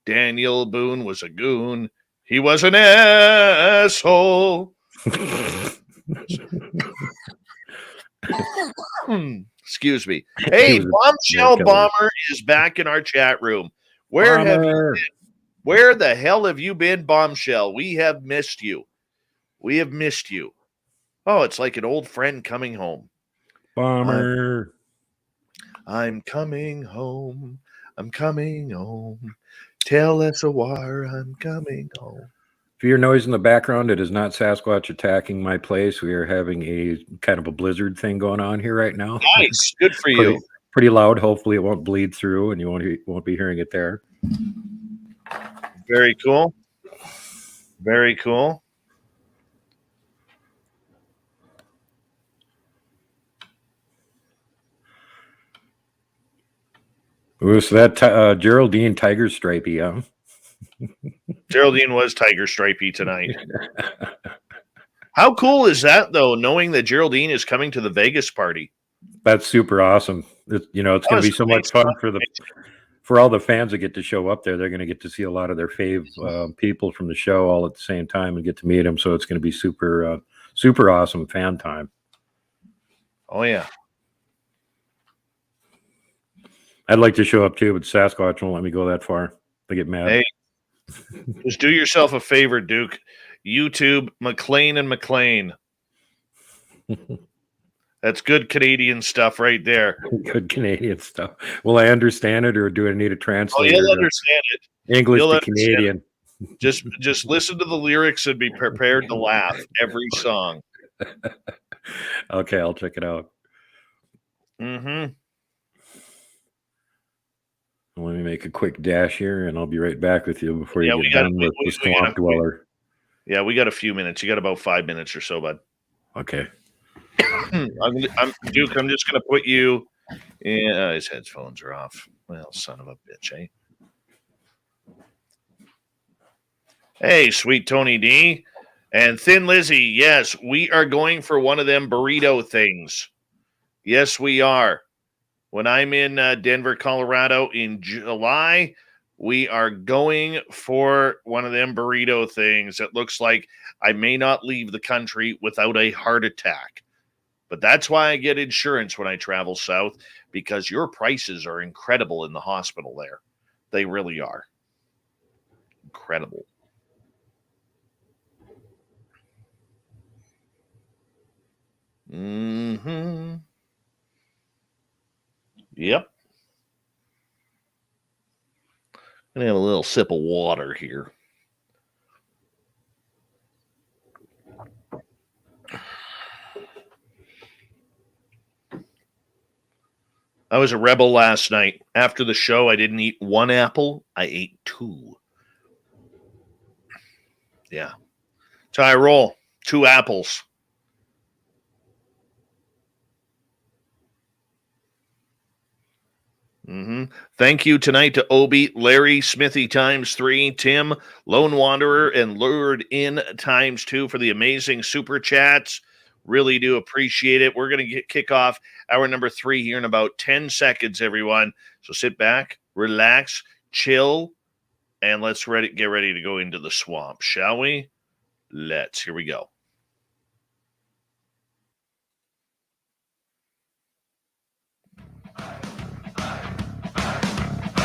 Daniel Boone was a goon. He was an asshole. Excuse me. Hey, Bombshell Bomber is back in our chat room. Where have you been? Where the hell have you been, Bombshell? We have missed you. We have missed you. Oh, it's like an old friend coming home. Bomber. I'm coming home. I'm coming home. Tell SOR I'm coming home. If you hear noise in the background, it is not Sasquatch attacking my place. We are having a kind of a blizzard thing going on here right now. Nice. Good for you. Pretty loud. Hopefully it won't bleed through and you won't be hearing it there. Very cool. Very cool. Ooh, so that Geraldine Tiger Stripey, huh? Geraldine was Tiger Stripey tonight. How cool is that, though, knowing that Geraldine is coming to the Vegas party? That's super awesome. It's going to be so much fun for all the fans that get to show up there. They're going to get to see a lot of their fave people from the show all at the same time and get to meet them. So it's going to be super awesome fan time. Oh, yeah. I'd like to show up too, but Sasquatch won't let me go that far. They get mad. Hey, just do yourself a favor, Duke. YouTube McLean and McLean. That's good Canadian stuff right there. Good Canadian stuff. Will I understand it, or do I need a translator? Oh, you'll understand it. English to Canadian. Just listen to the lyrics and be prepared to laugh every song. Okay, I'll check it out. Mm-hmm. Let me make a quick dash here, and I'll be right back with you before you get done with the Swamp Dweller. Yeah, we got a few minutes. You got about 5 minutes or so, bud. Okay. Duke, I'm just going to put you in. His headphones are off. Well, son of a bitch, eh? Hey, sweet Tony D. And Thin Lizzy, yes, we are going for one of them burrito things. Yes, we are. When I'm in Denver, Colorado in July, we are going for one of them burrito things. It looks like I may not leave the country without a heart attack. But that's why I get insurance when I travel south, because your prices are incredible in the hospital there. They really are. Incredible. Mm-hmm. Yep. I'm going to have a little sip of water here. I was a rebel last night. After the show, I didn't eat one apple. I ate 2. Yeah. So I roll 2 apples. Mm-hmm. Thank you tonight to Obi, Larry, Smithy ×3, Tim, Lone Wanderer, and Lured In ×2 for the amazing super chats. Really do appreciate it. We're going to kick off hour number 3 here in about 10 seconds, everyone. So sit back, relax, chill, and let's get ready to go into the swamp, shall we? Let's. Here we go.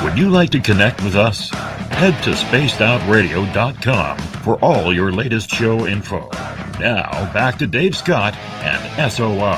Would you like to connect with us? Head to spacedoutradio.com for all your latest show info. Now, back to Dave Scott and SOR.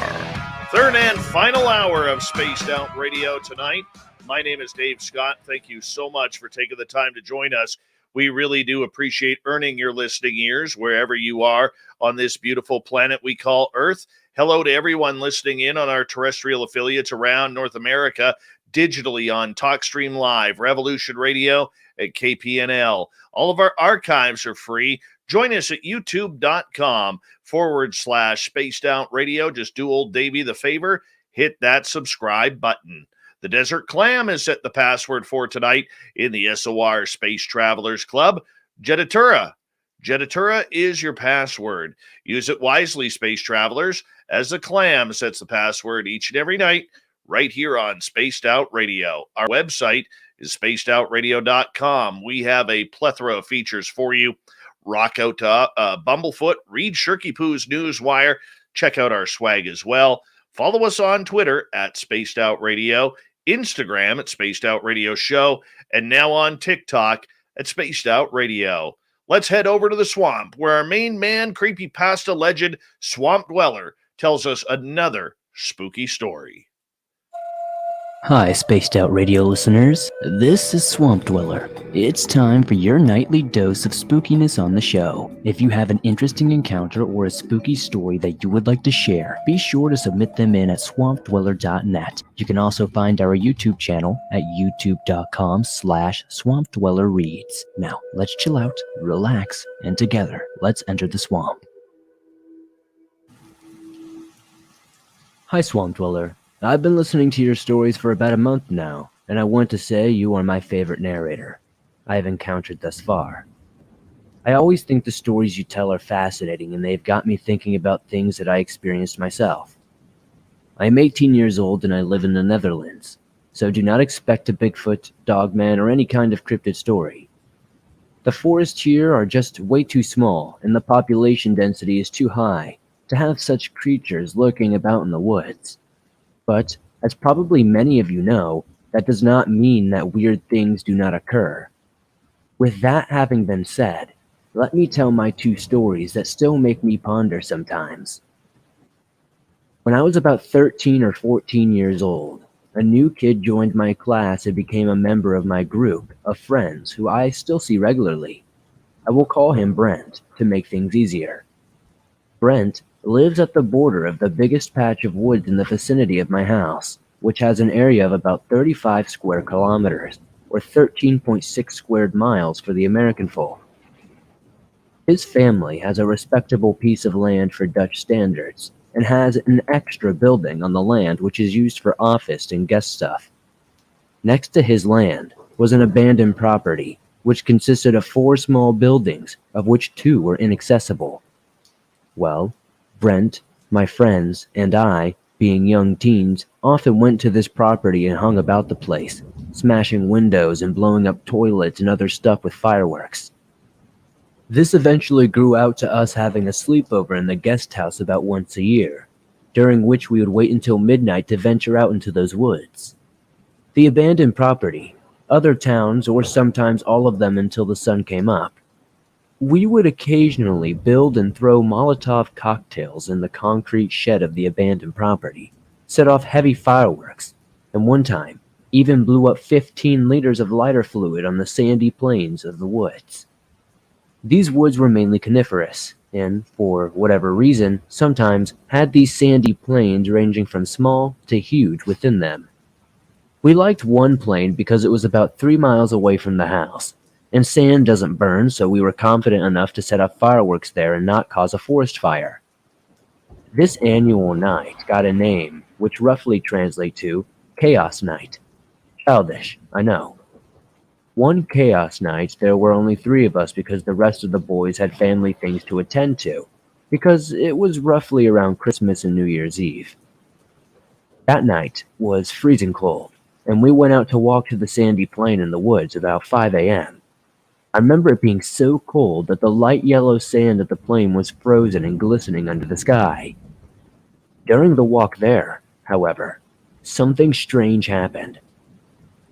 Third and final hour of Spaced Out Radio tonight. My name is Dave Scott. Thank you so much for taking the time to join us. We really do appreciate earning your listening ears wherever you are on this beautiful planet we call Earth. Hello to everyone listening in on our terrestrial affiliates around North America, digitally on TalkStream Live, Revolution Radio, at KPNL. All of our archives are free. Join us at youtube.com/Spaced Out Radio. Just do old Davey the favor. Hit that subscribe button. The Desert Clam is set the password for tonight in the SOR Space Travelers Club. Jetatura. Jetatura is your password. Use it wisely, Space Travelers, as the Clam sets the password each and every night right here on Spaced Out Radio. Our website is spacedoutradio.com. We have a plethora of features for you. Rock out to Bumblefoot, read Shirky Poo's Newswire, check out our swag as well. Follow us on Twitter at Spaced Out Radio, Instagram at Spaced Out Radio Show, and now on TikTok at Spaced Out Radio. Let's head over to the swamp, where our main man, creepypasta legend, Swamp Dweller, tells us another spooky story. Hi, Spaced Out Radio listeners. This is Swamp Dweller. It's time for your nightly dose of spookiness on the show. If you have an interesting encounter or a spooky story that you would like to share, be sure to submit them in at swampdweller.net. You can also find our YouTube channel at youtube.com/swampdwellerreads. Now, let's chill out, relax, and together, let's enter the swamp. Hi, Swamp Dweller. I've been listening to your stories for about a month now, and I want to say you are my favorite narrator I have encountered thus far. I always think the stories you tell are fascinating, and they've got me thinking about things that I experienced myself. I am 18 years old and I live in the Netherlands, so do not expect a Bigfoot, Dogman, or any kind of cryptid story. The forests here are just way too small, and the population density is too high to have such creatures lurking about in the woods. But, as probably many of you know, that does not mean that weird things do not occur. With that having been said, let me tell my two stories that still make me ponder sometimes. When I was about 13 or 14 years old, a new kid joined my class and became a member of my group of friends who I still see regularly. I will call him Brent to make things easier. Brent lives at the border of the biggest patch of woods in the vicinity of my house, which has an area of about 35 square kilometers, or 13.6 squared miles for the American folk. His family has a respectable piece of land for Dutch standards, and has an extra building on the land which is used for office and guest stuff. Next to his land was an abandoned property, which consisted of 4 small buildings, of which 2 were inaccessible. Well, Brent, my friends, and I, being young teens, often went to this property and hung about the place, smashing windows and blowing up toilets and other stuff with fireworks. This eventually grew out to us having a sleepover in the guest house about once a year, during which we would wait until midnight to venture out into those woods. The abandoned property, other towns, or sometimes all of them until the sun came up. We would occasionally build and throw Molotov cocktails in the concrete shed of the abandoned property, set off heavy fireworks, and one time even blew up 15 liters of lighter fluid on the sandy plains of the woods. These woods were mainly coniferous, and, for whatever reason, sometimes had these sandy plains ranging from small to huge within them. We liked one plain because it was about 3 miles away from the house, and sand doesn't burn, so we were confident enough to set up fireworks there and not cause a forest fire. This annual night got a name, which roughly translates to Chaos Night. Childish, I know. One Chaos Night, there were only 3 of us because the rest of the boys had family things to attend to, because it was roughly around Christmas and New Year's Eve. That night was freezing cold, and we went out to walk to the sandy plain in the woods about 5 a.m. I remember it being so cold that the light yellow sand of the plain was frozen and glistening under the sky. During the walk there, however, something strange happened.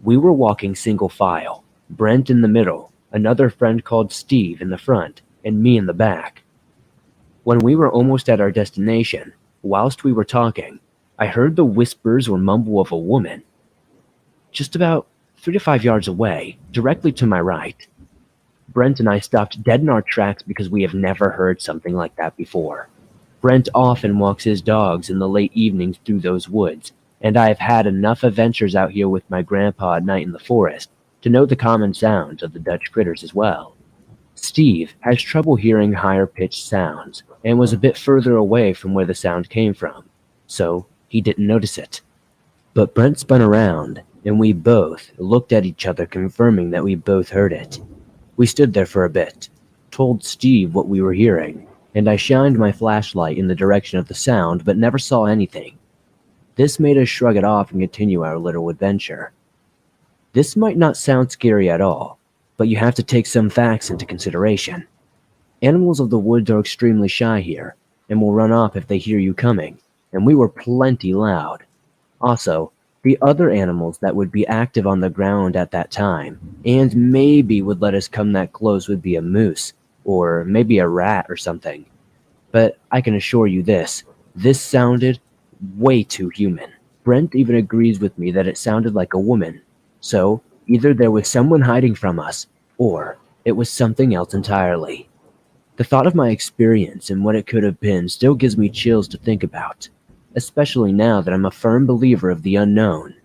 We were walking single file, Brent in the middle, another friend called Steve in the front, and me in the back. When we were almost at our destination, whilst we were talking, I heard the whispers or mumble of a woman. Just about 3 to 5 yards away, directly to my right. Brent and I stopped dead in our tracks because we have never heard something like that before. Brent often walks his dogs in the late evenings through those woods, and I have had enough adventures out here with my grandpa at night in the forest to know the common sounds of the Dutch critters as well. Steve has trouble hearing higher-pitched sounds, and was a bit further away from where the sound came from, so he didn't notice it. But Brent spun around, and we both looked at each other, confirming that we both heard it. We stood there for a bit, told Steve what we were hearing, and I shined my flashlight in the direction of the sound but never saw anything. This made us shrug it off and continue our little adventure. This might not sound scary at all, but you have to take some facts into consideration. Animals of the woods are extremely shy here, and will run off if they hear you coming, and we were plenty loud. Also, the other animals that would be active on the ground at that time, and maybe would let us come that close, would be a moose, or maybe a rat or something. But I can assure you this sounded way too human. Brent even agrees with me that it sounded like a woman. So, either there was someone hiding from us, or it was something else entirely. The thought of my experience and what it could have been still gives me chills to think about, especially now that I'm a firm believer of the unknown.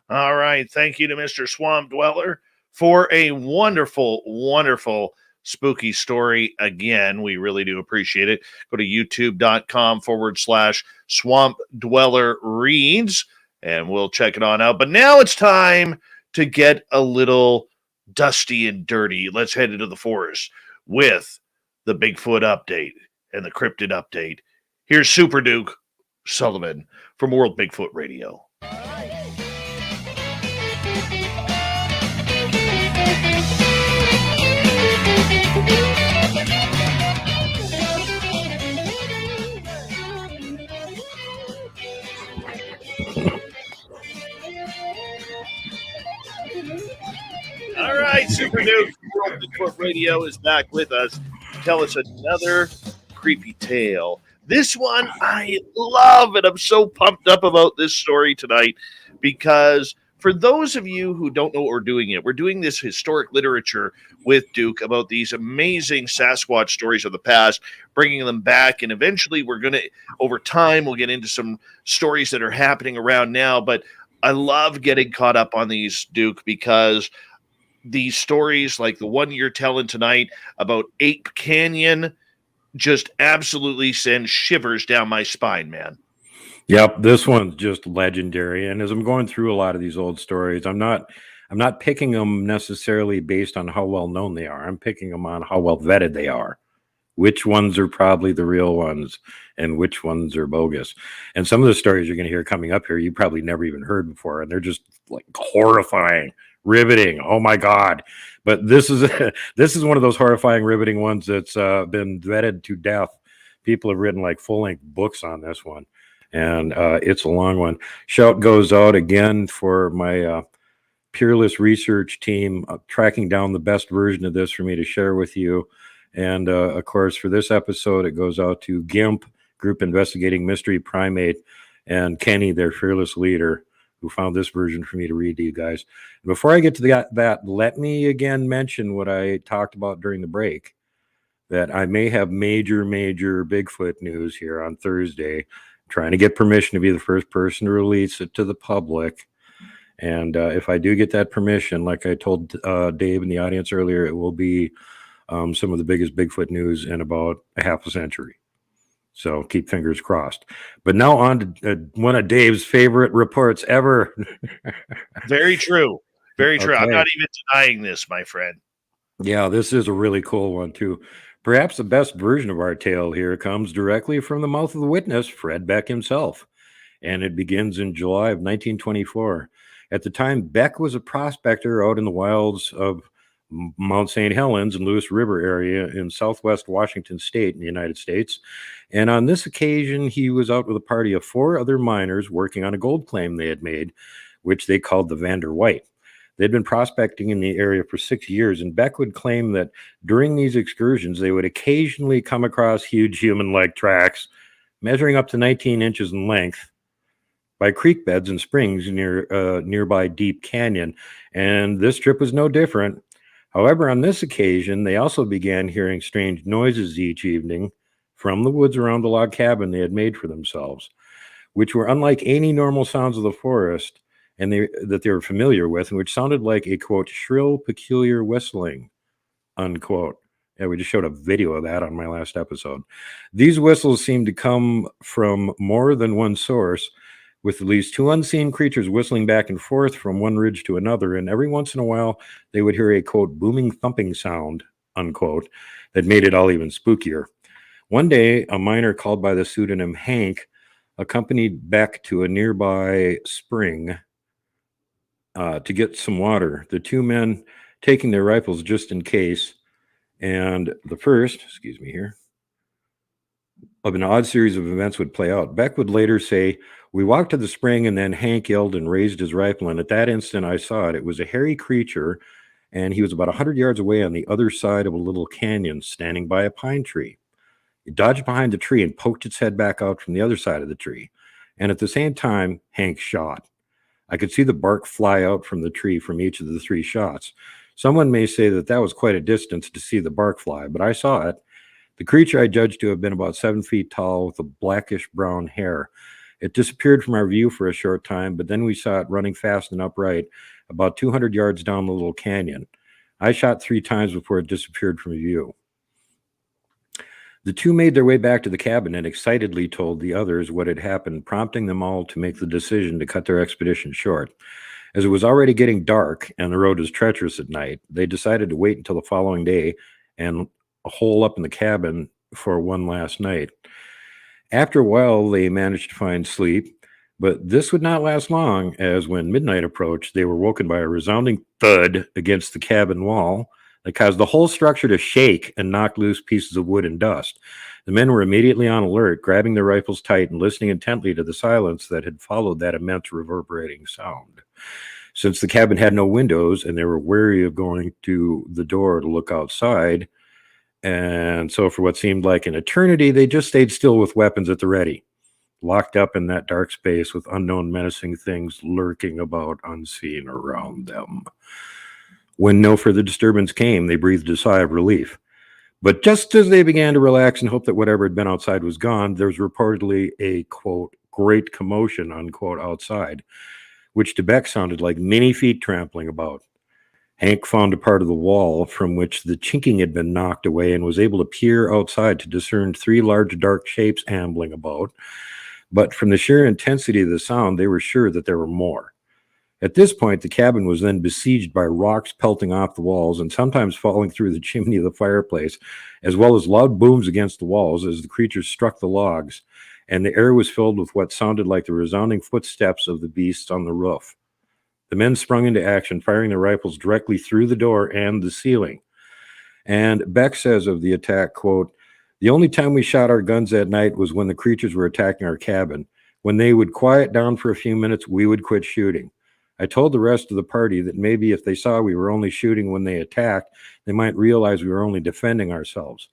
All right. Thank you to Mr. Swamp Dweller for a wonderful, wonderful spooky story. Again, we really do appreciate it. Go to youtube.com/Swamp Dweller Reads, and we'll check it on out. But now it's time to get a little dusty and dirty. Let's head into the forest with the Bigfoot update and the cryptid update. Here's Super Duke Sullivan from World Bigfoot Radio. All right, Super Duke, World Bigfoot Radio is back with us to tell us another creepy tale. This one I love, and I'm so pumped up about this story tonight because for those of you who don't know what we're doing yet, we're doing this historic literature with Duke about these amazing Sasquatch stories of the past, bringing them back, and eventually we're going to, over time, we'll get into some stories that are happening around now, but I love getting caught up on these, Duke, because these stories like the one you're telling tonight about Ape Canyon just absolutely send shivers down my spine, man. Yep, this one's just legendary. And as I'm going through a lot of these old stories, I'm not picking them necessarily based on how well known they are. I'm picking them on how well vetted they are. Which ones are probably the real ones and which ones are bogus. And some of the stories you're going to hear coming up here, you probably never even heard before. And they're just like horrifying, riveting. Oh my God. But this is one of those horrifying, riveting ones that's been vetted to death. People have written like full-length books on this one. And it's a long one. Shout goes out again for my peerless research team tracking down the best version of this for me to share with you. And of course, for this episode, it goes out to GIMP, Group Investigating Mystery Primate, and Kenny, their fearless leader, who found this version for me to read to you guys. And before I get to that, let me again mention what I talked about during the break, that I may have major Bigfoot news here on Thursday. I'm trying to get permission to be the first person to release it to the public. And if I do get that permission, like I told Dave in the audience earlier, it will be some of the biggest Bigfoot news in about a half a century. So keep fingers crossed. But now on to one of Dave's favorite reports ever. Very true. Very true. Okay. I'm not even denying this, my friend. Yeah, this is a really cool one, too. Perhaps the best version of our tale here comes directly from the mouth of the witness, Fred Beck himself. And it begins in July of 1924. At the time, Beck was a prospector out in the wilds of Mount St. Helens and Lewis River area in southwest Washington state in the United States. And on this occasion, he was out with a party of 4 other miners working on a gold claim they had made, which they called the Vander White. They'd been prospecting in the area for 6 years, and Beck would claim that during these excursions, they would occasionally come across huge human-like tracks measuring up to 19 inches in length by creek beds and springs near nearby deep canyon. And this trip was no different. However, on this occasion, they also began hearing strange noises each evening from the woods around the log cabin they had made for themselves, which were unlike any normal sounds of the forest and that they were familiar with, and which sounded like a, quote, shrill, peculiar whistling, unquote. Yeah, we just showed a video of that on my last episode. These whistles seemed to come from more than one source, with at least 2 unseen creatures whistling back and forth from one ridge to another, and every once in a while they would hear a, quote, booming thumping sound, unquote, that made it all even spookier. One day, a miner called by the pseudonym Hank accompanied Beck to a nearby spring to get some water, the 2 men taking their rifles just in case, and the first, of an odd series of events would play out. Beck would later say, "We walked to the spring, and then Hank yelled and raised his rifle, and at that instant I saw it. It was a hairy creature, and he was about 100 yards away on the other side of a little canyon, standing by a pine tree. It dodged behind the tree and poked its head back out from the other side of the tree. and at the same time, Hank shot. I could see the bark fly out from the tree from each of the 3 shots. Someone may say that that was quite a distance to see the bark fly, but I saw it. The creature I judged to have been about 7 feet tall with a blackish brown hair. It disappeared from our view for a short time, but then we saw it running fast and upright about 200 yards down the little canyon. I shot 3 times before it disappeared from view. The 2 made their way back to the cabin and excitedly told the others what had happened, prompting them all to make the decision to cut their expedition short. As it was already getting dark and the road was treacherous at night, they decided to wait until the following day and hole up in the cabin for one last night. After a while, they managed to find sleep, but this would not last long, as when midnight approached, they were woken by a resounding thud against the cabin wall that caused the whole structure to shake and knock loose pieces of wood and dust. The men were immediately on alert, grabbing their rifles tight and listening intently to the silence that had followed that immense reverberating sound. Since the cabin had no windows and they were wary of going to the door to look outside, and so for what seemed like an eternity, they just stayed still with weapons at the ready, locked up in that dark space with unknown menacing things lurking about unseen around them. When no further disturbance came, they breathed a sigh of relief. But just as they began to relax and hope that whatever had been outside was gone, there was reportedly a, quote, great commotion, unquote, outside, which to Beck sounded like many feet trampling about. Hank found a part of the wall from which the chinking had been knocked away and was able to peer outside to discern 3 large dark shapes ambling about. But from the sheer intensity of the sound, they were sure that there were more. At this point, the cabin was then besieged by rocks pelting off the walls and sometimes falling through the chimney of the fireplace, as well as loud booms against the walls as the creatures struck the logs, and the air was filled with what sounded like the resounding footsteps of the beasts on the roof. The men sprung into action, firing their rifles directly through the door and the ceiling. And Beck says of the attack, quote, "The only time we shot our guns that night was when the creatures were attacking our cabin. When they would quiet down for a few minutes, we would quit shooting. I told the rest of the party that maybe if they saw we were only shooting when they attacked, they might realize we were only defending ourselves.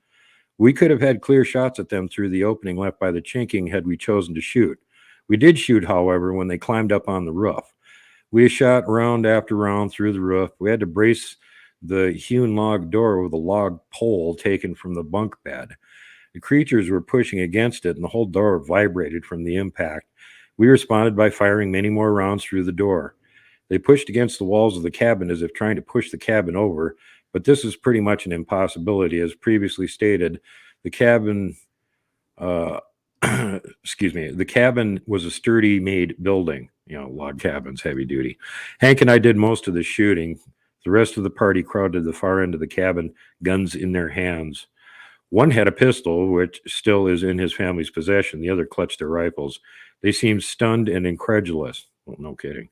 We could have had clear shots at them through the opening left by the chinking had we chosen to shoot. We did shoot, however, when they climbed up on the roof. We shot round after round through the roof. We had to brace the hewn log door with a log pole taken from the bunk bed. The creatures were pushing against it, and the whole door vibrated from the impact. We responded by firing many more rounds through the door. They pushed against the walls of the cabin as if trying to push the cabin over, but this is pretty much an impossibility. As previously stated, the cabin, the cabin was a sturdy made building, log cabins, heavy duty. Hank and I did most of the shooting. The rest of the party crowded to the far end of the cabin, guns in their hands. One had a pistol, which still is in his family's possession. The other clutched their rifles. They seemed stunned and incredulous. Well, no kidding.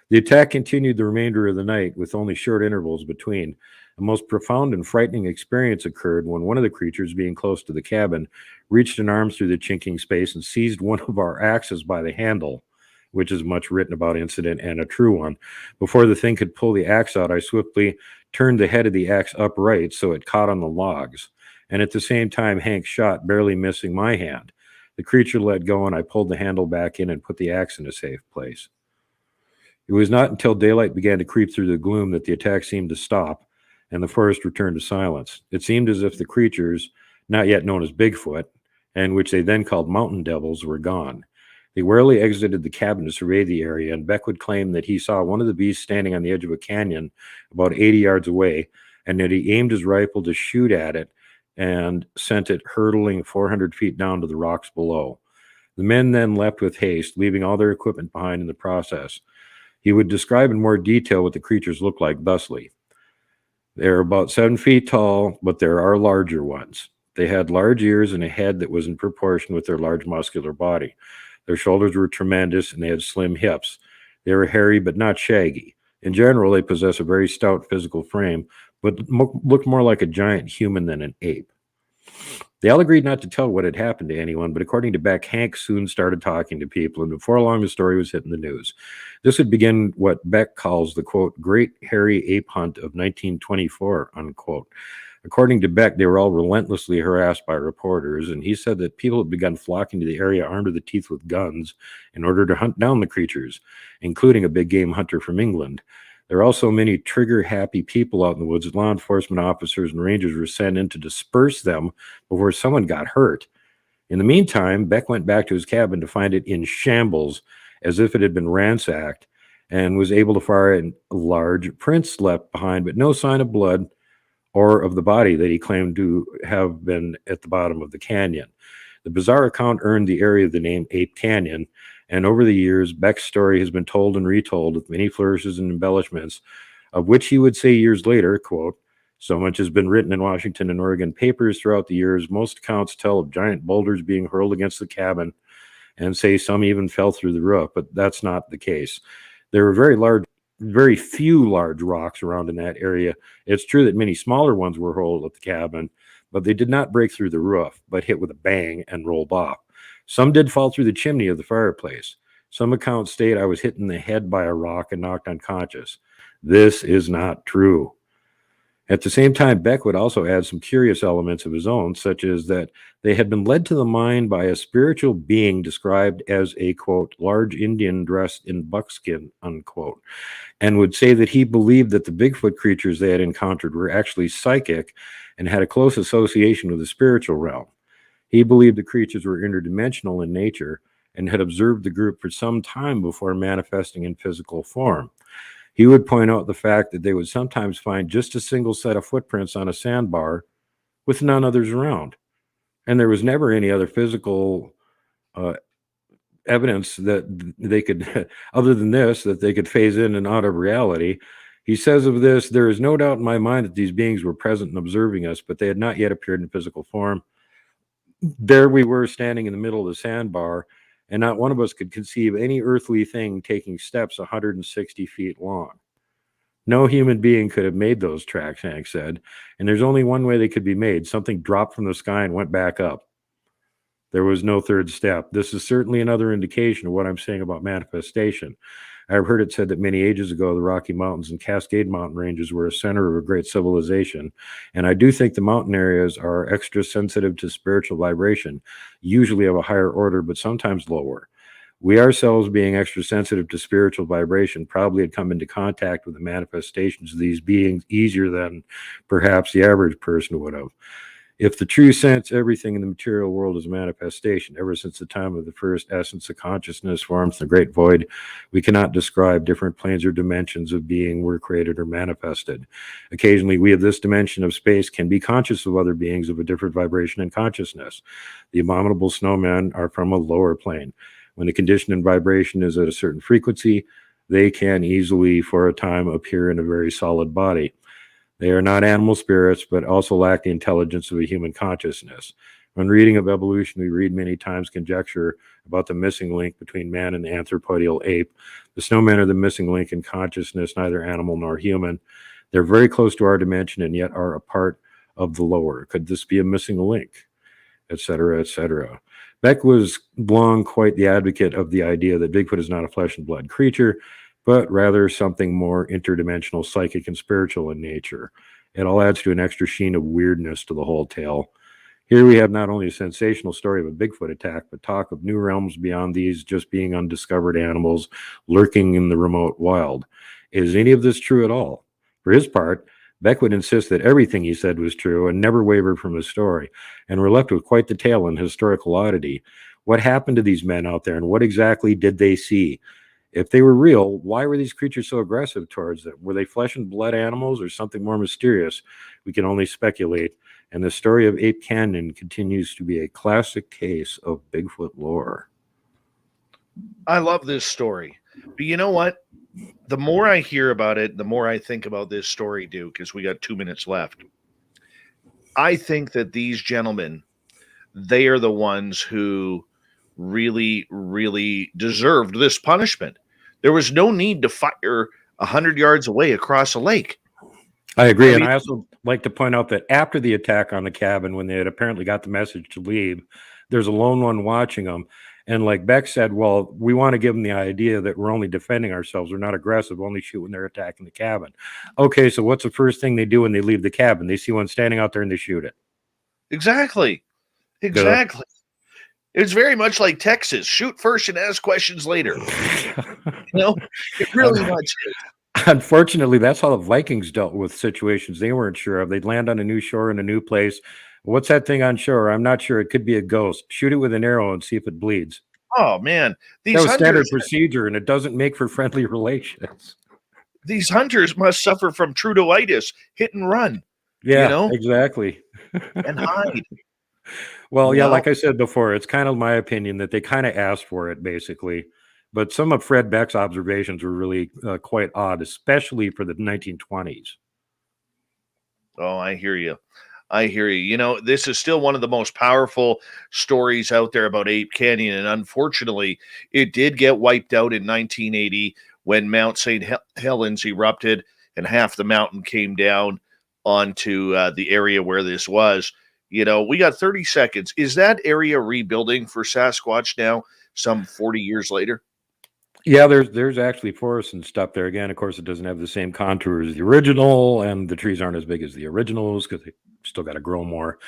The attack continued the remainder of the night with only short intervals between. A most profound and frightening experience occurred when one of the creatures, being close to the cabin, reached an arm through the chinking space and seized one of our axes by the handle, which is much written about incident and a true one. Before the thing could pull the axe out, I swiftly turned the head of the axe upright so it caught on the logs. And at the same time, Hank shot, barely missing my hand. The creature let go, and I pulled the handle back in and put the axe in a safe place. It was not until daylight began to creep through the gloom that the attack seemed to stop, and the forest returned to silence. It seemed as if the creatures, not yet known as Bigfoot, and which they then called mountain devils, were gone. They warily exited the cabin to survey the area, and Beck would claim that he saw one of the beasts standing on the edge of a canyon about 80 yards away, and that he aimed his rifle to shoot at it and sent it hurtling 400 feet down to the rocks below. The men then left with haste, leaving all their equipment behind in the process. He would describe in more detail what the creatures looked like thusly. They're about 7 feet tall, but there are larger ones. They had large ears and a head that was in proportion with their large muscular body. Their shoulders were tremendous, and they had slim hips. They were hairy but not shaggy. In general, they possess a very stout physical frame, but looked more like a giant human than an ape. They all agreed not to tell what had happened to anyone, but according to Beck, Hank soon started talking to people, and before long the story was hitting the news. This would begin what Beck calls the, quote, Great Hairy Ape Hunt of 1924, unquote. According to Beck, they were all relentlessly harassed by reporters, and he said that people had begun flocking to the area armed to the teeth with guns in order to hunt down the creatures, including a big game hunter from England. There are also many trigger-happy people out in the woods. Law enforcement officers and rangers were sent in to disperse them before someone got hurt. In the meantime, Beck went back to his cabin to find it in shambles, as if it had been ransacked, and was able to find large prints left behind, but no sign of blood or of the body that he claimed to have been at the bottom of the canyon. The bizarre account earned the area the name Ape Canyon, and over the years, Beck's story has been told and retold with many flourishes and embellishments, of which he would say years later, quote, "So much has been written in Washington and Oregon papers throughout the years. Most accounts tell of giant boulders being hurled against the cabin and say some even fell through the roof, but that's not the case. There were very few large rocks around in that area. It's true that many smaller ones were hurled at the cabin, but they did not break through the roof, but hit with a bang and rolled off. Some did fall through the chimney of the fireplace. Some accounts state I was hit in the head by a rock and knocked unconscious. This is not true." At the same time, Beck would also add some curious elements of his own, such as that they had been led to the mine by a spiritual being described as a, quote, "large Indian dressed in buckskin," unquote, and would say that he believed that the Bigfoot creatures they had encountered were actually psychic and had a close association with the spiritual realm. He believed the creatures were interdimensional in nature and had observed the group for some time before manifesting in physical form. He would point out the fact that they would sometimes find just a single set of footprints on a sandbar with none others around. And there was never any other physical evidence that they could, other than this, that they could phase in and out of reality. He says of this, "There is no doubt in my mind that these beings were present and observing us, but they had not yet appeared in physical form. There we were standing in the middle of the sandbar, and not one of us could conceive any earthly thing taking steps 160 feet long. No human being could have made those tracks," Hank said, "and there's only one way they could be made. Something dropped from the sky and went back up. There was no third step. This is certainly another indication of what I'm saying about manifestation. I've heard it said that many ages ago, the Rocky Mountains and Cascade Mountain ranges were a center of a great civilization, and I do think the mountain areas are extra sensitive to spiritual vibration, usually of a higher order, but sometimes lower. We ourselves, being extra sensitive to spiritual vibration, probably had come into contact with the manifestations of these beings easier than perhaps the average person would have. If the true sense, everything in the material world is a manifestation. Ever since the time of the first essence of consciousness forms the great void, we cannot describe different planes or dimensions of being were created or manifested. Occasionally, we of this dimension of space can be conscious of other beings of a different vibration and consciousness. The abominable snowmen are from a lower plane. When the condition and vibration is at a certain frequency, they can easily, for a time, appear in a very solid body. They are not animal spirits, but also lack the intelligence of a human consciousness. When reading of evolution, we read many times conjecture about the missing link between man and the anthropoidal ape. The snowmen are the missing link in consciousness, neither animal nor human. They're very close to our dimension and yet are a part of the lower. Could this be a missing link? Etc., etc. Beck was long quite the advocate of the idea that Bigfoot is not a flesh and blood creature, but rather something more interdimensional, psychic, and spiritual in nature. It all adds to an extra sheen of weirdness to the whole tale. Here we have not only a sensational story of a Bigfoot attack, but talk of new realms beyond these just being undiscovered animals lurking in the remote wild. Is any of this true at all? For his part, Beck would insist that everything he said was true and never wavered from his story, and we're left with quite the tale and historical oddity. What happened to these men out there, and what exactly did they see? If they were real, why were these creatures so aggressive towards them? Were they flesh and blood animals or something more mysterious? We can only speculate. And the story of Ape Canyon continues to be a classic case of Bigfoot lore. I love this story. But you know what? The more I hear about it, the more I think about this story, Duke, because we got 2 minutes left. I think that these gentlemen, they are the ones who really, really deserved this punishment. There was no need to fire 100 yards away across a lake. I agree. And I also like to point out that after the attack on the cabin, when they had apparently got the message to leave, there's a lone one watching them. And like Beck said, well, we want to give them the idea that we're only defending ourselves. We're not aggressive, only shoot when they're attacking the cabin. Okay, so what's the first thing they do when they leave the cabin? They see one standing out there and they shoot it. Exactly. It's very much like Texas. Shoot first and ask questions later. It really much is. Unfortunately, that's how the Vikings dealt with situations they weren't sure of. They'd land on a new shore in a new place. What's that thing on shore? I'm not sure. It could be a ghost. Shoot it with an arrow and see if it bleeds. Oh, man. That was standard procedure, and it doesn't make for friendly relations. These hunters must suffer from Trudeauitis, hit and run. Yeah, exactly. And hide. Well, yeah, like I said before, it's kind of my opinion that they kind of asked for it, basically. But some of Fred Beck's observations were really quite odd, especially for the 1920s. Oh, I hear you. This is still one of the most powerful stories out there about Ape Canyon. And unfortunately, it did get wiped out in 1980 when Mount St. Helens erupted and half the mountain came down onto the area where this was. We got 30 seconds. Is that area rebuilding for Sasquatch now, some 40 years later? Yeah, there's actually forests and stuff there. Again, of course, it doesn't have the same contour as the original, and the trees aren't as big as the originals because they still got to grow more.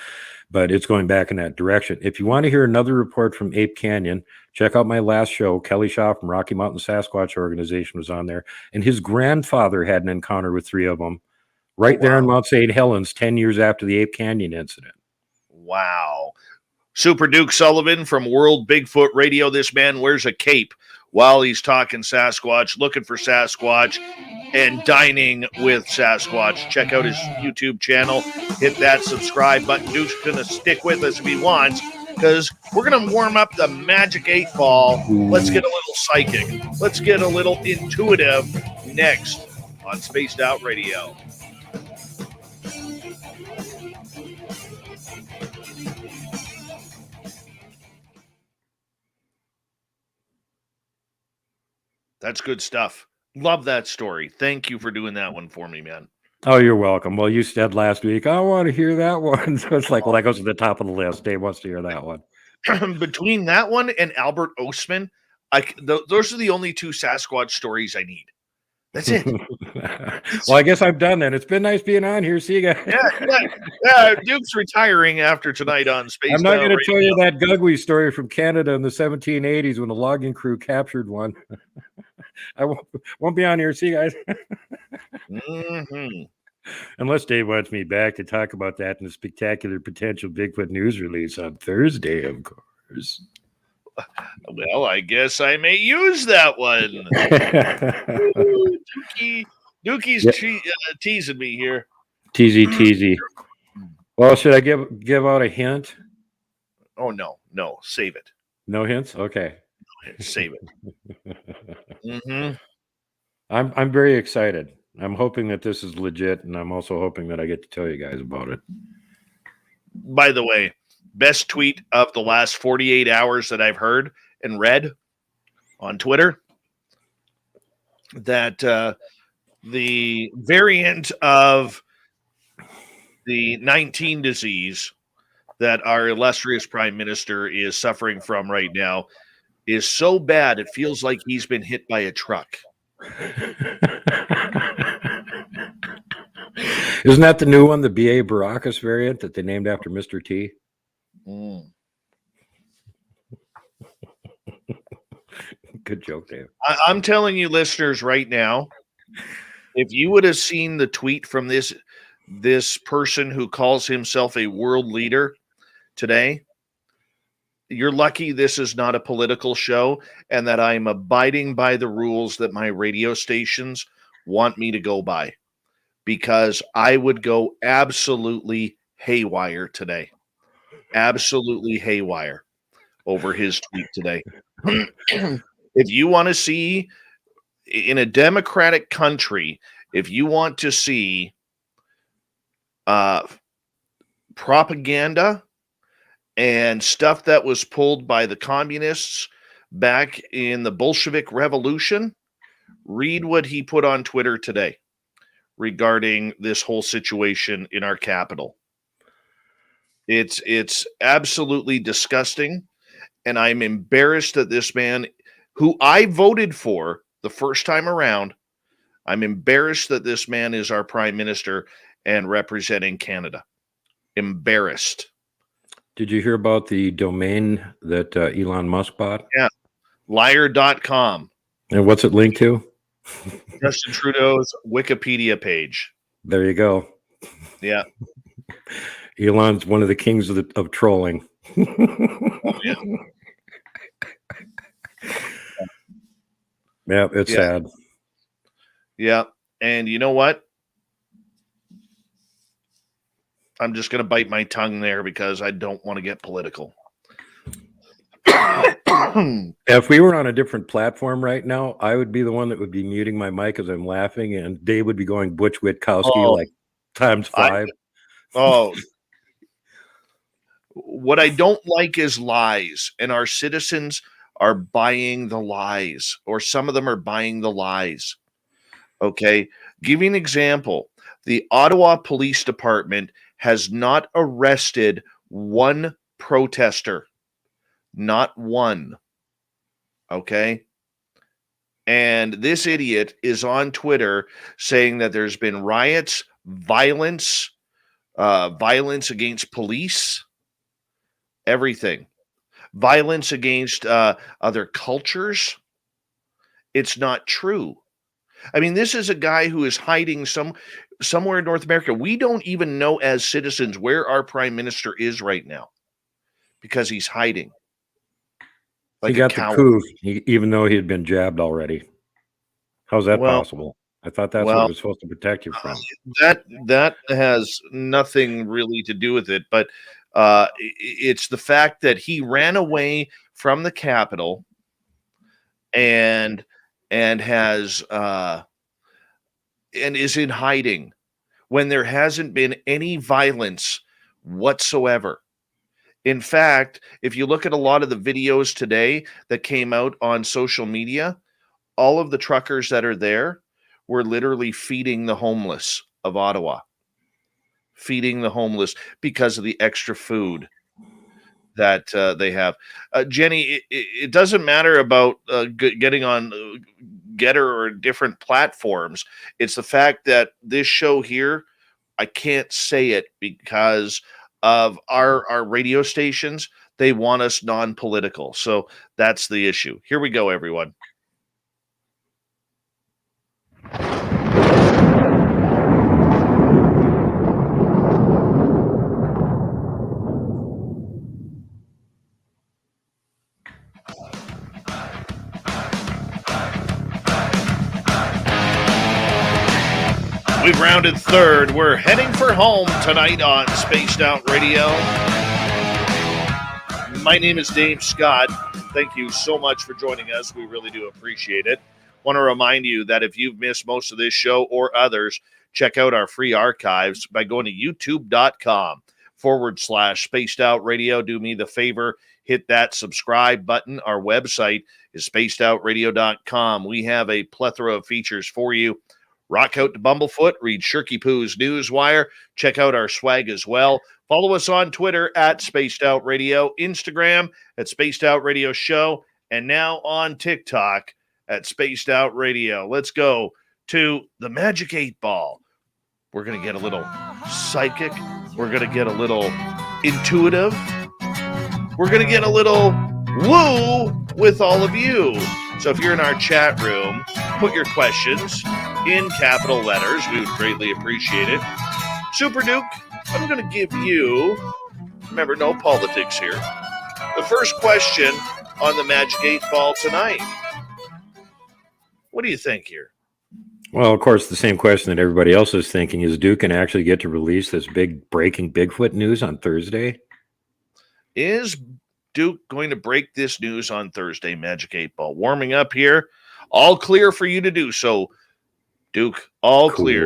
But it's going back in that direction. If you want to hear another report from Ape Canyon, check out my last show. Kelly Shaw from Rocky Mountain Sasquatch Organization was on there, and his grandfather had an encounter with 3 of them right there in Mount St. Helens 10 years after the Ape Canyon incident. Wow. Super Duke Sullivan from World Bigfoot Radio. This man wears a cape while he's talking Sasquatch, looking for Sasquatch, and dining with Sasquatch. Check out his YouTube channel. Hit that subscribe button. Duke's going to stick with us if he wants, because we're going to warm up the magic 8 ball. Let's get a little psychic. Let's get a little intuitive next on Spaced Out Radio. That's good stuff. Love that story. Thank you for doing that one for me, man. Oh, you're welcome. Well, you said last week, I want to hear that one. So it's like, well, that goes to the top of the list. Dave wants to hear that one. Between that one and Albert Ostman, those are the only 2 Sasquatch stories I need. That's it. Well, I guess I'm done then. It's been nice being on here. See you guys. Yeah. Duke's retiring after tonight on Space. I'm not going to tell you that Gugwe story from Canada in the 1780s when the logging crew captured one. I won't be on here. See you guys. Unless Dave wants me back to talk about that in the spectacular potential Bigfoot news release on Thursday, of course. Well, I guess I may use that one. Dukey's teasing me here. Teasy. Well, should I give out a hint? Oh, no. Save it. No hints? Okay. Save it. I'm very excited. I'm hoping that this is legit, and I'm also hoping that I get to tell you guys about it. By the way, best tweet of the last 48 hours that I've heard and read on Twitter, that the variant of the 19 disease that our illustrious prime minister is suffering from right now is so bad it feels like he's been hit by a truck. Isn't that the new one, the B.A. Baracus variant that they named after Mr. T? Good joke, Dave. I'm telling you, listeners, right now, if you would have seen the tweet from this person who calls himself a world leader today, you're lucky this is not a political show and that I'm abiding by the rules that my radio stations want me to go by, because I would go absolutely haywire today. Absolutely haywire over his tweet today. If you want to see, in a democratic country, if you want to see propaganda and stuff that was pulled by the communists back in the Bolshevik Revolution, read what he put on Twitter today regarding this whole situation in our capital. It's absolutely disgusting. And I'm embarrassed that this man, who I voted for the first time around, I'm embarrassed that this man is our prime minister and representing Canada. Embarrassed. Did you hear about the domain that Elon Musk bought? Yeah. Liar.com. And what's it linked to? Justin Trudeau's Wikipedia page. There you go. Yeah. Elon's one of the kings of trolling. Oh, yeah. Yeah, it's sad. Yeah. And you know what? I'm just going to bite my tongue there because I don't want to get political. If we were on a different platform right now, I would be the one that would be muting my mic as I'm laughing, and Dave would be going Butch Witkowski like times 5. What I don't like is lies, and our citizens are buying the lies, or some of them are buying the lies. Okay, give you an example. The Ottawa Police Department has not arrested one protester. Not one. Okay. And this idiot is on Twitter saying that there's been riots, violence against police, everything. Violence against other cultures. It's not true. I mean, this is a guy who is hiding somewhere in North America. We don't even know as citizens where our prime minister is right now because he's hiding. Like he got the coup, even though he had been jabbed already. How's that possible? I thought that's what it was supposed to protect you from. That has nothing really to do with it, but it's the fact that he ran away from the Capitol and has and is in hiding when there hasn't been any violence whatsoever. In fact, if you look at a lot of the videos today that came out on social media, all of the truckers that are there were literally feeding the homeless of Ottawa. Feeding the homeless because of the extra food that they have. Jenny, it doesn't matter about getting on Getter or different platforms. It's the fact that this show here, I can't say it because of our radio stations. They want us non-political. So that's the issue. Here we go, everyone. We've rounded third. We're heading for home tonight on Spaced Out Radio. My name is Dave Scott. Thank you so much for joining us. We really do appreciate it. Want to remind you that if you've missed most of this show or others, check out our free archives by going to youtube.com/Spaced Out Radio. Do me the favor, hit that subscribe button. Our website is spacedoutradio.com. We have a plethora of features for you. Rock out to Bumblefoot, read Shirky Poo's Newswire, check out our swag as well. Follow us on Twitter at Spaced Out Radio, Instagram at Spaced Out Radio Show, and now on TikTok at Spaced Out Radio. Let's go to the Magic 8 Ball. We're going to get a little psychic. We're going to get a little intuitive. We're going to get a little woo with all of you. So if you're in our chat room, put your questions in capital letters. We would greatly appreciate it. Super Duke, I'm going to give you, remember, no politics here, the first question on the Magic 8 Ball tonight. What do you think here? Well, of course, the same question that everybody else is thinking is Duke can actually get to release this big breaking Bigfoot news on Thursday? Is Duke going to break this news on Thursday, Magic 8 Ball? Warming up here. All clear for you to do so, Duke. All clear.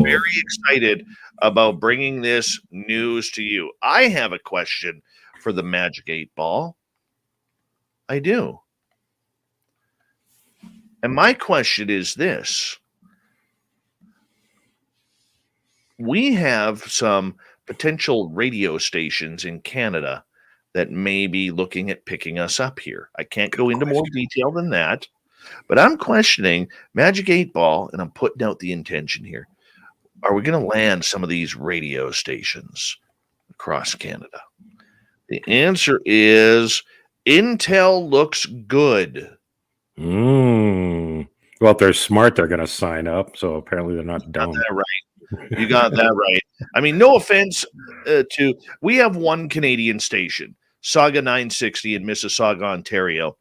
Very excited about bringing this news to you. I have a question for the Magic 8 Ball. I do. And my question is this. We have some potential radio stations in Canada that may be looking at picking us up here. I can't go into more detail than that, but I'm questioning Magic 8 Ball, and I'm putting out the intention here. Are we going to land some of these radio stations across Canada? The answer is intel looks good. Well, if they're smart, they're going to sign up. So apparently they're not dumb. Got that right. You got that right. I mean, no offense we have one Canadian station, Saga 960 in Mississauga, Ontario.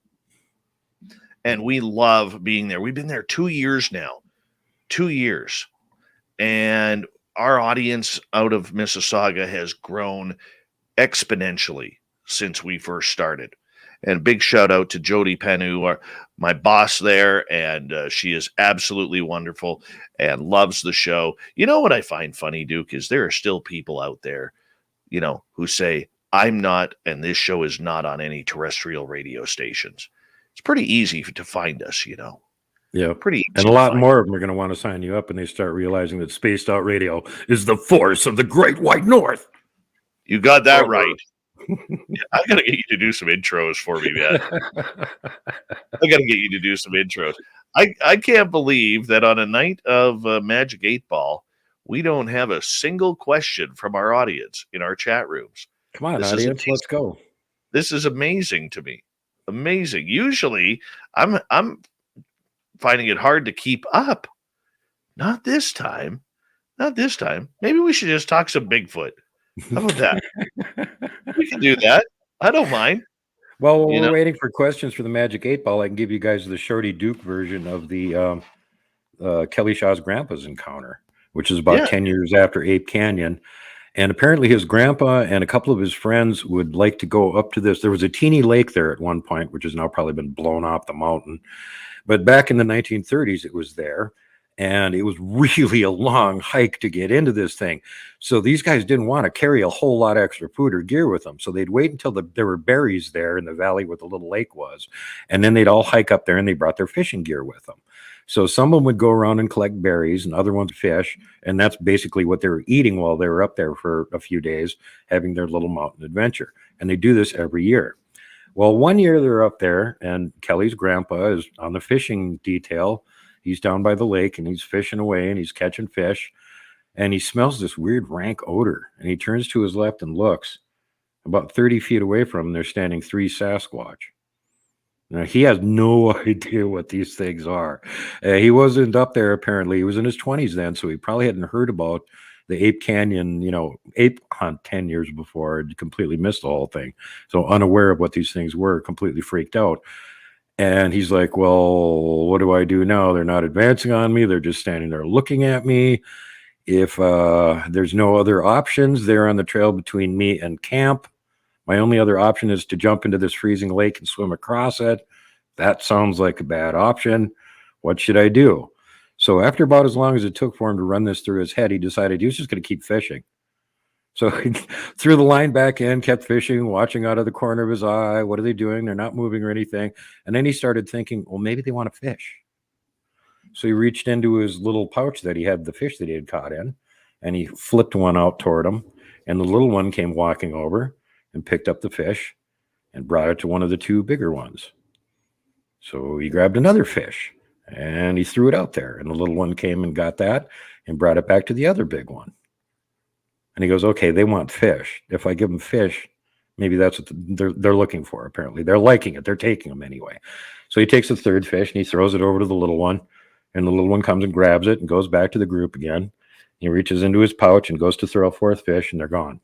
And we love being there. We've been there 2 years now. 2 years. And our audience out of Mississauga has grown exponentially since we first started. And big shout out to Jody Panu, my boss there, and she is absolutely wonderful and loves the show. You know what I find funny, Duke, is there are still people out there, who say, I'm not, and this show is not on any terrestrial radio stations. It's pretty easy to find us, Yeah, pretty easy. And a lot more of them are going to want to sign you up, and they start realizing that Spaced Out Radio is the force of the Great White North. You got that right. I gotta get you to do some intros for me, man. I gotta get you to do some intros. I can't believe that on a night of Magic 8 Ball, we don't have a single question from our audience in our chat rooms. Come on, audience, let's go. This is amazing to me. Amazing. Usually, I'm finding it hard to keep up. Not this time. Not this time. Maybe we should just talk some Bigfoot. How about that? We can do that. I don't mind. Well, we're waiting for questions for the Magic 8 Ball. I can give you guys the Shorty Duke version of the Kelly Shaw's grandpa's encounter, which is about 10 years after Ape Canyon. And apparently his grandpa and a couple of his friends would like to go up to this. There was a teeny lake there at one point, which has now probably been blown off the mountain. But back in the 1930s, it was there. And it was really a long hike to get into this thing. So these guys didn't want to carry a whole lot of extra food or gear with them. So they'd wait until there were berries there in the valley where the little lake was. And then they'd all hike up there, and they brought their fishing gear with them. So some of them would go around and collect berries, and other ones fish. And that's basically what they were eating while they were up there for a few days, having their little mountain adventure. And they do this every year. Well, one year they're up there, and Kelly's grandpa is on the fishing detail. He's down by the lake, and he's fishing away, and he's catching fish, and he smells this weird rank odor, and he turns to his left and looks. About 30 feet away from him, they're standing 3 Sasquatch. Now, he has no idea what these things are. He wasn't up there, apparently. He was in his 20s then, so he probably hadn't heard about the Ape Canyon, ape hunt 10 years before. He'd completely missed the whole thing. So unaware of what these things were, completely freaked out. And he's like, well, what do I do now? They're not advancing on me. They're just standing there looking at me. If there's no other options, they're on the trail between me and camp. My only other option is to jump into this freezing lake and swim across it. That sounds like a bad option. What should I do? So after about as long as it took for him to run this through his head, he decided he was just going to keep fishing. So he threw the line back in, kept fishing, watching out of the corner of his eye. What are they doing? They're not moving or anything. And then he started thinking, well, maybe they want to fish. So he reached into his little pouch that he had the fish that he had caught in, and he flipped one out toward him. And the little one came walking over and picked up the fish and brought it to one of the 2 bigger ones. So he grabbed another fish and he threw it out there. And the little one came and got that and brought it back to the other big one. And he goes, okay, they want fish. If I give them fish, maybe that's what they're looking for, apparently. They're liking it. They're taking them anyway. So he takes the 3rd fish and he throws it over to the little one. And the little one comes and grabs it and goes back to the group again. He reaches into his pouch and goes to throw a 4th fish, and they're gone.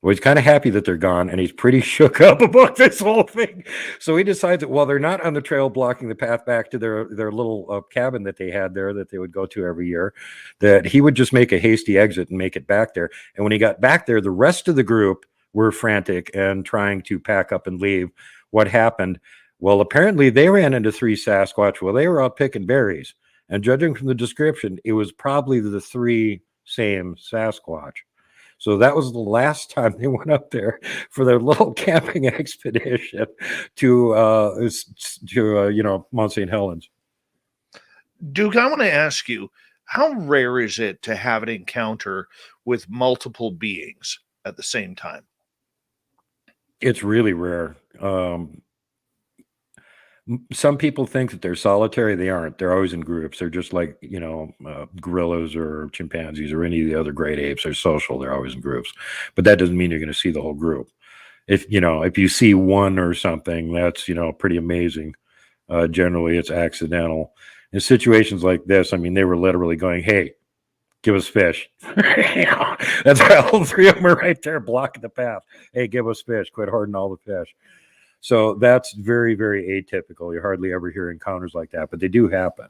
Well, he's kind of happy that they're gone, and he's pretty shook up about this whole thing. So he decides that while they're not on the trail blocking the path back to their little cabin that they had there that they would go to every year, that he would just make a hasty exit and make it back there. And when he got back there, the rest of the group were frantic and trying to pack up and leave. What happened? Well, apparently they ran into 3 Sasquatch while they were out picking berries. And judging from the description, it was probably the 3 same Sasquatch. So that was the last time they went up there for their little camping expedition to Mount St. Helens. Duke, I want to ask you, how rare is it to have an encounter with multiple beings at the same time? It's really rare. Some people think that they're solitary. They aren't. They're always in groups. They're just like, gorillas or chimpanzees or any of the other great apes. They're social. They're always in groups. But that doesn't mean you're going to see the whole group. If you see one or something, that's, pretty amazing. Generally, it's accidental. In situations like this, I mean, they were literally going, "Hey, give us fish." That's why all three of them are right there blocking the path. "Hey, give us fish. Quit hoarding all the fish." So that's very, very atypical. You hardly ever hear encounters like that, but they do happen.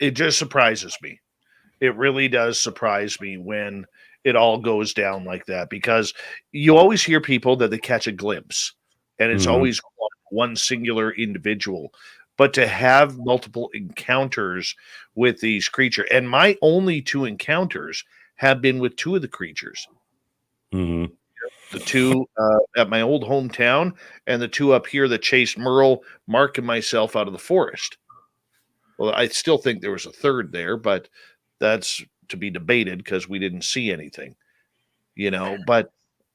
It just surprises me. It really does surprise me when it all goes down like that, because you always hear people that they catch a glimpse, and it's Mhm. always one singular individual. But to have multiple encounters with these creatures, and my only two encounters have been with two of the creatures. Mhm. The two at my old hometown, and the two up here that chased Merle, Mark, and myself out of the forest. Well, I still think there was a third there, but that's to be debated because we didn't see anything, But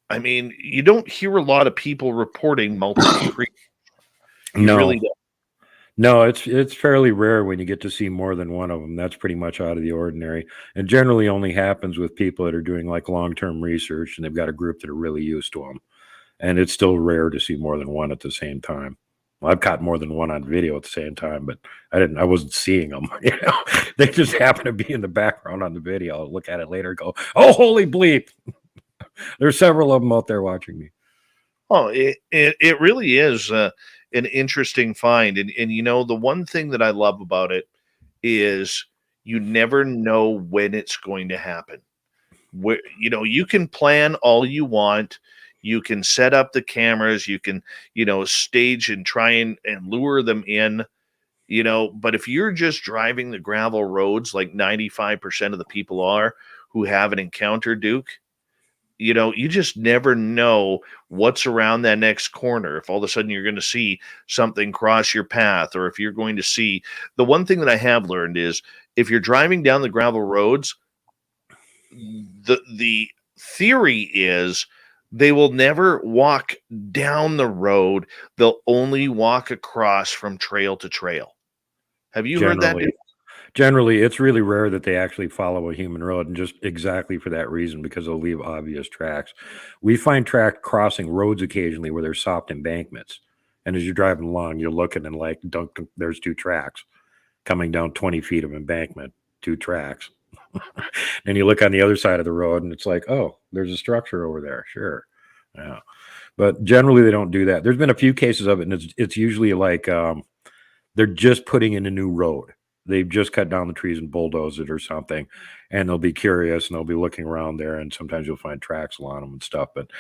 I mean, you don't hear a lot of people reporting multiple creatures. You No. really don't. No, it's fairly rare when you get to see more than one of them. That's pretty much out of the ordinary, and generally only happens with people that are doing like long-term research and they've got a group that are really used to them. And it's still rare to see more than one at the same time. Well, I've caught more than one on video at the same time, but I wasn't seeing them. They just happen to be in the background on the video. I'll look at it later and go, "Oh, holy bleep!" There's several of them out there watching me. Oh, it really is an interesting find, and the one thing that I love about it is you never know when it's going to happen. Where you can plan all you want, you can set up the cameras, you can stage and try and lure them in, but if you're just driving the gravel roads like 95% of the people are who have an encounter, Duke, you just never know what's around that next corner. If all of a sudden you're going to see something cross your path, or if you're going to see, the one thing that I have learned is if you're driving down the gravel roads, the theory is they will never walk down the road. They'll only walk across from trail to trail. Have you heard that? Generally, generally, it's really rare that they actually follow a human road, and just exactly for that reason, because they'll leave obvious tracks. We find track crossing roads occasionally where there's soft embankments, and as you're driving along, you're looking and like, don't, there's two tracks coming down 20 feet of embankment, two tracks. And you look on the other side of the road and it's like, oh, there's a structure over there. Sure. Yeah. But generally they don't do that. There's been a few cases of it, and it's usually like they're just putting in a new road. They've just cut down the trees and bulldozed it or something, and they'll be curious and they'll be looking around there, and sometimes you'll find tracks along them and stuff. But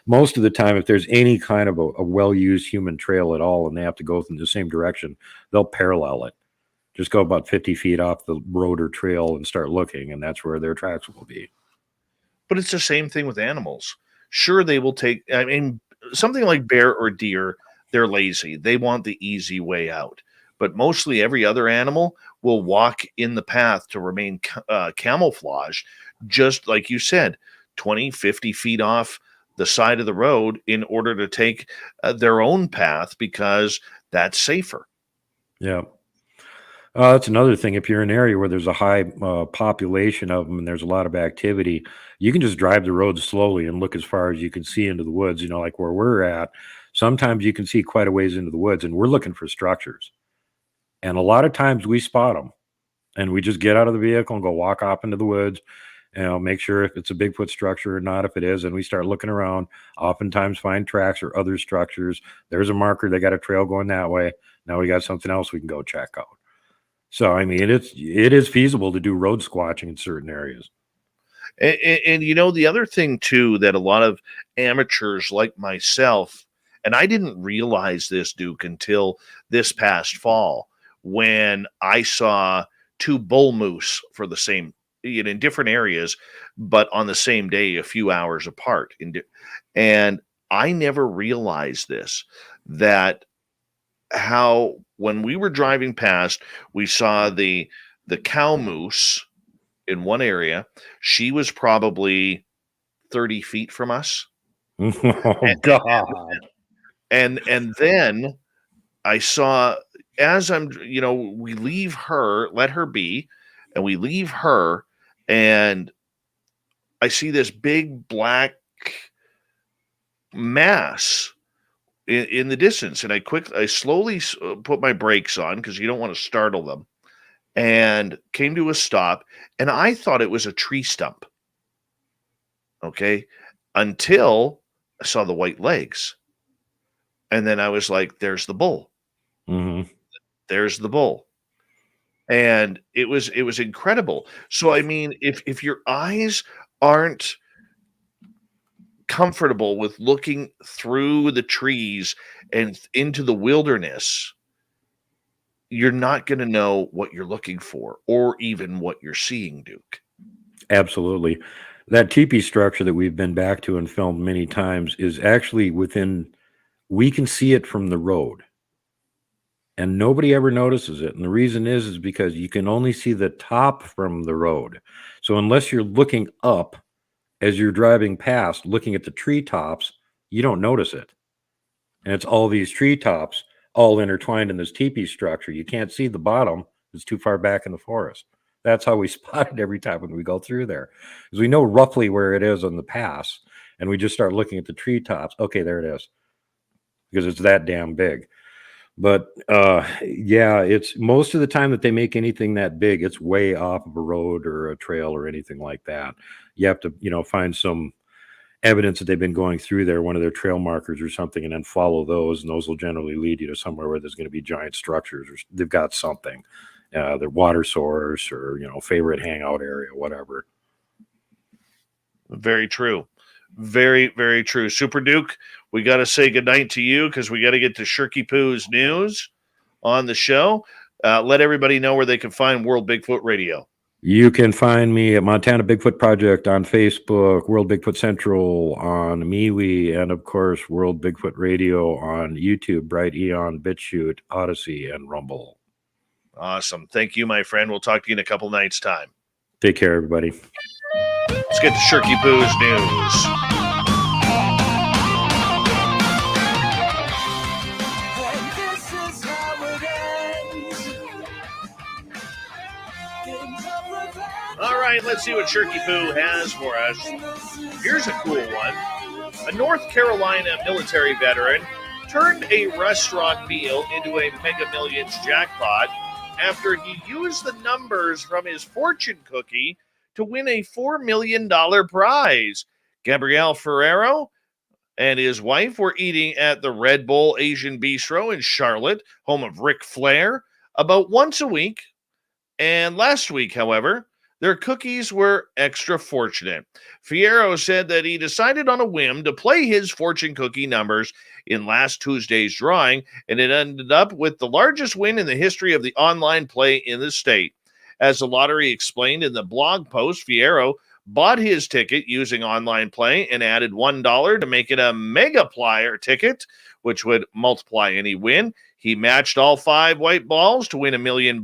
most of the time, if there's any kind of a well-used human trail at all and they have to go in the same direction, they'll parallel it. Just go about 50 feet off the road or trail and start looking, and that's where their tracks will be. But it's the same thing with animals. Sure, they will take, I mean, something like bear or deer, they're lazy. They want the easy way out. But mostly every other animal will walk in the path to remain camouflaged, just like you said, 20, 50 feet off the side of the road in order to take their own path because that's safer. Yeah. That's another thing. If you're in an area where there's a high population of them and there's a lot of activity, you can just drive the road slowly and look as far as you can see into the woods. Like where we're at, sometimes you can see quite a ways into the woods, and we're looking for structures. And a lot of times we spot them, and we just get out of the vehicle and go walk off into the woods, make sure if it's a Bigfoot structure or not. If it is, and we start looking around, oftentimes find tracks or other structures. There's a marker. They got a trail going that way. Now we got something else we can go check out. So, I mean, it is feasible to do road squatching in certain areas. And the other thing too that a lot of amateurs like myself, and I didn't realize this, Duke, until this past fall when I saw two bull moose for the same in different areas, but on the same day, a few hours apart. And I never realized this, that how when we were driving past, we saw the cow moose in one area. She was probably 30 feet from us. Oh, God. And then I saw, as I'm, we leave her, let her be, and we leave her, and I see this big black mass in the distance, and I slowly put my brakes on because you don't want to startle them, and came to a stop, and I thought it was a tree stump. Okay, until I saw the white legs, and then I was like, "There's the bull. Mm-hmm. There's the bull." And it was incredible. So I mean, if your eyes aren't comfortable with looking through the trees and into the wilderness, you're not going to know what you're looking for or even what you're seeing, Duke. Absolutely. That teepee structure that we've been back to and filmed many times is actually we can see it from the road. And nobody ever notices it. And the reason is because you can only see the top from the road. So unless you're looking up as you're driving past, looking at the treetops, you don't notice it. And it's all these treetops all intertwined in this teepee structure. You can't see the bottom. It's too far back in the forest. That's how we spot it every time when we go through there. Because we know roughly where it is on the pass. And we just start looking at the treetops. Okay, there it is. Because it's that damn big. But yeah, it's most of the time that they make anything that big, it's way off of a road or a trail or anything like that. You have to, find some evidence that they've been going through there, one of their trail markers or something, and then follow those. And those will generally lead you to somewhere where there's going to be giant structures or they've got something, their water source or, favorite hangout area, whatever. Very true. Very, very true. Super Duke, we got to say goodnight to you because we got to get to Shirky Poo's news on the show. Let everybody know where they can find World Bigfoot Radio. You can find me at Montana Bigfoot Project on Facebook, World Bigfoot Central on MeWe, and of course, World Bigfoot Radio on YouTube, Bright Eon, BitChute, Odyssey, and Rumble. Awesome. Thank you, my friend. We'll talk to you in a couple nights' time. Take care, everybody. Let's get to Shirky Poo's news. All right, let's see what Shirky Poo has for us. Here's a cool one. A North Carolina military veteran turned a restaurant meal into a Mega Millions jackpot after he used the numbers from his fortune cookie to win a $4 million prize. Gabriel Ferrero and his wife were eating at the Red Bull Asian Bistro in Charlotte, home of Ric Flair, about once a week. And last week, however, their cookies were extra fortunate. Fierro said that he decided on a whim to play his fortune cookie numbers in last Tuesday's drawing, and it ended up with the largest win in the history of the online play in the state. As the lottery explained in the blog post, Fierro bought his ticket using online play and added $1 to make it a Megaplier ticket, which would multiply any win. He matched all 5 white balls to win $1 million,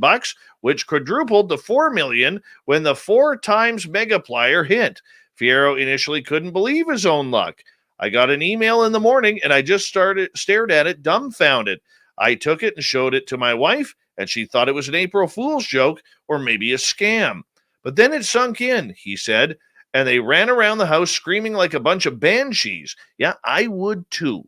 which quadrupled to $4 million when the 4 times Megaplier hit. Fierro initially couldn't believe his own luck. I got an email in the morning and I just stared at it dumbfounded. I took it and showed it to my wife, and she thought it was an April Fool's joke or maybe a scam. But then it sunk in, he said, and they ran around the house screaming like a bunch of banshees. Yeah, I would too.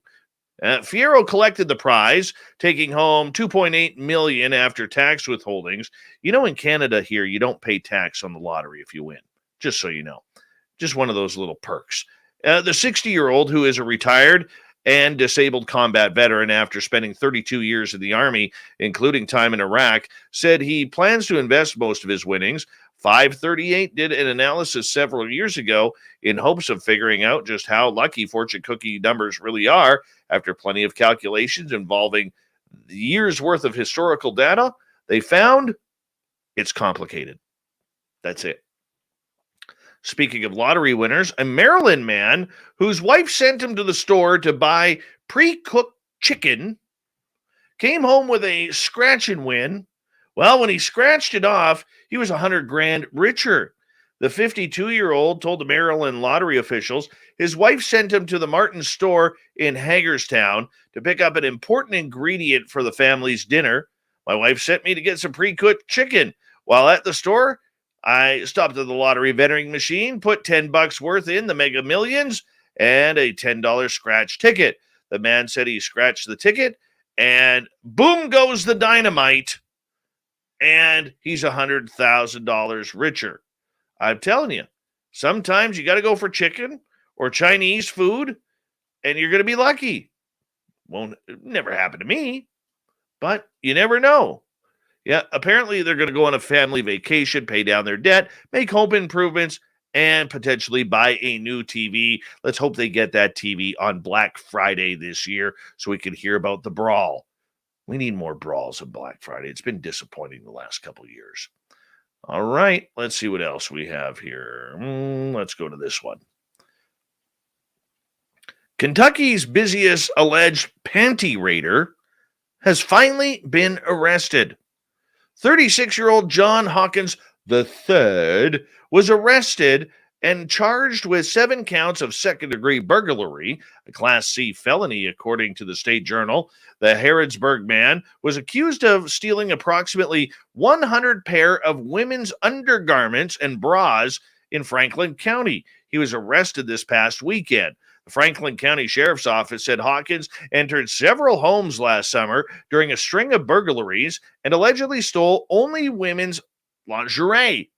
Fierro collected the prize, taking home $2.8 million after tax withholdings. In Canada here, you don't pay tax on the lottery if you win, just so you know. Just one of those little perks. The 60-year-old, who is a retired and disabled combat veteran after spending 32 years in the Army, including time in Iraq, said he plans to invest most of his winnings. 538 did an analysis several years ago in hopes of figuring out just how lucky fortune cookie numbers really are. After plenty of calculations involving years worth of historical data, they found it's complicated. That's it. Speaking of lottery winners, a Maryland man whose wife sent him to the store to buy pre-cooked chicken came home with a scratch and win. Well, when he scratched it off, he was $100,000 richer. The 52-year-old told the Maryland lottery officials his wife sent him to the Martin store in Hagerstown to pick up an important ingredient for the family's dinner. My wife sent me to get some pre-cooked chicken. While at the store, I stopped at the lottery vending machine, put $10 worth in the Mega Millions, and a $10 scratch ticket. The man said he scratched the ticket, and boom goes the dynamite, and he's $100,000 richer. I'm telling you, sometimes you got to go for chicken or Chinese food, and you're going to be lucky. Won't never happen to me, but you never know. Yeah, apparently they're going to go on a family vacation, pay down their debt, make home improvements, and potentially buy a new TV. Let's hope they get that TV on Black Friday this year so we can hear about the brawl. We need more brawls on Black Friday. It's been disappointing the last couple of years. All right, let's see what else we have here. Let's go to this one. Kentucky's busiest alleged panty raider has finally been arrested. 36-year-old John Hawkins III was arrested and charged with 7 counts of second-degree burglary, a Class C felony, according to the State Journal. The Harrodsburg man was accused of stealing approximately 100 pair of women's undergarments and bras in Franklin County. He was arrested this past weekend. The Franklin County Sheriff's Office said Hawkins entered several homes last summer during a string of burglaries and allegedly stole only women's lingerie.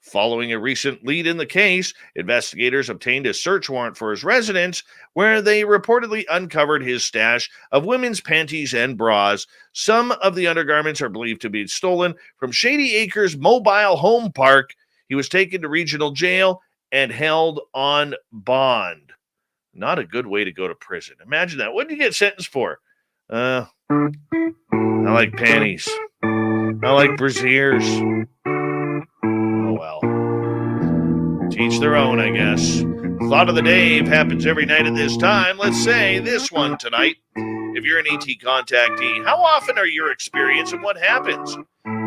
Following a recent lead in the case, investigators obtained a search warrant for his residence where they reportedly uncovered his stash of women's panties and bras. Some of the undergarments are believed to be stolen from Shady Acres Mobile Home Park. He was taken to regional jail and held on bond. Not a good way to go to prison. Imagine that. What did you get sentenced for? I like panties. I like brassieres. Oh, well. Teach their own, I guess. Thought of the Dave happens every night at this time. Let's say this one tonight. If you're an ET contactee, how often are your experience and what happens?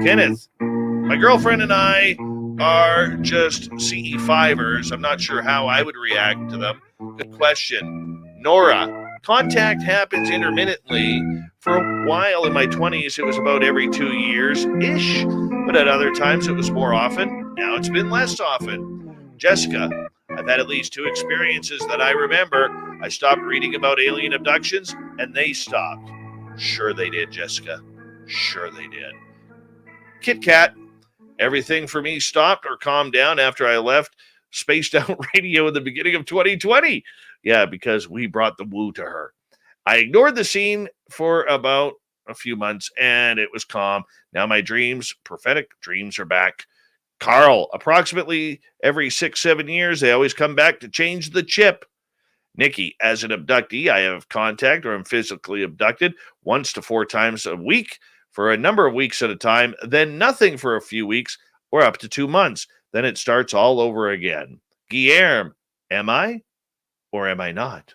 Kenneth, my girlfriend and I are just CE5ers. I'm not sure how I would react to them. Good question. Nora, contact happens intermittently. For a while in my 20s, it was about every 2 years-ish, but at other times it was more often. Now it's been less often. Jessica, I've had at least 2 experiences that I remember. I stopped reading about alien abductions, and they stopped. Sure they did, Jessica. Sure they did. Kit Kat, everything for me stopped or calmed down after I left Spaced Out Radio in the beginning of 2020. Yeah, because we brought the woo to her. I ignored the scene for about a few months, and it was calm. Now my dreams, prophetic dreams, are back. Carl, approximately every 6-7 years, they always come back to change the chip. Nikki, as an abductee, I have contact or am physically abducted 1 to 4 times a week for a number of weeks at a time, then nothing for a few weeks or up to 2 months. Then it starts all over again. Guillermo, am I or am I not?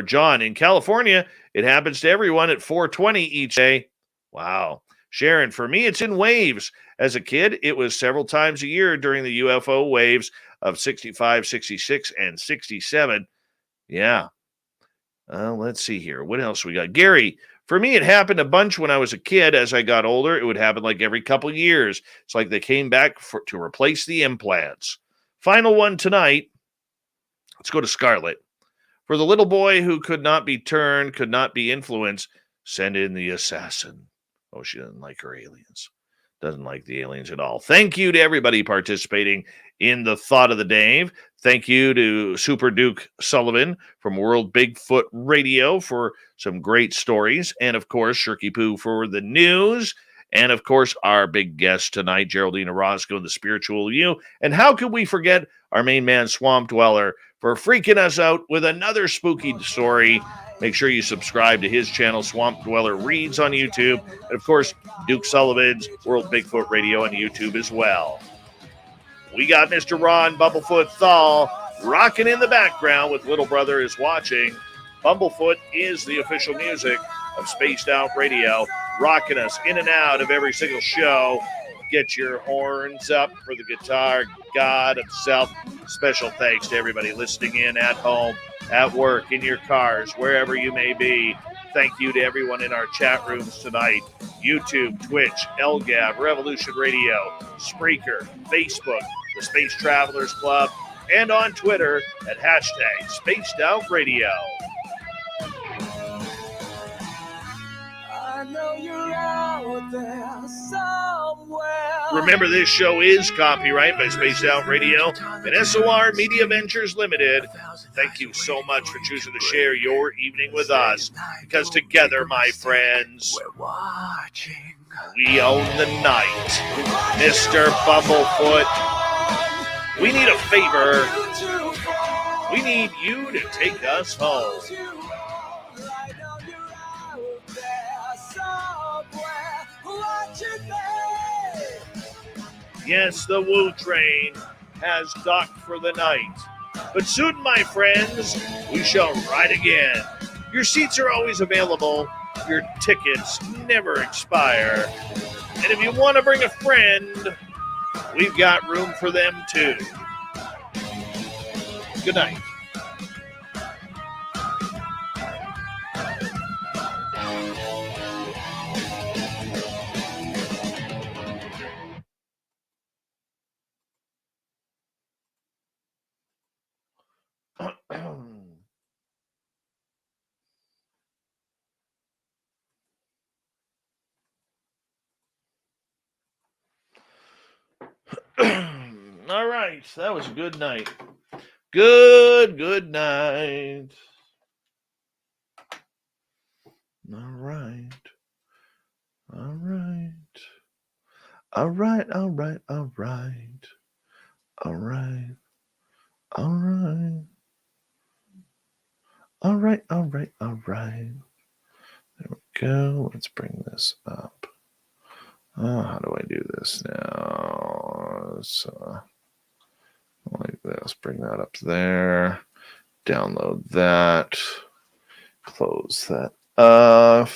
John, in California, it happens to everyone at 4:20 each day. Wow. Sharon, for me, it's in waves. As a kid, it was several times a year during the UFO waves of 65, 66, and 67. Yeah. Let's see here. What else we got? Gary, for me, it happened a bunch when I was a kid. As I got older, it would happen like every couple of years. It's like they came back to replace the implants. Final one tonight. Let's go to Scarlett. For the little boy who could not be turned, could not be influenced, send in the assassin. Oh, she doesn't like her aliens. Doesn't like the aliens at all. Thank you to everybody participating in the Thought of the Dave. Thank you to Super Duke Sullivan from World Bigfoot Radio for some great stories. And, of course, Shirky Poo for the news. And, of course, our big guest tonight, Geraldine Orozco, the Spiritual You. And how could we forget our main man, Swamp Dweller, for freaking us out with another spooky story. Make sure you subscribe to his channel, Swamp Dweller Reads on YouTube. And, of course, Duke Sullivan's World Bigfoot Radio on YouTube as well. We got Mr. Ron Bumblefoot Thal rocking in the background with Little Brother is Watching. Bumblefoot is the official music of Spaced Out Radio, rocking us in and out of every single show. Get your horns up for the guitar god himself. Special thanks to everybody listening in at home, at work, in your cars, wherever you may be. Thank you to everyone in our chat rooms tonight. YouTube, Twitch, LGAB, Revolution Radio, Spreaker, Facebook, the Space Travelers Club, and on Twitter at hashtag Spaced Out Radio. I know you're out there somewhere. Remember, this show is copyright by Spaced Out Radio and SOR Media Ventures Limited. Thank you so much for choosing to share your evening with us, because together, my friends, we own the night. Mr. Bumblefoot, we need a favor. We need you to take us home. Yes, the Woo Train has docked for the night. But soon, my friends, we shall ride again. Your seats are always available. Your tickets never expire. And if you want to bring a friend, we've got room for them too. Good night. All right, that was a good night. Good night. All right. All right. All right. All right. All right. All right. All right. All right. All right. All right. There we go. Let's bring this up. How do I do this now? So, like this. Bring that up there. Download that. Close that up.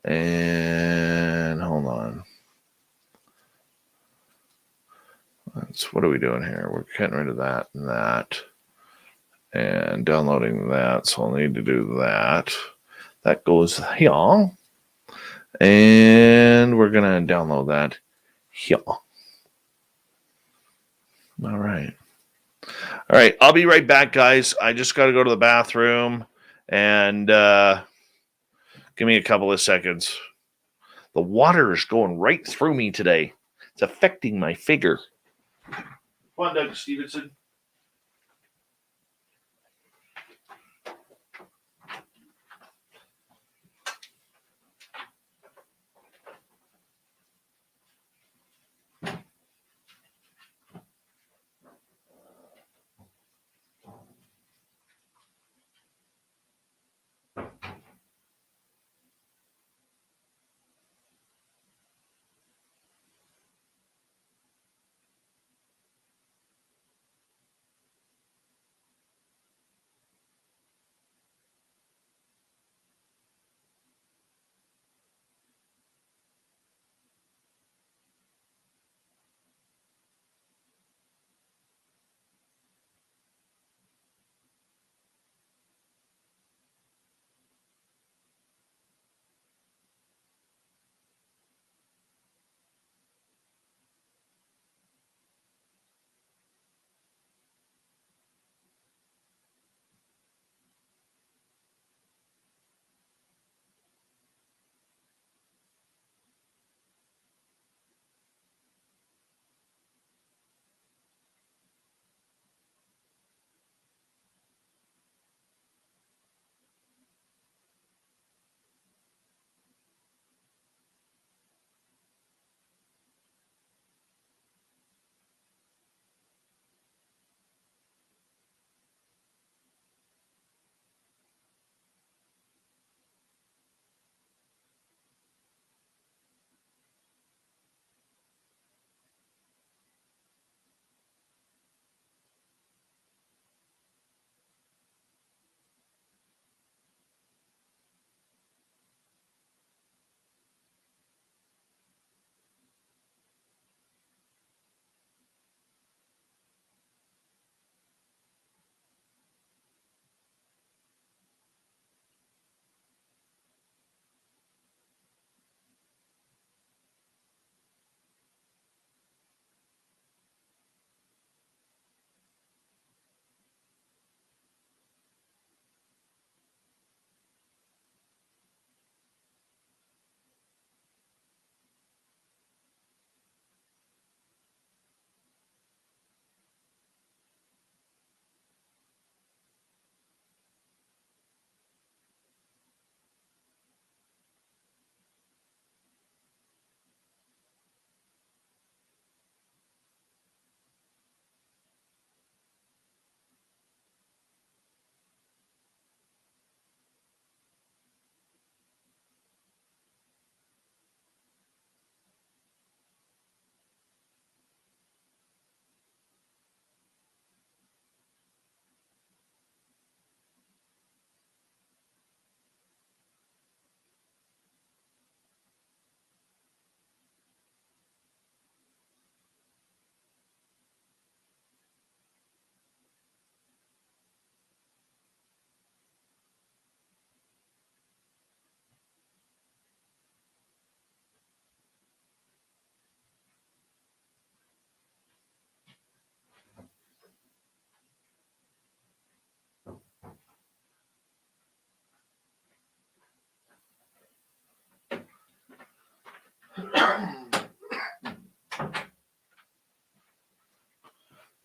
And hold on. What are we doing here? We're getting rid of that and that. And downloading that. So I'll need to do that. That goes here. And we're going to download that here. All right. All right. I'll be right back, guys. I just got to go to the bathroom. And give me a couple of seconds. The water is going right through me today. It's affecting my figure. Come on, Doug Stevenson.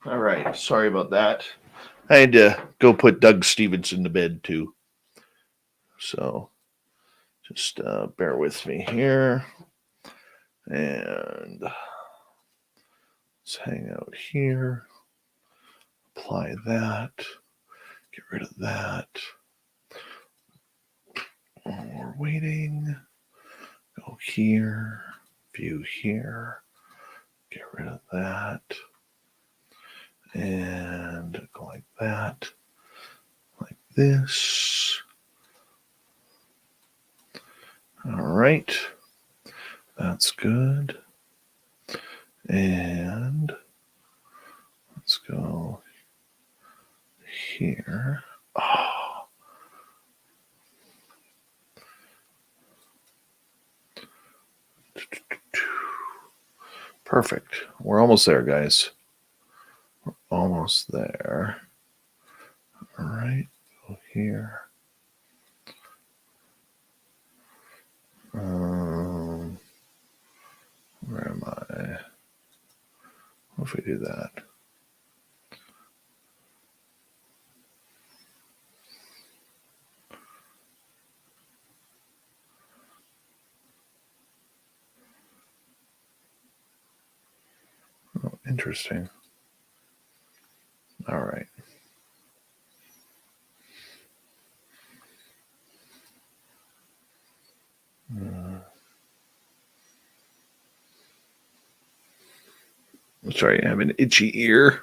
All right. Sorry about that. I had to go put Doug Stevenson to bed too. So just bear with me here. And let's hang out here. Apply that. Get rid of that. We're waiting. Go here. View here. Get rid of that. And go like that. Like this. All right. That's good. And let's go here. Oh. Perfect. We're almost there, guys. We're almost there. All right. Go here. Where am I? What if we do that? Oh, interesting. All right. Sorry, I have an itchy ear.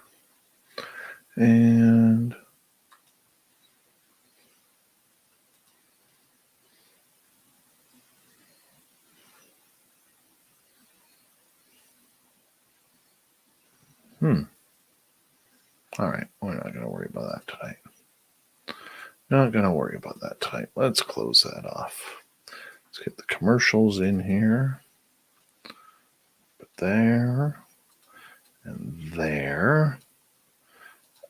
And all right, we're not going to worry about that tonight. Not going to worry about that tonight. Let's close that off. Let's get the commercials in here. Put there and there.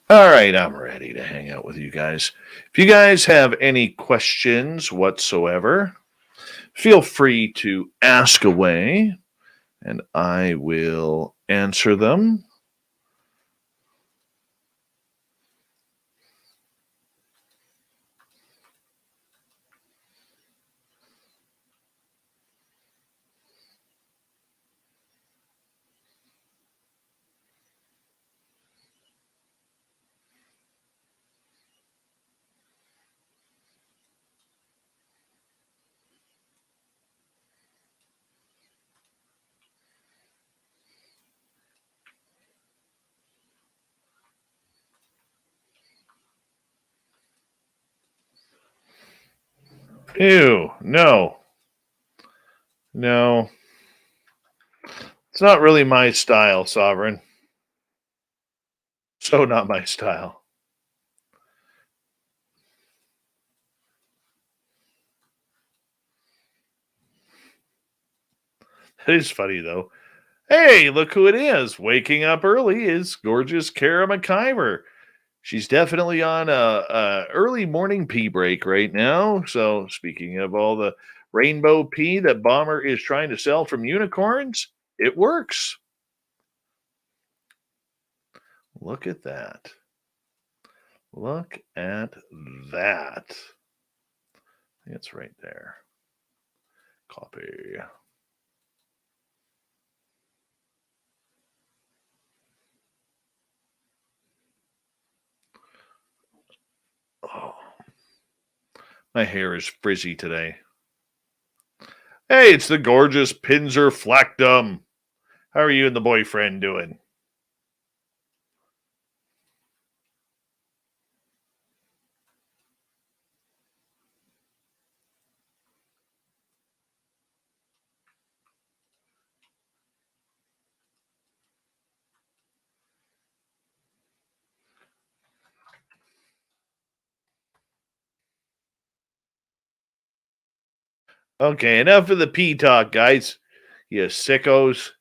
All right, I'm ready to hang out with you guys. If you guys have any questions whatsoever, feel free to ask away, and I will answer them. Ew, no. No. It's not really my style, Sovereign. So not my style. That is funny, though. Hey, look who it is. Waking up early is gorgeous Kara McIver. She's definitely on a early morning pee break right now. So speaking of all the rainbow pee that Bomber is trying to sell from unicorns, it works. Look at that. Look at that. It's right there. Copy. Oh, my hair is frizzy today. Hey, it's the gorgeous Pinzer Flactum. How are you and the boyfriend doing? Okay, enough of the pee talk, guys. You sickos.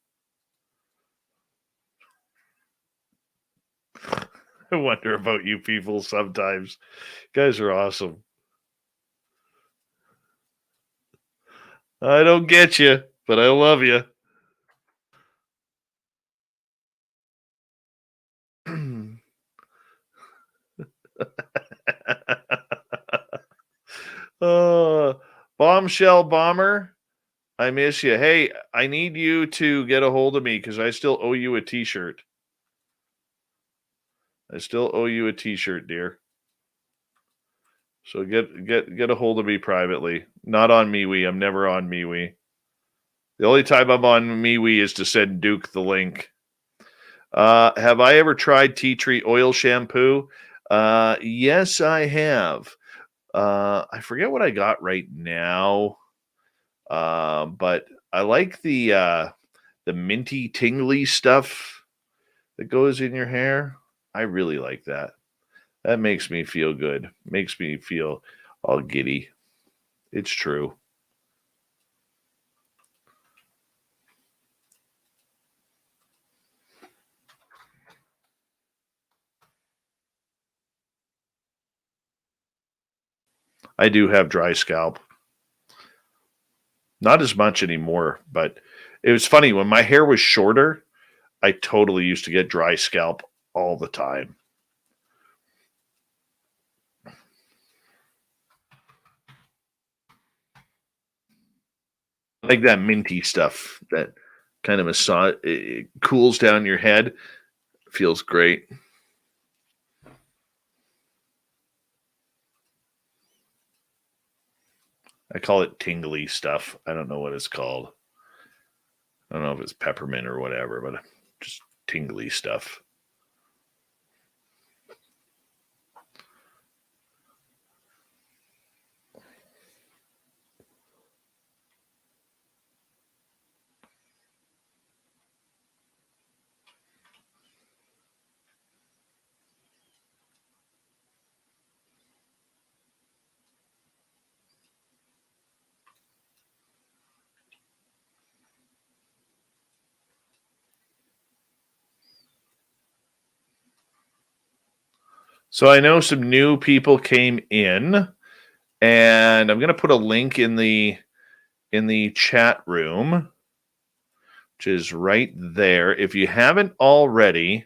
I wonder about you people sometimes. You guys are awesome. I don't get you, but I love you. Bombshell Bomber, I miss you. Hey, I need you to get a hold of me because I still owe you a t-shirt. I still owe you a t-shirt, dear. So get a hold of me privately. Not on MeWe. I'm never on MeWe. The only time I'm on MeWe is to send Duke the link. Have I ever tried tea tree oil shampoo? Yes, I have. I forget what I got right now. But I like the minty tingly stuff that goes in your hair. I really like that. That makes me feel good. Makes me feel all giddy. It's true. I do have dry scalp. Not as much anymore, but it was funny. When my hair was shorter, I totally used to get dry scalp all the time. Like that minty stuff that kind of massage, it cools down your head. Feels great. I call it tingly stuff. I don't know what it's called. I don't know if it's peppermint or whatever, but just tingly stuff. So I know some new people came in, and I'm going to put a link in the chat room, which is right there. If you haven't already,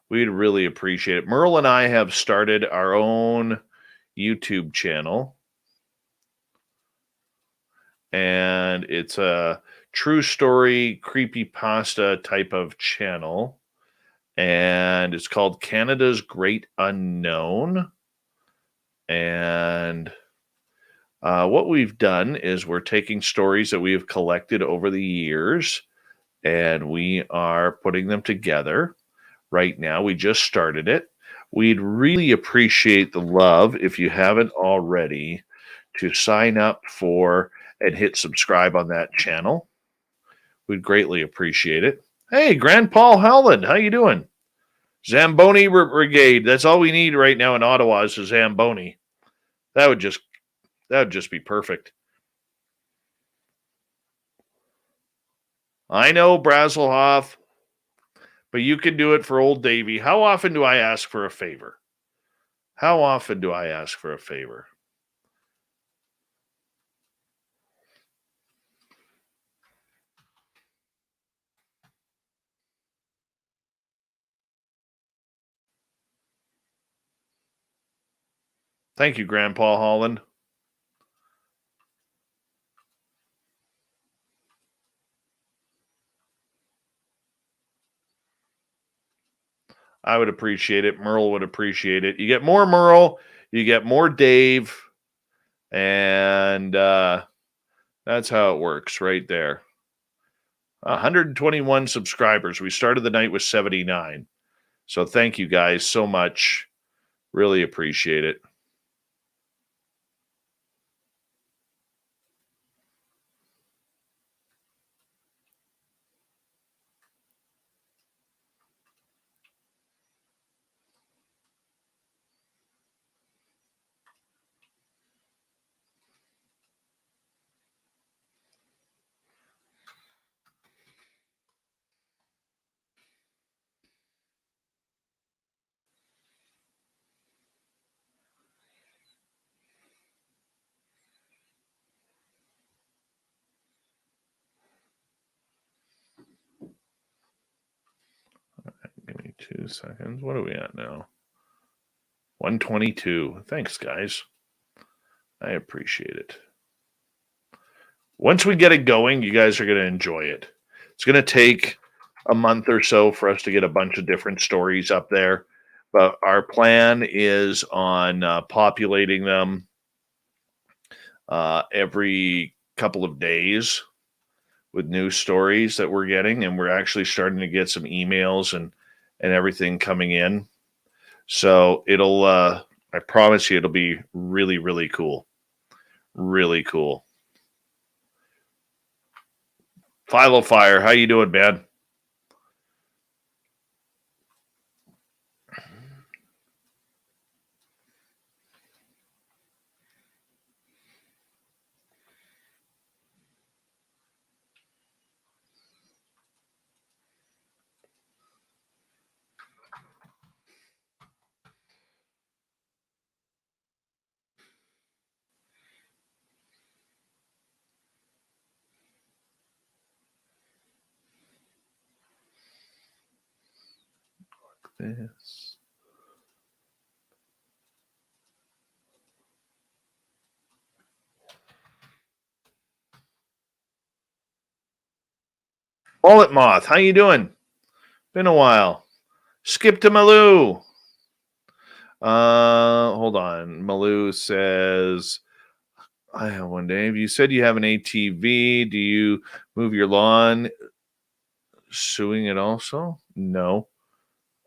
we'd really appreciate it. Merle and I have started our own YouTube channel, and it's a true story creepypasta type of channel, and it's called Canada's Great Unknown. And what we've done is we're taking stories that we have collected over the years, and we are putting them together right now. We just started it. We'd really appreciate the love, if you haven't already, to sign up for and hit subscribe on that channel. We'd greatly appreciate it. Hey, Grand Paul Howland, how you doing? Zamboni Brigade. That's all we need right now in Ottawa is a Zamboni. That would just be perfect. I know, Brazelhoff, but you can do it for old Davy. How often do I ask for a favor? How often do I ask for a favor? Thank you, Grandpa Holland. I would appreciate it. Merle would appreciate it. You get more Merle, you get more Dave, and that's how it works right there. 121 subscribers. We started the night with 79. So thank you guys so much. Really appreciate it. 2 seconds. What are we at now? 122. Thanks, guys. I appreciate it. Once we get it going, you guys are going to enjoy it. It's going to take a month or so for us to get a bunch of different stories up there. But our plan is on populating them every couple of days with new stories that we're getting. And we're actually starting to get some emails and everything coming in. So it'll, I promise you, it'll be really, really cool. Really cool. Philo Fire, how you doing, man? This. Wallet Moth, how you doing? Been a while. Skip to Malou. Hold on. Malou says, I have one, Dave. You said you have an ATV. Do you move your lawn? Suing it also? No.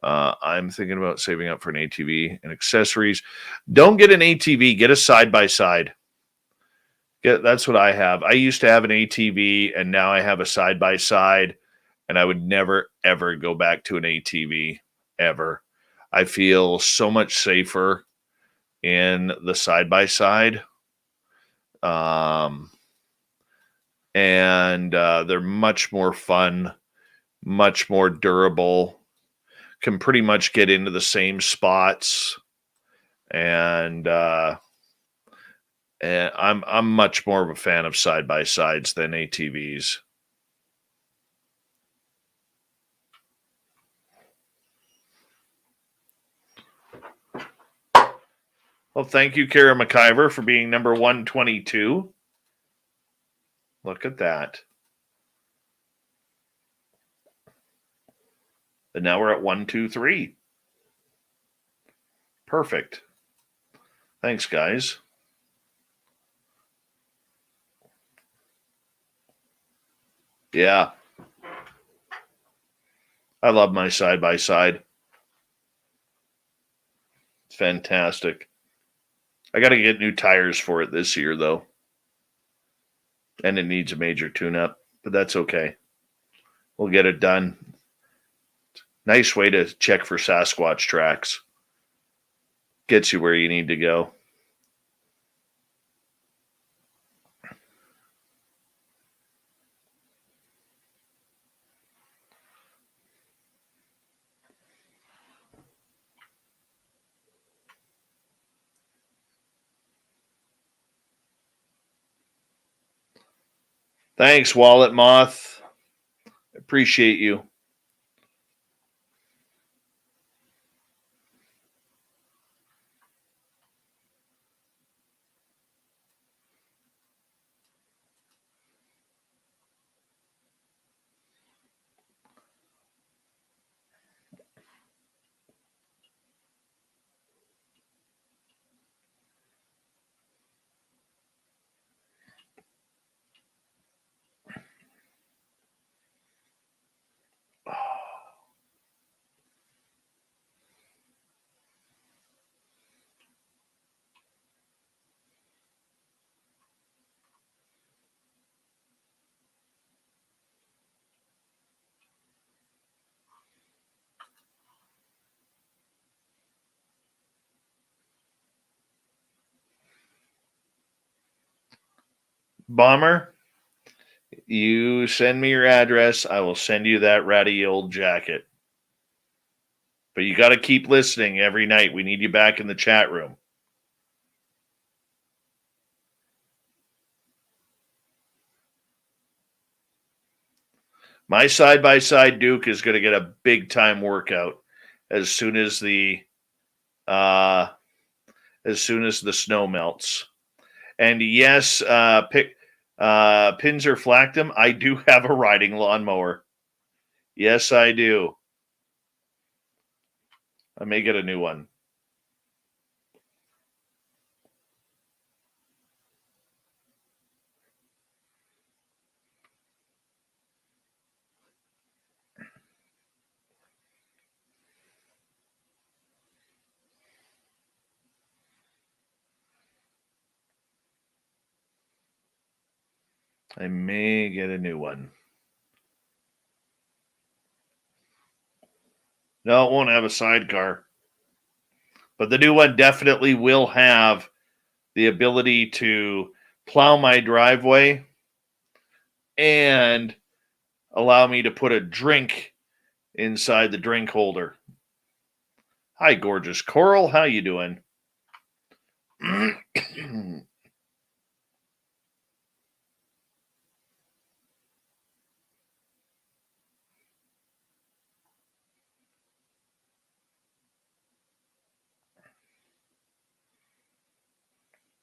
I'm thinking about saving up for an ATV and accessories. Don't get an ATV. Get a side-by-side. That's what I have. I used to have an ATV, and now I have a side-by-side, and I would never, ever go back to an ATV, ever. I feel so much safer in the side-by-side. And they're much more fun, much more durable, can pretty much get into the same spots. And I'm much more of a fan of side-by-sides than ATVs. Well, thank you, Kara McIver, for being number 122. Look at that. And now we're at 123. Perfect. Thanks, guys. Yeah. I love my side-by-side. It's fantastic. I got to get new tires for it this year, though. And it needs a major tune-up, but that's okay. We'll get it done. Nice way to check for Sasquatch tracks. Gets you where you need to go. Thanks, Wallet Moth. Appreciate you. Bomber, you send me your address. I will send you that ratty old jacket. But you got to keep listening every night. We need you back in the chat room. My side-by-side Duke is going to get a big-time workout. as soon as the snow melts. And yes, Pinzer Flactum, I do have a riding lawnmower. Yes, I do. I may get a new one. I may get a new one. No, it won't have a sidecar. But the new one definitely will have the ability to plow my driveway and allow me to put a drink inside the drink holder. Hi, gorgeous Coral. How you doing?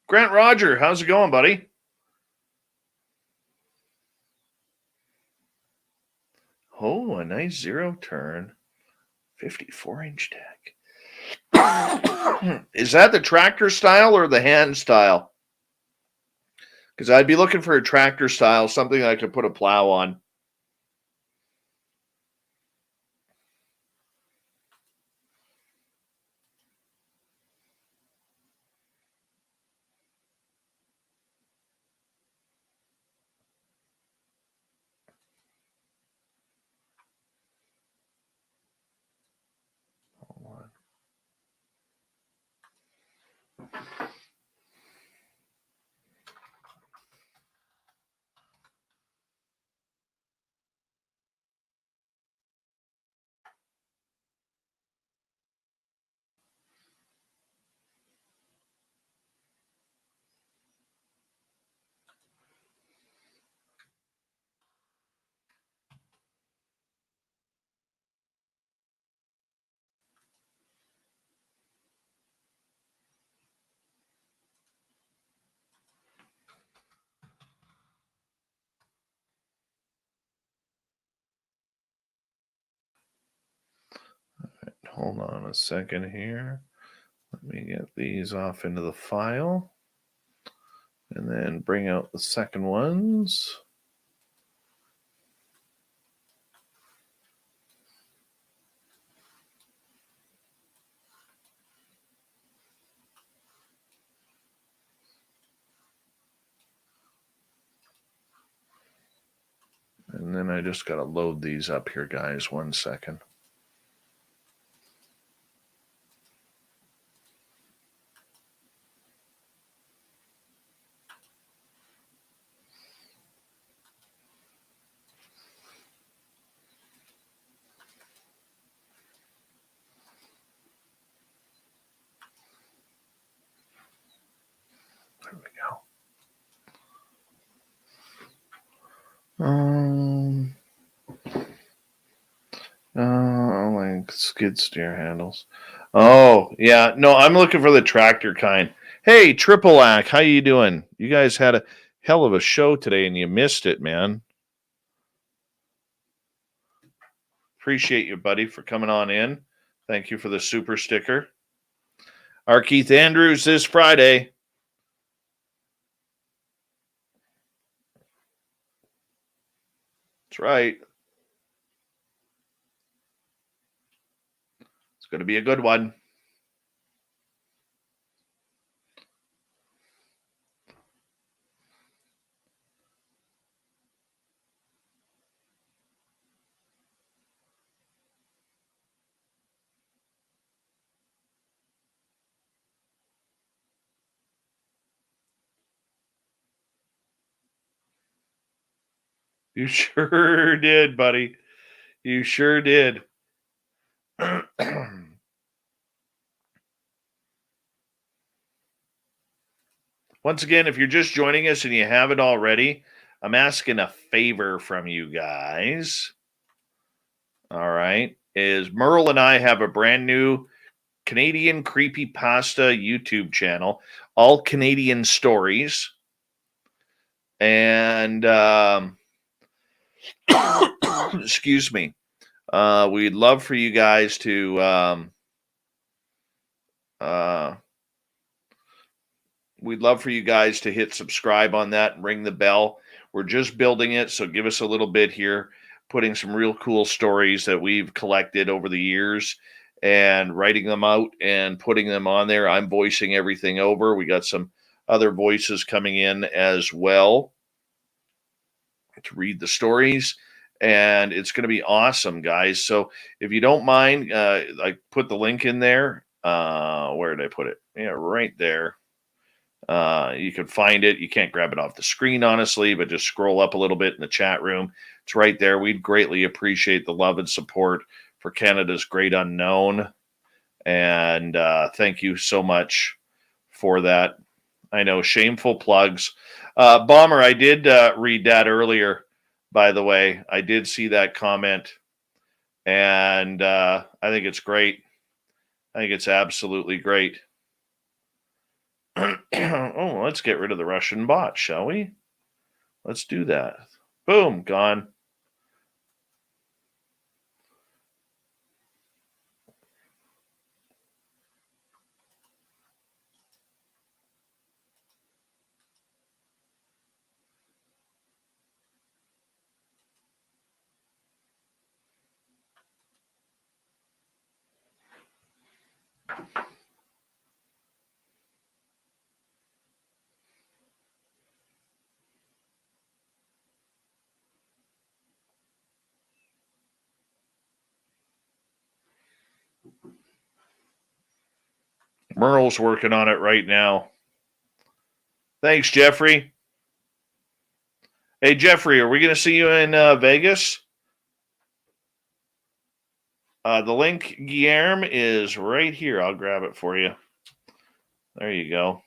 Grant Roger, how's it going, buddy? Oh, a nice zero turn. 54-inch deck. Is that the tractor style or the hand style? Because I'd be looking for a tractor style, something I could put a plow on. Hold on a second here. Let me get these off into the file and then bring out the second ones. And then I just got to load these up here, guys. 1 second. There we go. Like skid steer handles. Oh, yeah. No, I'm looking for the tractor kind. Hey, Triple Ack, how you doing? You guys had a hell of a show today and you missed it, man. Appreciate you, buddy, for coming on in. Thank you for the super sticker. Our Keith Andrews this Friday. That's right. It's going to be a good one. You sure did, buddy. You sure did. Once again, if you're just joining us and you haven't already, I'm asking a favor from you guys. All right. is Merle and I have a brand new Canadian creepypasta YouTube channel, all Canadian stories. And excuse me. We'd love for you guys to hit subscribe on that and ring the bell. We're just building it, so give us a little bit here, putting some real cool stories that we've collected over the years and writing them out and putting them on there. I'm voicing everything over. We got some other voices coming in as well to read the stories, and it's going to be awesome, guys. So if you don't mind, I put the link in there. Where did I put it? Yeah, right there. You can find it. You can't grab it off the screen, honestly, but just scroll up a little bit in the chat room. It's right there. We'd greatly appreciate the love and support for Canada's Great Unknown. And thank you so much for that. I know, shameful plugs. Bomber, I did read that earlier, by the way. I did see that comment. And I think it's great. I think it's absolutely great. Oh, let's get rid of the Russian bot, shall we? Let's do that. Boom, gone. Merle's working on it right now. Thanks, Jeffrey. Hey, Jeffrey, are we going to see you in Vegas? The link, Guillermo, is right here. I'll grab it for you. There you go.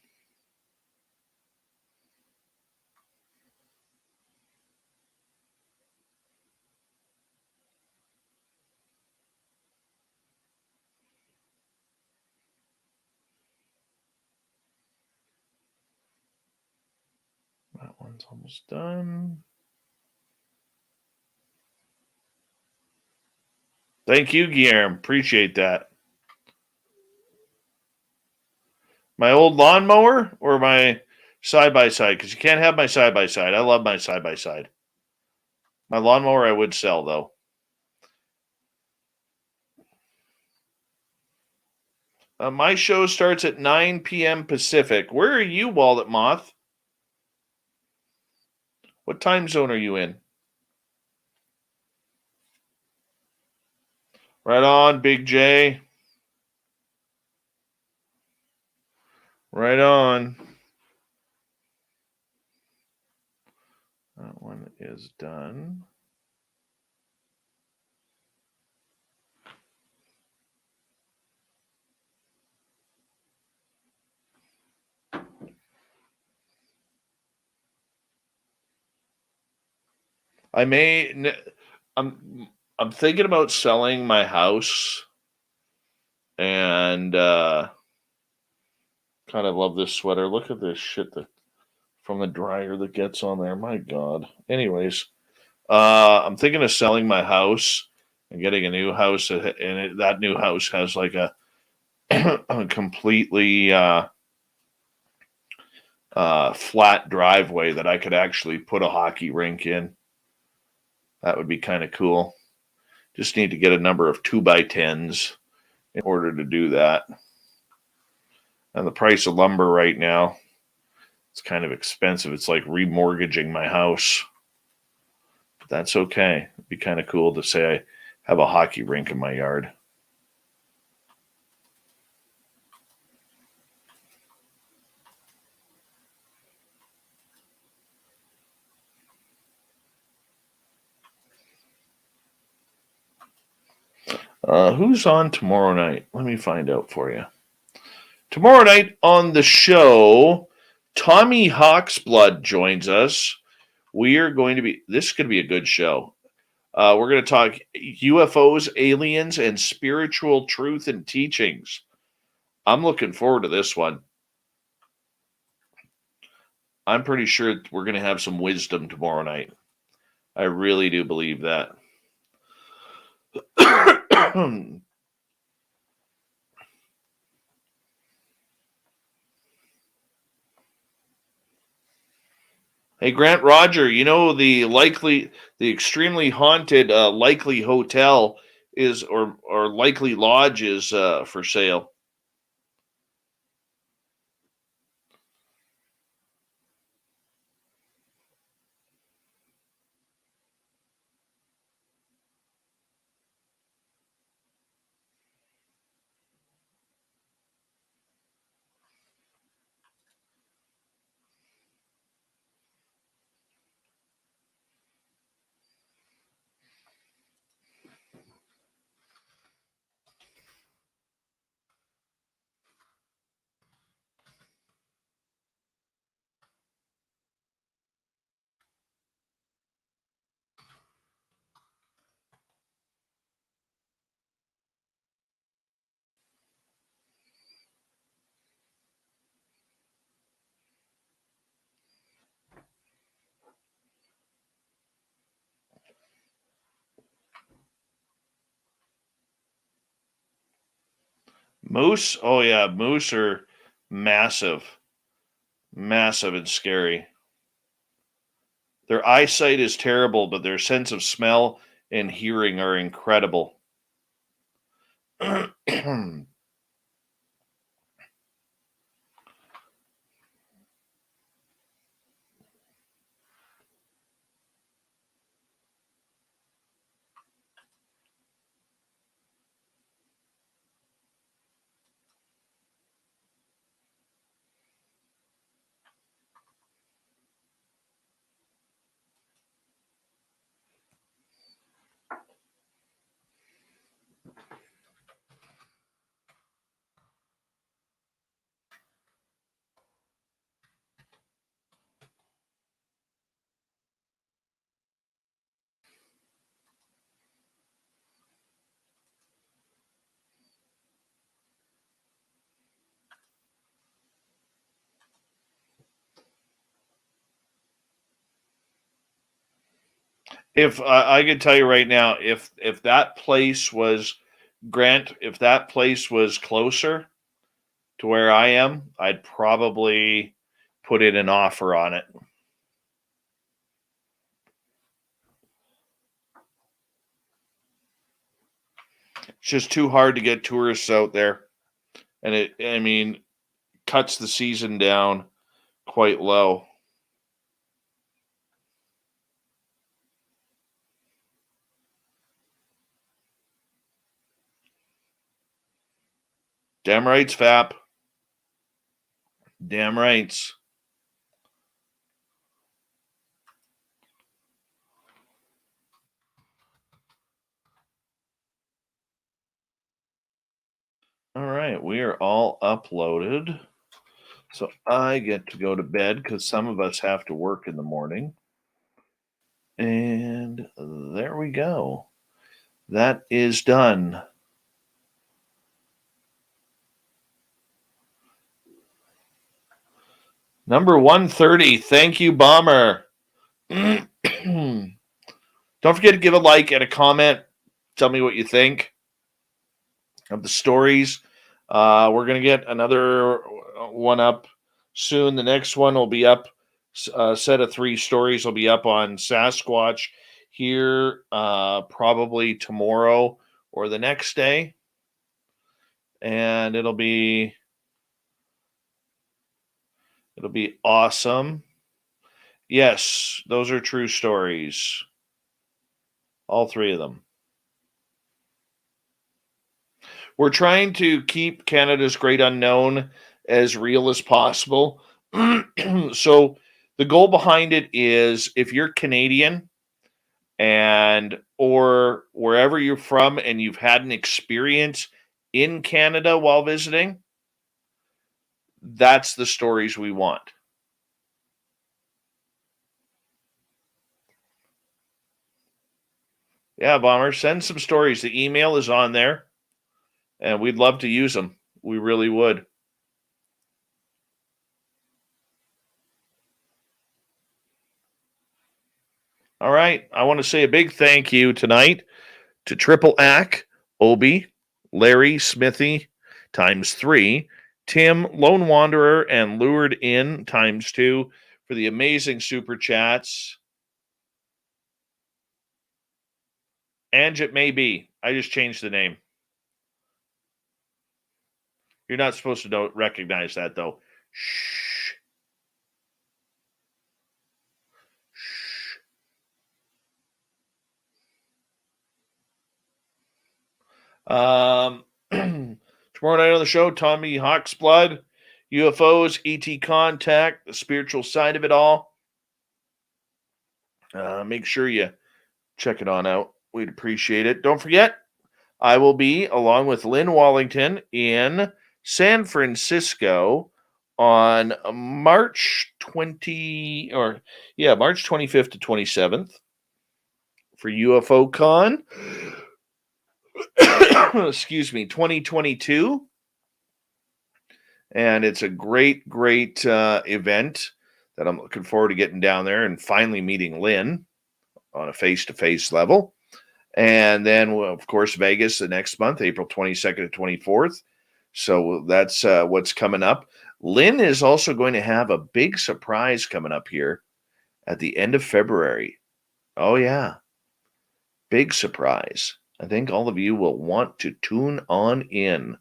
That one's almost done. Thank you, Guillermo. Appreciate that. My old lawnmower or my side-by-side? Because you can't have my side-by-side. I love my side-by-side. My lawnmower I would sell, though. My show starts at 9 p.m. Pacific. Where are you, Wallet Moth? What time zone are you in? Right on, Big J. Right on. That one is done. I'm thinking about selling my house, and kind of love this sweater. Look at this shit from the dryer that gets on there. My God. Anyways, I'm thinking of selling my house and getting a new house, and that new house has like a completely flat driveway that I could actually put a hockey rink in. That would be kind of cool. Just need to get a number of 2x10s in order to do that. And the price of lumber right now, it's kind of expensive. It's like remortgaging my house. But that's okay. It'd be kind of cool to say I have a hockey rink in my yard. Who's on tomorrow night? Let me find out for you. Tomorrow night on the show, Tommy Hawksblood joins us. This is going to be a good show. We're going to talk UFOs, aliens, and spiritual truth and teachings. I'm looking forward to this one. I'm pretty sure we're going to have some wisdom tomorrow night. I really do believe that. Hey, Grant Roger, you know the extremely haunted Likely Hotel is, or Likely Lodge is for sale. Moose? Oh, yeah. Moose are massive. Massive and scary. Their eyesight is terrible, but their sense of smell and hearing are incredible. If I could tell you right now, if that place was Grant, if that place was closer to where I am, I'd probably put in an offer on it. It's just too hard to get tourists out there, and it cuts the season down quite low. Damn rights, Fap. Damn rights. All right, we are all uploaded. So I get to go to bed because some of us have to work in the morning. And there we go. That is done. Number 130. Thank you, Bomber. Don't forget to give a like and a comment. Tell me what you think of the stories. We're going to get another one up soon. The next one will be up. A set of 3 stories will be up on Sasquatch here probably tomorrow or the next day. And it'll be awesome. Yes, those are true stories. All 3 of them. We're trying to keep Canada's Great Unknown as real as possible. So the goal behind it is if you're Canadian and or wherever you're from and you've had an experience in Canada while visiting, that's the stories we want. Yeah, Bomber, send some stories. The email is on there, and we'd love to use them. We really would. All right. I want to say a big thank you tonight to Triple Ack, Obi, Larry, Smithy, ×3, Tim, Lone Wanderer, and Lured In, ×2, for the amazing super chats. And it may be. I just changed the name. You're not supposed to recognize that, though. Shh. Shh. Tomorrow night on the show, Tommy Hawk's Blood, UFOs, ET contact, the spiritual side of it all. Make sure you check it on out. We'd appreciate it. Don't forget, I will be, along with Lynn Wallington, in San Francisco on March 25th to 27th for UFO Con. Excuse me, 2022. And it's a great event that I'm looking forward to getting down there and finally meeting Lynn on a face-to-face level. And then, of course, Vegas the next month, April 22nd to 24th. So that's what's coming up. Lynn is also going to have a big surprise coming up here at the end of February. Oh, yeah. Big surprise. I think all of you will want to tune on in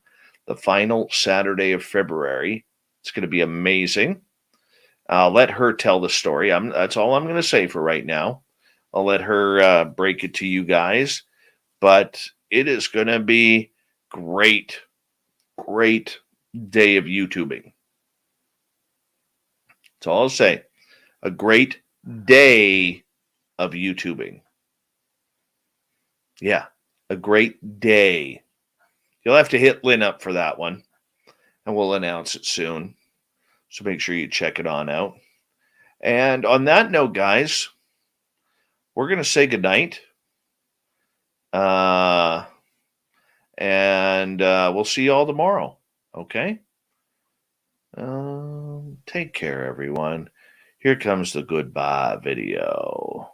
the final Saturday of February. It's going to be amazing. I'll let her tell the story. That's all I'm going to say for right now. I'll let her break it to you guys. But it is going to be great day of YouTubing. That's all I'll say. A great day of YouTubing. Yeah, a great day. You'll have to hit Lynn up for that one, and we'll announce it soon. So make sure you check it on out. And on that note, guys, we're going to say goodnight. And we'll see you all tomorrow. Okay? Take care, everyone. Here comes the goodbye video.